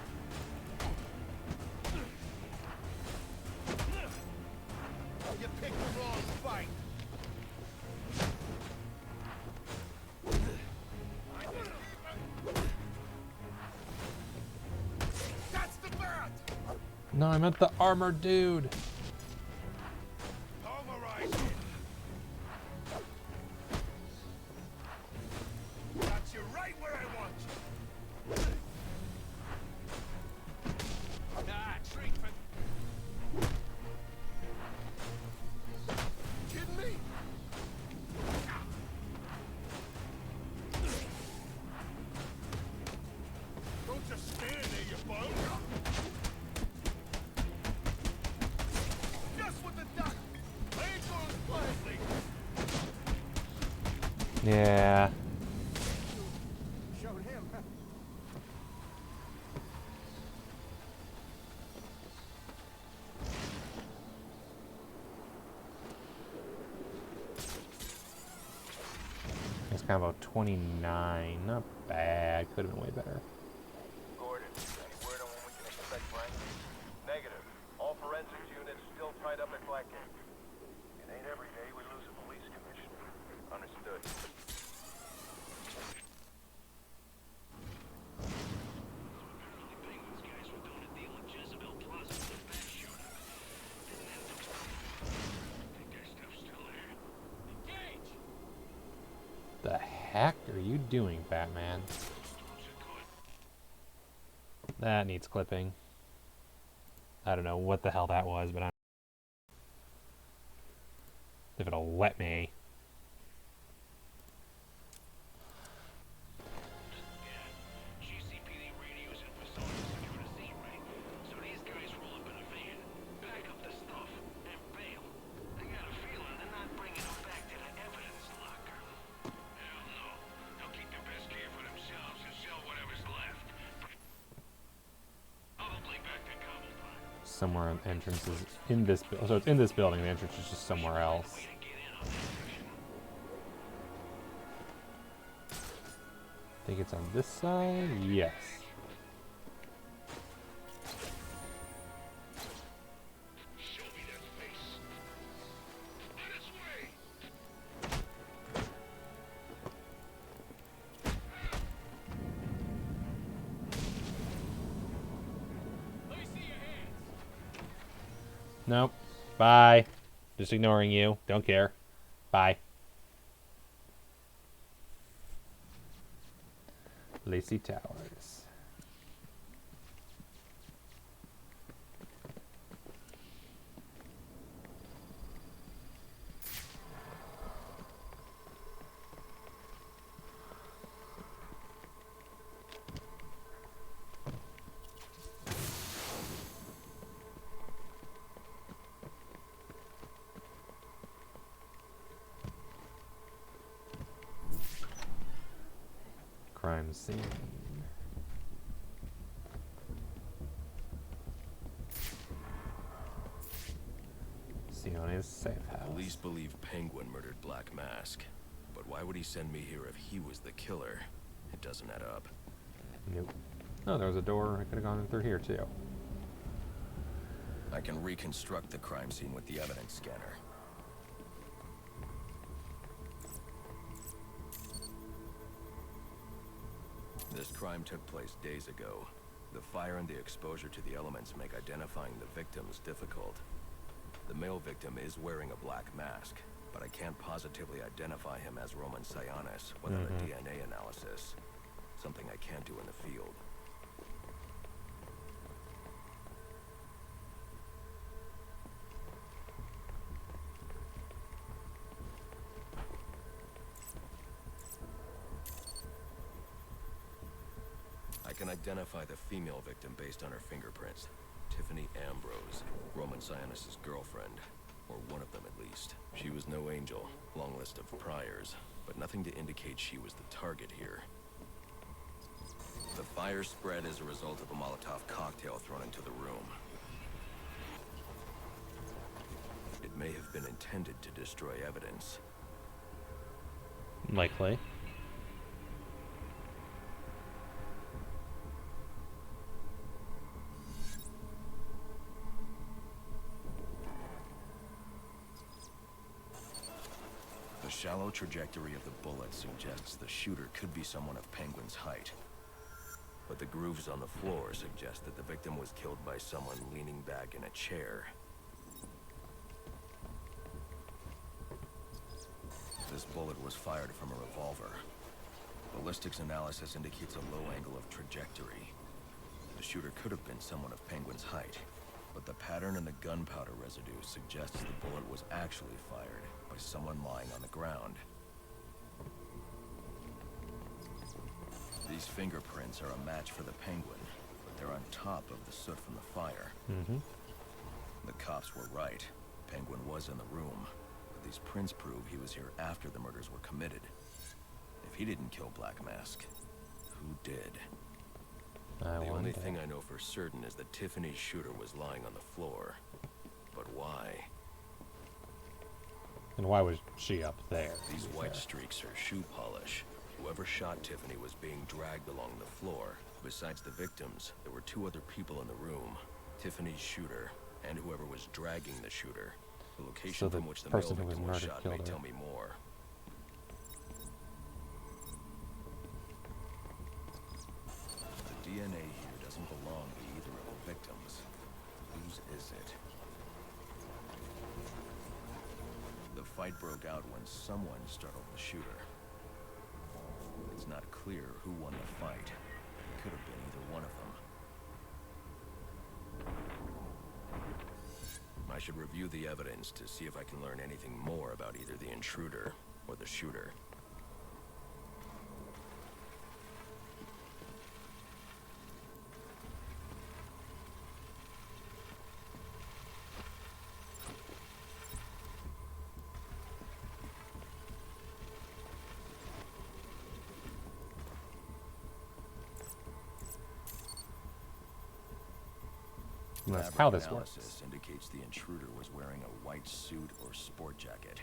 You picked the wrong fight. That's the bat. No, I meant the armored dude. Pulverize it. Got you right where I want you. Nah, treatment. Kidding me? Don't just stand there, you bum. Just with the duck. I ain't going quietly. Yeah. Showed him. It's kind of a 29. Not bad. Could have been way better. Gordon, any word on when we can expect Frank? Negative. All forensics units still tied up at Blackgate. It ain't every day we lose a police commissioner. Understood. The heck are you doing, Batman? That needs clipping. I don't know what the hell that was, but if it'll let me. Somewhere an entrance is in this building. So it's in this building, the entrance is just somewhere else. I think it's on this side? Yes. Nope. Bye. Just ignoring you. Don't care. Bye. Lacey Towers. Crime scene. Sione's safe house. Police believe Penguin murdered Black Mask. But why would he send me here if he was the killer? It doesn't add up. Nope. Oh, there was a door. I could have gone in through here, too. I can reconstruct the crime scene with the evidence scanner. This crime took place days ago. The fire and the exposure to the elements make identifying the victims difficult. The male victim is wearing a black mask, but I can't positively identify him as Roman Sionis without a DNA analysis. Something I can't do in the field. I can identify the female victim based on her fingerprints. Tiffany Ambrose, Roman Sionis' girlfriend. Or one of them at least. She was no angel. Long list of priors. but nothing to indicate she was the target here. The fire spread as a result of a Molotov cocktail thrown into the room. It may have been intended to destroy evidence. Likely. The shallow trajectory of the bullet suggests the shooter could be someone of Penguin's height. But the grooves on the floor suggest that the victim was killed by someone leaning back in a chair. This bullet was fired from a revolver. Ballistics analysis indicates a low angle of trajectory. The shooter could have been someone of Penguin's height, but the pattern in the gunpowder residue suggests the bullet was actually fired by someone lying on the ground. These fingerprints are a match for the Penguin, but they're on top of the soot from the fire. The cops were right. Penguin was in the room, but these prints prove he was here after the murders were committed. If he didn't kill Black Mask, who did? The only thing I know for certain is that Tiffany's shooter was lying on the floor. But why? And why was she up there? These white streaks are shoe polish. Whoever shot Tiffany was being dragged along the floor. Besides the victims, there were two other people in the room. Tiffany's shooter, and whoever was dragging the shooter. The location from which the male victim was shot may tell me more. The DNA here doesn't belong to either of the victims. Whose is it? The fight broke out when someone startled the shooter. It's not clear who won the fight. It could have been either one of them. I should review the evidence to see if I can learn anything more about either the intruder or the shooter. That's how this works. Analysis indicates the intruder was wearing a white suit or sport jacket.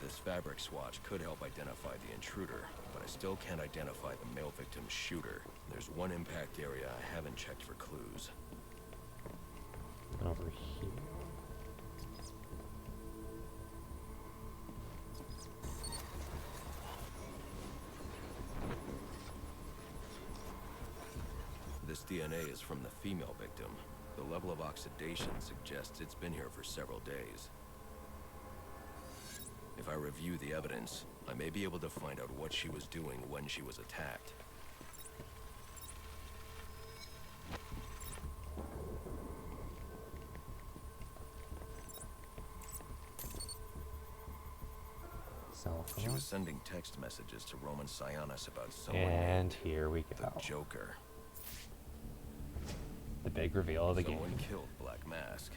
This fabric swatch could help identify the intruder, but I still can't identify the male victim's shooter. There's one impact area I haven't checked for clues. Over here. This DNA is from the female victim. The level of oxidation suggests it's been here for several days. If I review the evidence, I may be able to find out what she was doing when she was attacked. She was sending text messages to Roman Sionis about someone And here we go. The Joker. The big reveal of the game. Someone killed Black Mask,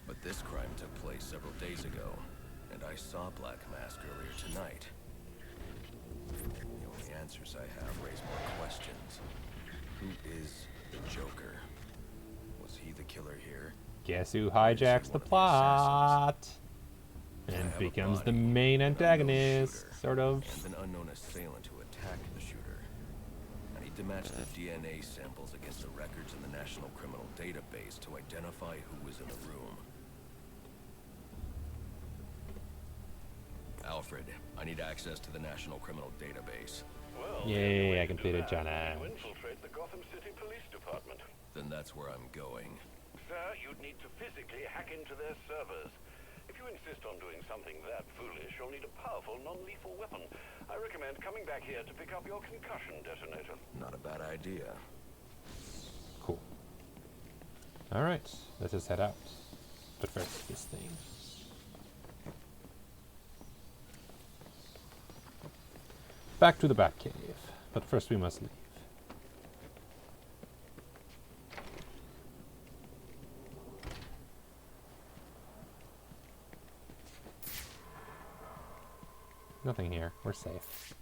but this crime took place several days ago, and I saw Black Mask earlier tonight. The only answers I have raise more questions. Who is the Joker? Was he the killer here? Guess who hijacks the plot and becomes the main antagonist, sort of. And an unknown assailant who attacked the shooter. I need to match the DNA samples against the records in the National Criminal Database to identify who was in the room. Alfred, I need access to the National Criminal Database. Well, yay, I completed John. To infiltrate the Gotham City Police Department. Then that's where I'm going. Sir, you'd need to physically hack into their servers. If you insist on doing something that foolish, you'll need a powerful, non-lethal weapon. I recommend coming back here to pick up your concussion detonator. Not a bad idea. Cool. Alright, let's just head out. But first, this thing. Back to the Batcave. But first we must leave. Nothing here. We're safe.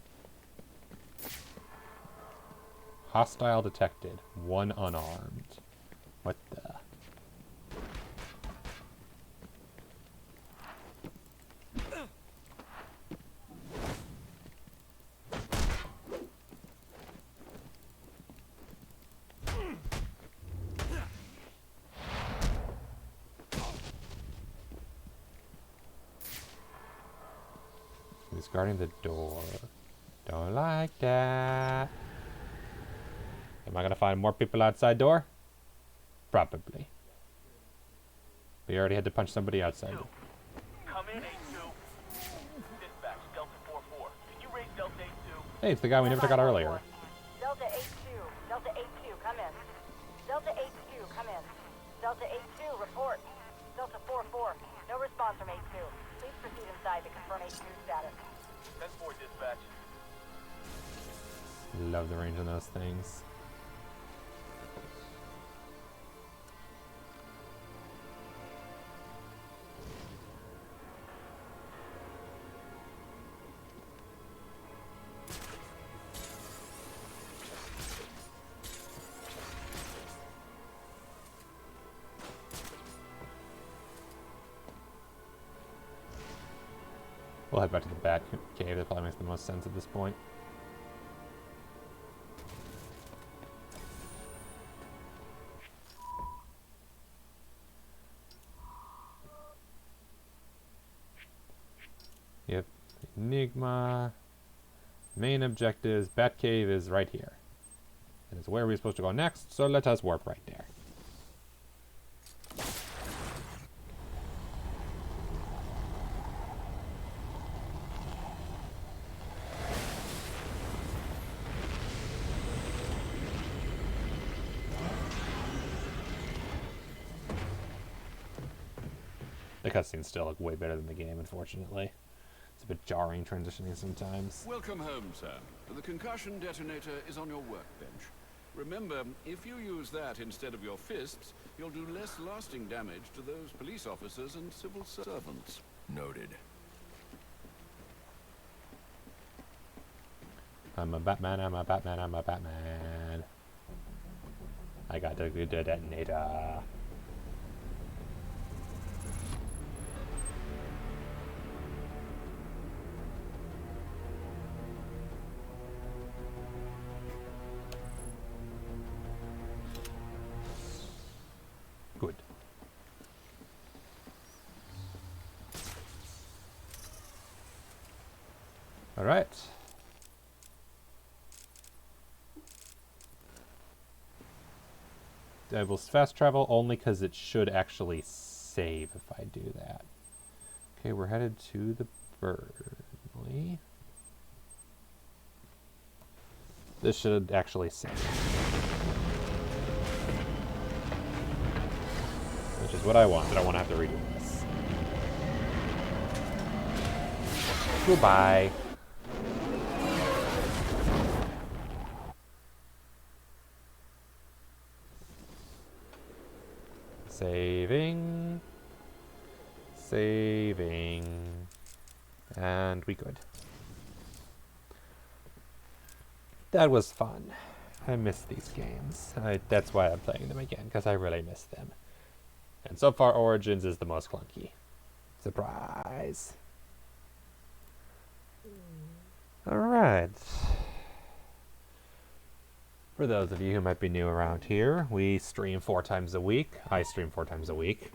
Hostile detected. One unarmed. What the? He's guarding the door. Don't like that. Am I gonna find more people outside door? Probably. We already had to punch somebody outside. Come in, 8-2. Dispatch, Delta 4-4. Can you raise Delta 8-2? Hey, it's the guy we never took out earlier. Delta 8-2. Delta 8-2, come in. Delta 8-2, come in. Delta 8-2, report. Delta 4-4. No response from 8-2. Please proceed inside to confirm 8-2 status. 10-4, dispatch. Love the range on those things. We'll head back to the back cave. That probably makes the most sense at this point. Yep. Enigma. Main objectives. Batcave is right here. And it's where we're supposed to go next, so let us warp right there. The cutscenes still look way better than the game, unfortunately. It's a bit jarring transitioning sometimes. Welcome home, sir. The concussion detonator is on your workbench. Remember, if you use that instead of your fists, you'll do less lasting damage to those police officers and civil servants. Noted. I'm a Batman, I'm a Batman, I'm a Batman. I got the detonator. Good. All right. I will fast travel only because it should actually save if I do that. Okay, we're headed to the Burnley. This should actually save. Which is what I want. I don't want to have to redo this. Goodbye. Saving. Saving. And we good. That was fun. I miss these games. That's why I'm playing them again, because I really miss them. And so far, Origins is the most clunky. Surprise! Alright. For those of you who might be new around here, we stream 4 times a week. I stream 4 times a week.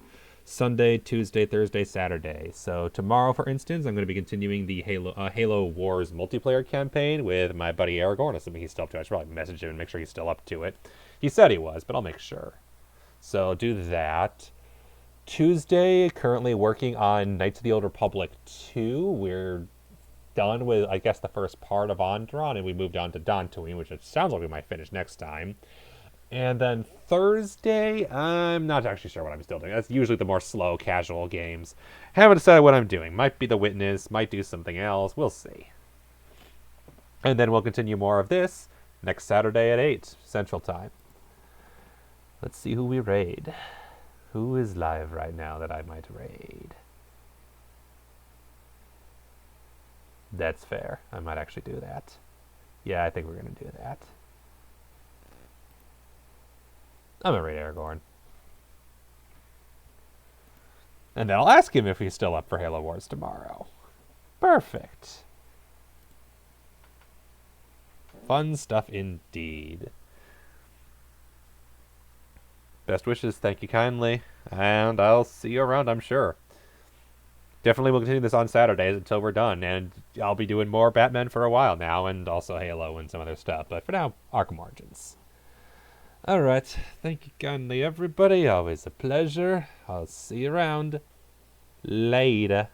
Sunday, Tuesday, Thursday, Saturday. So tomorrow, for instance, I'm going to be continuing the Halo Wars multiplayer campaign with my buddy Aragorn. Assuming he's still up to it. I should probably message him and make sure he's still up to it. He said he was, but I'll make sure. So do that. Tuesday, currently working on Knights of the Old Republic 2. We're done with, I guess, the first part of Ondron, and we moved on to Dantooine, which it sounds like we might finish next time. And then Thursday, I'm not actually sure what I'm still doing. That's usually the more slow, casual games. Haven't decided what I'm doing. Might be The Witness, might do something else. We'll see. And then we'll continue more of this next Saturday at 8 Central Time. Let's see who we raid. Who is live right now that I might raid? That's fair. I might actually do that. Yeah, I think we're going to do that. I'm going to raid Aragorn. And then I'll ask him if he's still up for Halo Wars tomorrow. Perfect. Fun stuff indeed. Best wishes, thank you kindly. And I'll see you around, I'm sure. Definitely will continue this on Saturdays until we're done. And I'll be doing more Batman for a while now. And also Halo and some other stuff. But for now, Arkham Origins. Alright. Thank you kindly, everybody. Always a pleasure. I'll see you around. Later.